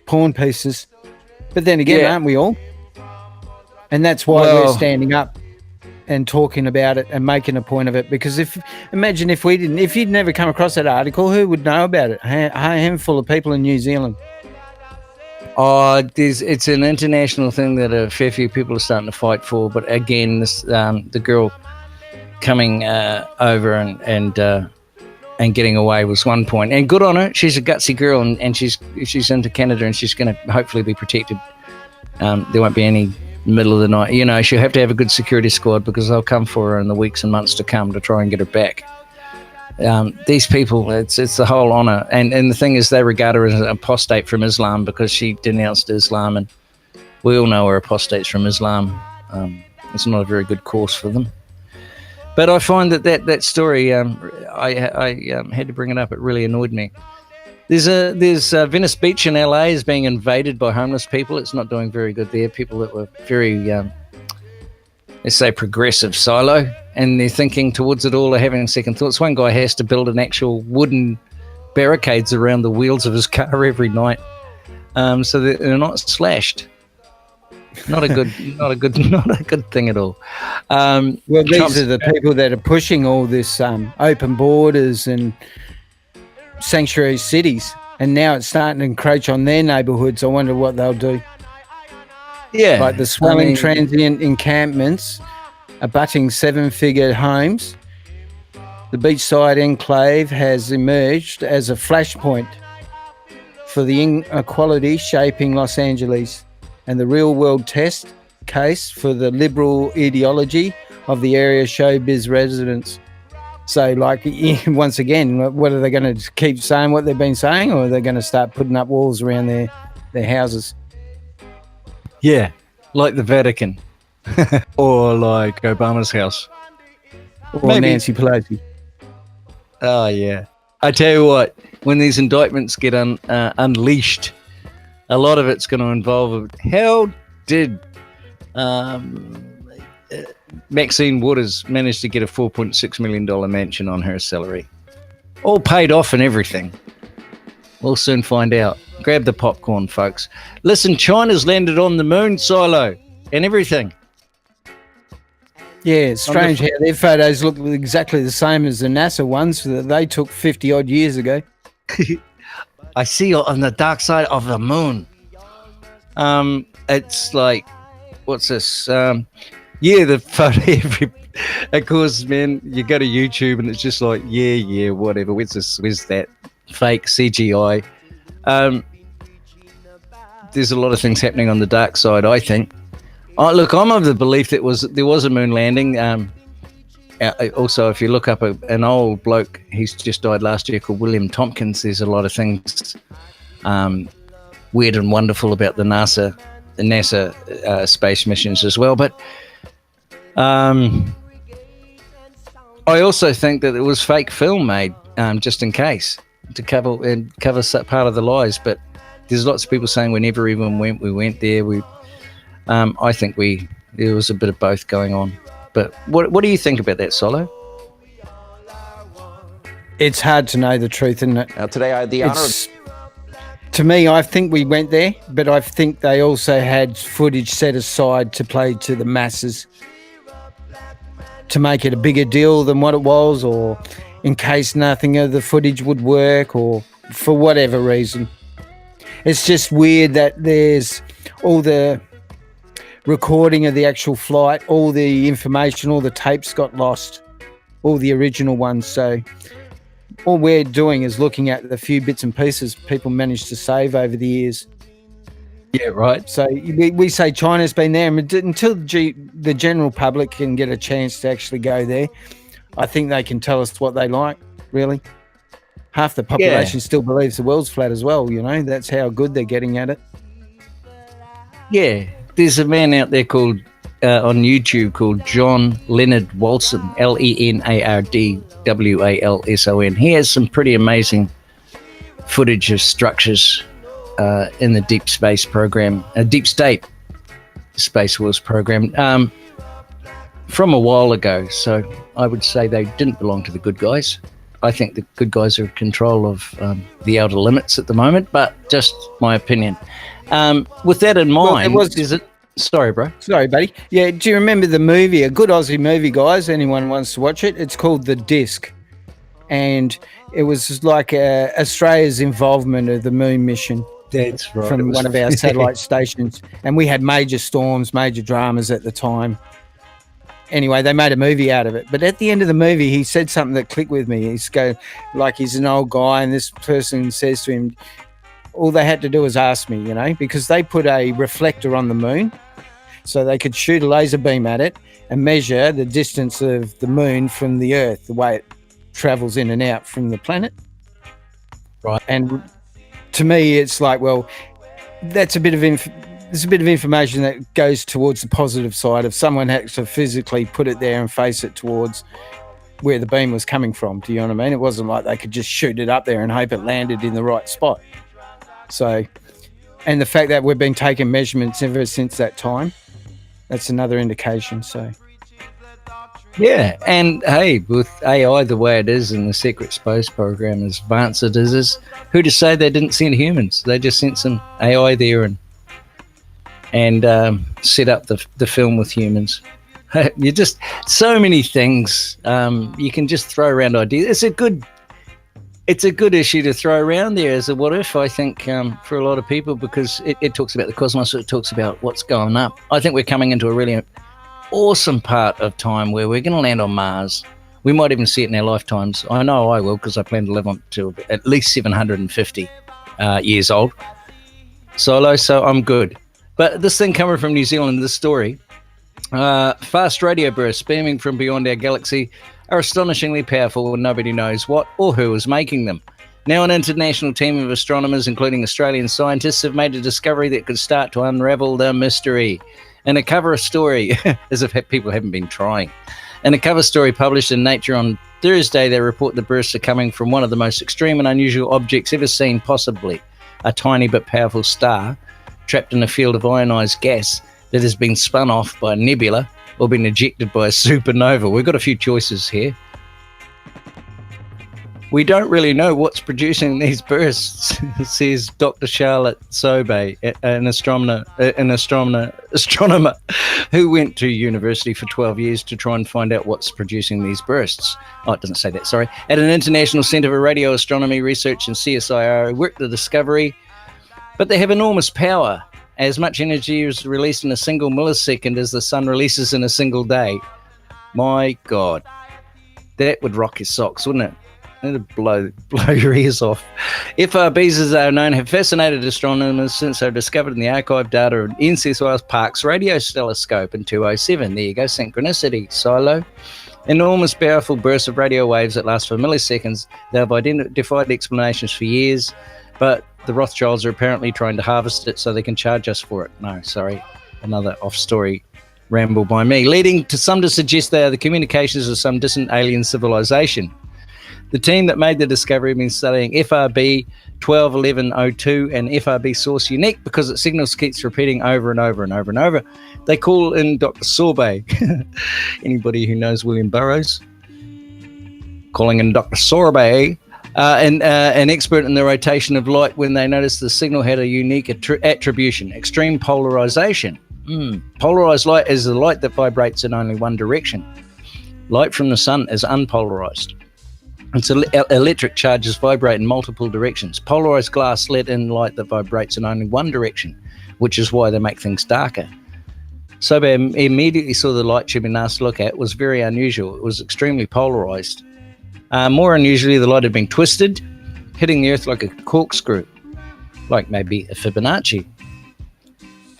G: pawn pieces. But then again, aren't we all? And that's why we're standing up and talking about it and making a point of it. Because imagine if you'd never come across that article, who would know about it? A handful of people in New Zealand.
F: It's an international thing that a fair few people are starting to fight for. But again, this the girl coming over and getting away was one point. And good on her. She's a gutsy girl, and she's into Canada, and she's going to hopefully be protected. There won't be any middle of the night. You know, she'll have to have a good security squad, because they'll come for her in the weeks and months to come to try and get her back. These people, it's the whole honour. And the thing is, they regard her as an apostate from Islam because she denounced Islam, and we all know we're apostates from Islam. It's not a very good course for them. But I find that story, I had to bring it up. It really annoyed me. There's Venice Beach in LA is being invaded by homeless people. It's not doing very good there. People that were very, let's say, progressive silo, and they're thinking towards it all, are having second thoughts. One guy has to build an actual wooden barricades around the wheels of his car every night, so that they're not slashed. Not a good thing at all.
G: Well, these are the people that are pushing all this open borders and sanctuary cities, and now it's starting to encroach on their neighbourhoods. I wonder what they'll do.
F: Yeah,
G: like the swelling transient encampments abutting 7-figure homes. The beachside enclave has emerged as a flashpoint for the inequality shaping Los Angeles, and the real-world test case for the liberal ideology of the area showbiz residents. So, once again, what are they going to keep saying what they've been saying, or are they going to start putting up walls around their houses?
F: Yeah, like the Vatican. Or like Obama's house.
G: Or maybe Nancy Pelosi.
F: Oh, yeah. I tell you what, when these indictments get unleashed, a lot of it's going to involve how did Maxine Waters managed to get a $4.6 million mansion on her salary, all paid off and everything. We'll soon find out. Grab the popcorn, folks. Listen, China's landed on the moon, Silo, and everything.
G: Yeah, it's strange how their photos look exactly the same as the NASA ones that they took 50 odd years ago.
F: I see you on the dark side of the moon. It's like, what's this? Yeah, the photo. Of course, man, you go to YouTube and it's just like, yeah, whatever. Where's that fake CGI? There's a lot of things happening on the dark side, I think. Look, I'm of the belief that there was a moon landing. Also, if you look up an old bloke, he's just died last year, called William Tompkins, there's a lot of things weird and wonderful about the NASA space missions as well. But I also think that it was fake film made just in case to cover part of the lies. But there's lots of people saying we never even went. We went there. I think there was a bit of both going on. But what do you think about that, Solo?
G: It's hard to know the truth, isn't it?
P: Now, today I had the honor of...
G: To me, I think we went there, but I think they also had footage set aside to play to the masses, to make it a bigger deal than what it was, or in case nothing of the footage would work, or for whatever reason. It's just weird that there's all the recording of the actual flight, all the information, all the tapes got lost, all the original ones. So all we're doing is looking at the few bits and pieces people managed to save over the years.
F: Yeah, right.
G: So we say China's been there, and until the general public can get a chance to actually go there, I think they can tell us what they like, really. Half the population still believes the world's flat as well, you know. That's how good they're getting at it.
F: Yeah, there's a man out there called on YouTube called John Leonard Walson, Lenardwalson. He has some pretty amazing footage of structures in the Deep Space program, Deep State Space Wars program, from a while ago. So I would say they didn't belong to the good guys. I think the good guys are in control of the outer limits at the moment, but just my opinion. With that in mind, Sorry, bro.
G: Sorry, buddy. Yeah, do you remember the movie, a good Aussie movie, guys? Anyone wants to watch it? It's called The Disc. And it was like Australia's involvement of the moon mission.
F: That's right.
G: From one of our satellite stations. And we had major storms, major dramas at the time. Anyway, they made a movie out of it. But at the end of the movie, he said something that clicked with me. He's an old guy, and this person says to him, all they had to do was ask me, you know, because they put a reflector on the moon so they could shoot a laser beam at it and measure the distance of the moon from the Earth, the way it travels in and out from the planet.
F: Right.
G: And to me, it's like, well, that's a bit of there's a bit of information that goes towards the positive side of someone had to physically put it there and face it towards where the beam was coming from. Do you know what I mean? It wasn't like they could just shoot it up there and hope it landed in the right spot. So, and the fact that we've been taking measurements ever since that time, that's another indication. So,
F: yeah, and hey, with AI the way it is and the secret space program as advanced as it is, who to say they didn't send humans? They just sent some AI there and set up the film with humans. You just so many things you can just throw around ideas. It's a good issue to throw around there as a what if, I think, for a lot of people, because it talks about the cosmos, it talks about what's going up. I think we're coming into a really awesome part of time where we're going to land on Mars. We might even see it in our lifetimes. I know I will, because I plan to live on to at least 750 years old. So I'm good. But this thing coming from New Zealand, this story, fast radio bursts beaming from beyond our galaxy are astonishingly powerful, and nobody knows what or who is making them. Now an international team of astronomers, including Australian scientists, have made a discovery that could start to unravel the mystery. In a cover story, as if people haven't been trying. In a cover story published in Nature on Thursday, they report the bursts are coming from one of the most extreme and unusual objects ever seen, possibly a tiny but powerful star trapped in a field of ionized gas that has been spun off by a nebula or been ejected by a supernova. We've got a few choices here. We don't really know what's producing these bursts, says Dr. Charlotte Sobe, an astronomer who went to university for 12 years to try and find out what's producing these bursts. Oh, it doesn't say that, sorry. At an International Centre for Radio Astronomy Research in CSIRO, worked the discovery, but they have enormous power. As much energy is released in a single millisecond as the sun releases in a single day. My God, that would rock your socks, wouldn't it? It'd blow your ears off. FRBs, as they are known, have fascinated astronomers since they were discovered in the archive data of NCSI's Parkes Radio Telescope in 2007. There you go, synchronicity, Silo. Enormous, powerful bursts of radio waves that last for milliseconds. They have defied explanations for years, but the Rothschilds are apparently trying to harvest it so they can charge us for it. No, sorry, another off-story ramble by me, leading to some to suggest they are the communications of some distant alien civilization. The team that made the discovery have been studying FRB 121102 and FRB source unique because its signals keeps repeating over and over and over and over. They call in Dr. Sorbet. Anybody who knows William Burroughs? Calling in Dr. Sorbet, an expert in the rotation of light when they noticed the signal had a unique attribution, extreme polarization. Polarized light is the light that vibrates in only one direction. Light from the sun is unpolarized. Its electric charges vibrate in multiple directions. Polarized glass let in light that vibrates in only one direction, which is why they make things darker. Sobe immediately saw the light she'd been asked to look at was very unusual. It was extremely polarized. More unusually, the light had been twisted, hitting the earth like a corkscrew, like maybe a Fibonacci.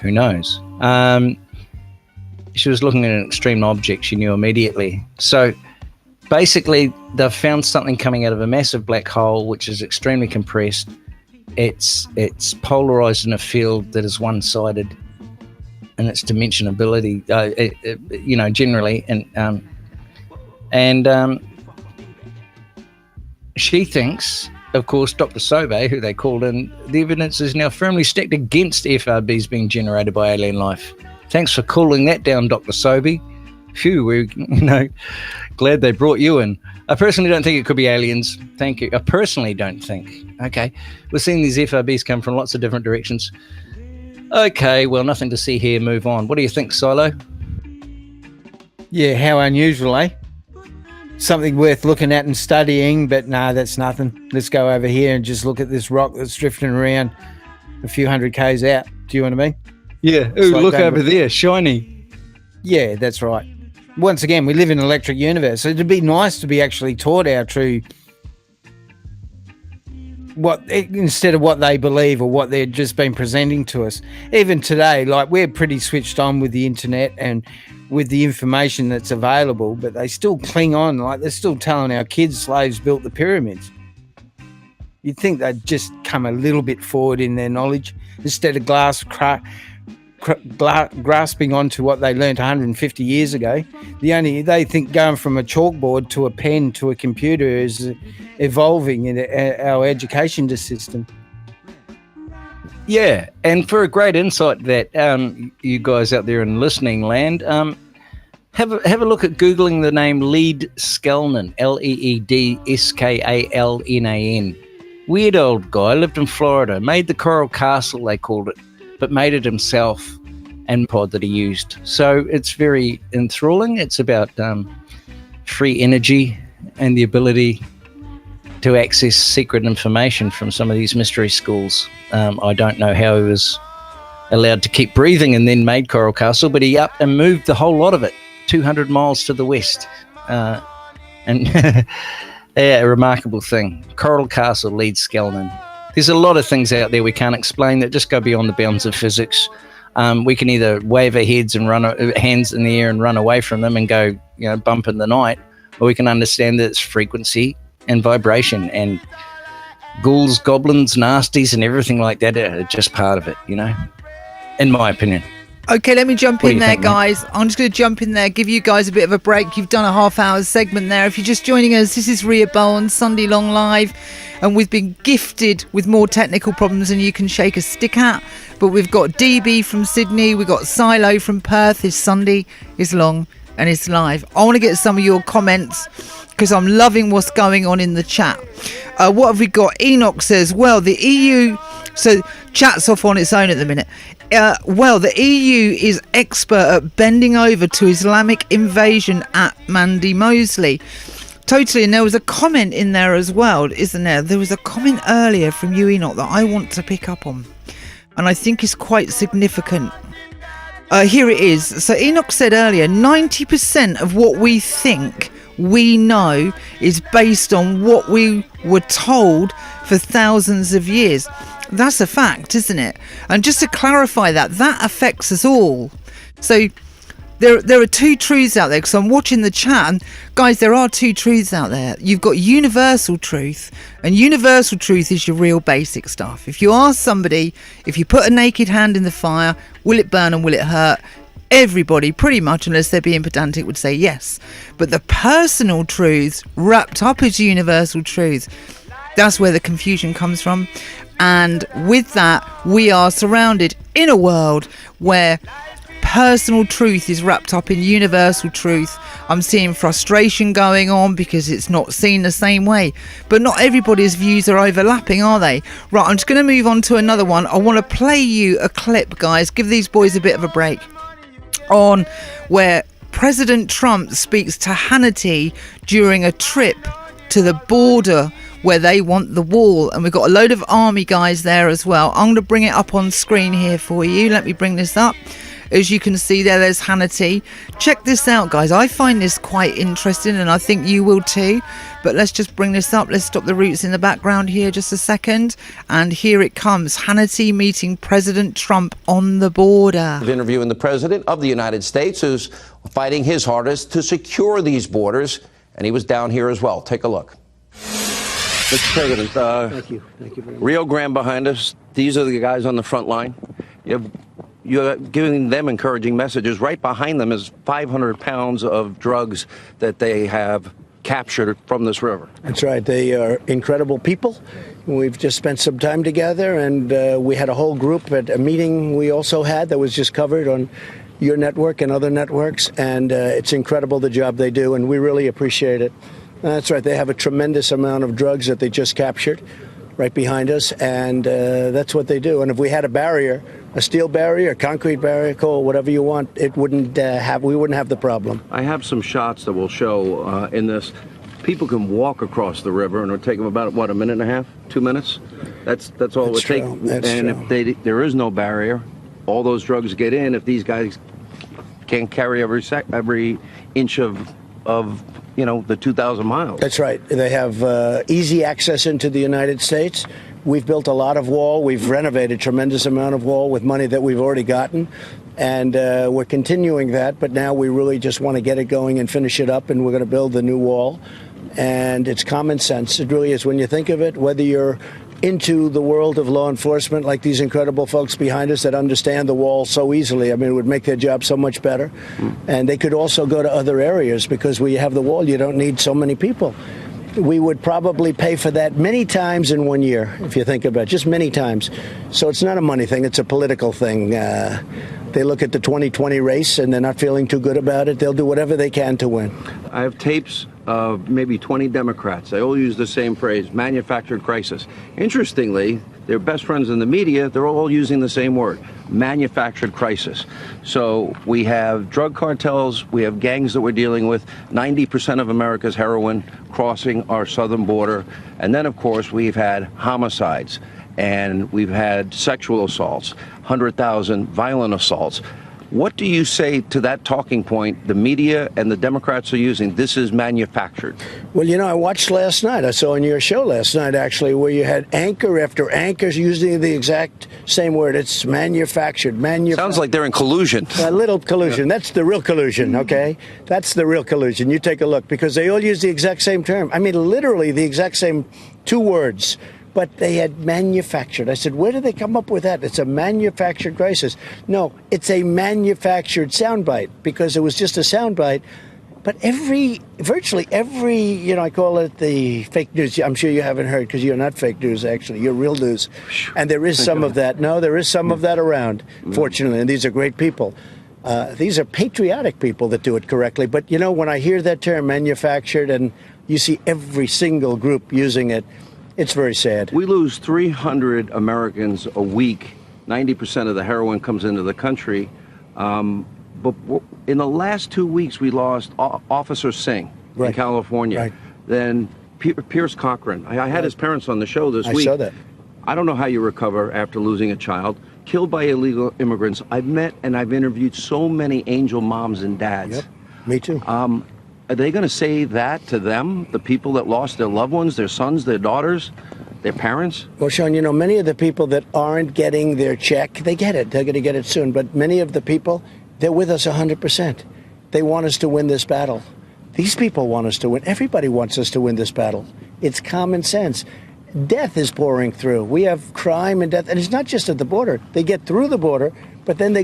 F: Who knows? She was looking at an extreme object, she knew immediately. So basically, they've found something coming out of a massive black hole, which is extremely compressed. It's polarized in a field that is one-sided in its dimensionability, generally. And she thinks, of course, Dr. Sobe, who they called in, the evidence is now firmly stacked against FRBs being generated by alien life. Thanks for cooling that down, Dr. Sobe. Phew, we're glad they brought you in. I personally don't think it could be aliens. Thank you. I personally don't think. Okay. We're seeing these FRBs come from lots of different directions. Okay, well, nothing to see here. Move on. What do you think, Silo?
G: Yeah, how unusual, eh? Something worth looking at and studying, but no, that's nothing. Let's go over here and just look at this rock that's drifting around a few hundred Ks out. Do you know what I mean?
F: Yeah. Ooh, like look over there. Shiny.
G: Yeah, that's right. Once again, we live in an electric universe, so it'd be nice to be actually taught our true, instead of what they believe or what they've just been presenting to us. Even today, like, we're pretty switched on with the internet and with the information that's available, but they still cling on, like they're still telling our kids slaves built the pyramids. You'd think they'd just come a little bit forward in their knowledge instead of grasping onto what they learned 150 years ago. They think going from a chalkboard to a pen to a computer is evolving in our education system.
F: Yeah, and for a great insight that you guys out there in listening land, have a look at Googling the name Leed Skelnan, Leedskalnan. Weird old guy, lived in Florida, made the Coral Castle, they called it, but made it himself and pod that he used. So it's very enthralling. It's about free energy and the ability to access secret information from some of these mystery schools. I don't know how he was allowed to keep breathing and then made Coral Castle, but he up and moved the whole lot of it 200 miles to the west. And yeah, a remarkable thing. Coral Castle, Leed Skelnan. There's a lot of things out there we can't explain that just go beyond the bounds of physics. We can either wave our heads and hands in the air and run away from them and go, bump in the night, or we can understand that it's frequency and vibration, and ghouls, goblins, nasties, and everything like that are just part of it, in my opinion.
B: Okay, let me jump in there, guys. I'm just going to jump in there, give you guys a bit of a break. You've done a half-hour segment there. If you're just joining us, this is Rhea Bowen, Sunday Long Live, and we've been gifted with more technical problems than you can shake a stick at. But we've got DB from Sydney, we've got Silo from Perth. It's Sunday, it's long, and it's live. I want to get some of your comments because I'm loving what's going on in the chat. What have we got? Enoch says, well, the EU... So chat's off on its own at the minute. Well, the EU is expert at bending over to Islamic invasion at Mandy Mosley. Totally. And there was a comment in there as well, isn't there? There was a comment earlier from you, Enoch, that I want to pick up on. And I think is quite significant. Here it is. So Enoch said earlier, 90% of what we think we know is based on what we were told for thousands of years. That's a fact, isn't it? And just to clarify that affects us all. So there are two truths out there, because I'm watching the chat, and guys, there are two truths out there. You've got universal truth, and universal truth is your real basic stuff. If you ask somebody, if you put a naked hand in the fire, will it burn and will it hurt? Everybody, pretty much, unless they're being pedantic, would say yes. But the personal truths wrapped up as universal truths, that's where the confusion comes from. And with that, we are surrounded in a world where personal truth is wrapped up in universal truth. I'm seeing frustration going on because it's not seen the same way. But not everybody's views are overlapping, are they? Right, I'm just going to move on to another one. I want to play you a clip, guys. Give these boys a bit of a break. On where President Trump speaks to Hannity during a trip to the border where they want the wall, and we've got a load of army guys there as well. I'm going to bring it up on screen here for you. Let me bring this up. As you can see there's Hannity. Check this out, guys. I find this quite interesting, and I think you will too. But let's just bring this up. Let's stop the roots in the background here just a second. And here it comes. Hannity meeting President Trump on the border.
P: Interviewing the President of the United States, who's fighting his hardest to secure these borders. And he was down here as well. Take a look. Mr. President,
Q: Thank you very much.
P: Rio Grande behind us. These are the guys on the front line. You're giving them encouraging messages. Right behind them is 500 pounds of drugs that they have captured from this river.
Q: That's right. They are incredible people. We've just spent some time together, and we had a whole group at a meeting we also had that was just covered on your network and other networks, and it's incredible the job they do, and we really appreciate it. That's right. They have a tremendous amount of drugs that they just captured right behind us, and that's what they do. And if we had a barrier, a steel barrier, a concrete barrier, coal, whatever you want, it wouldn't we wouldn't have the problem.
P: I have some shots that will show in this. People can walk across the river, and it'll take them about, what, a minute and a half, 2 minutes? That's all it would take. And if there is no barrier, all those drugs get in. If these guys can't carry every inch of the 2,000 miles.
Q: That's right. They have easy access into the United States. We've built a lot of wall. We've renovated a tremendous amount of wall with money that we've already gotten. And we're continuing that. But now we really just want to get it going and finish it up. And we're going to build the new wall. And it's common sense. It really is. When you think of it, whether you're into the world of law enforcement, like these incredible folks behind us that understand the wall so easily. I mean, it would make their job so much better. And they could also go to other areas, because where you have the wall, you don't need so many people. We would probably pay for that many times in 1 year, if you think about it, just many times. So it's not a money thing, it's a political thing. They look at the 2020 race and they're not feeling too good about it. They'll do whatever they can to win.
P: I have tapes of maybe 20 Democrats. They all use the same phrase, manufactured crisis. Interestingly, their best friends in the media, they're all using the same word, manufactured crisis. So we have drug cartels, we have gangs that we're dealing with, 90% of America's heroin crossing our southern border. And then, of course, we've had homicides, and we've had sexual assaults, 100,000 violent assaults. What do you say to that talking point the media and the Democrats are using? This is manufactured.
Q: Well, I watched last night. I saw on your show last night, actually, where you had anchor after anchor using the exact same word. It's manufactured.
P: Sounds like they're in collusion.
Q: A little collusion. That's the real collusion, okay? That's the real collusion. You take a look, because they all use the exact same term. I mean, literally the exact same two words. But they had manufactured. I said, where did they come up with that? It's a manufactured crisis. No, it's a manufactured soundbite, because it was just a soundbite. But virtually every, I call it the fake news. I'm sure you haven't heard, because you're not fake news, actually. You're real news. And there is some of that. No, there is some of that around, fortunately. And these are great people. These are patriotic people that do it correctly. But, when I hear that term, manufactured, and you see every single group using it, it's very sad.
P: We lose 300 Americans a week. 90% of the heroin comes into the country. But in the last 2 weeks, we lost Officer Singh in California.
Q: Right.
P: Then Pierce Cochran. I had his parents on the show this week.
Q: I saw that.
P: I don't know how you recover after losing a child. Killed by illegal immigrants. I've met and I've interviewed so many angel moms and dads.
Q: Yep, me too.
P: Are they going to say that to them, the people that lost their loved ones, their sons, their daughters, their parents?
Q: Well, Sean, many of the people that aren't getting their check, they get it. They're going to get it soon. But many of the people, They're with us 100%. They want us to win this battle. These people want us to win. Everybody wants us to win this battle. It's common sense. Death is pouring through. We have crime and death, and it's not just at the border. They get through the border, but then they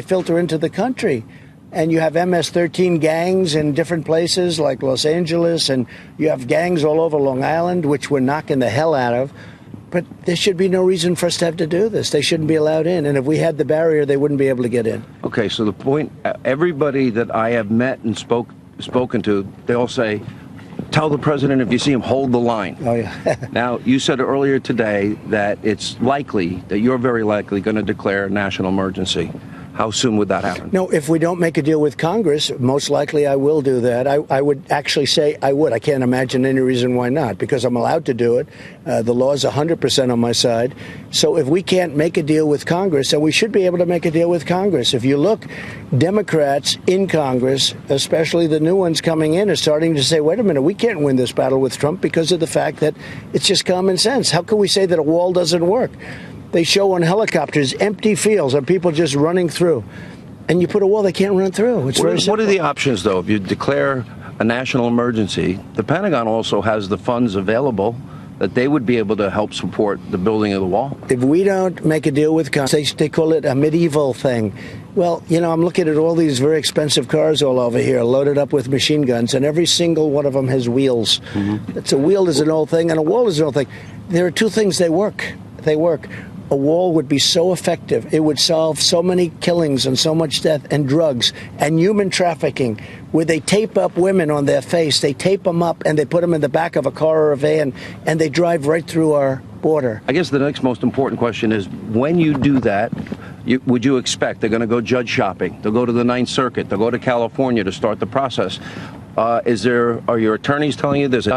Q: filter into the country. And you have MS-13 gangs in different places like Los Angeles, and you have gangs all over Long Island, which we're knocking the hell out of. But there should be no reason for us to have to do this. They shouldn't be allowed in. And if we had the barrier, they wouldn't be able to get in.
P: Okay, so the point, everybody that I have met and spoken to, they all say, tell the president if you see him, hold the line.
Q: Oh, yeah.
P: Now, you said earlier today that it's likely, that you're very likely going to declare a national emergency. How soon would that happen?
Q: No, if we don't make a deal with Congress, most likely I will do that. I would actually say I would. I can't imagine any reason why not, because I'm allowed to do it. The law is 100% on my side. So if we can't make a deal with Congress, and we should be able to make a deal with Congress. If you look, Democrats in Congress, especially the new ones coming in, are starting to say, wait a minute, we can't win this battle with Trump because of the fact that it's just common sense. How can we say that a wall doesn't work? They show on helicopters empty fields and people just running through. And you put a wall, they can't run through. It's very simple.
P: What are the options, though? If you declare a national emergency, the Pentagon also has the funds available that they would be able to help support the building of the wall.
Q: If we don't make a deal with Congress, they call it a medieval thing. Well, you know, I'm looking at all these very expensive cars all over here, loaded up with machine guns, and every single one of them has wheels. Mm-hmm. It's a wheel is an old thing, and a wall is an old thing. There are two things they work. They work. A wall would be so effective. It would solve so many killings and so much death and drugs and human trafficking, where they tape up women on their face. They tape them up and they put them in the back of a car or a van and they drive right through our border.
P: I guess the next most important question is, when you do that, would you expect they're going to go judge shopping? They'll go to the Ninth Circuit. They'll go to California to start the process. Are your attorneys telling you there's a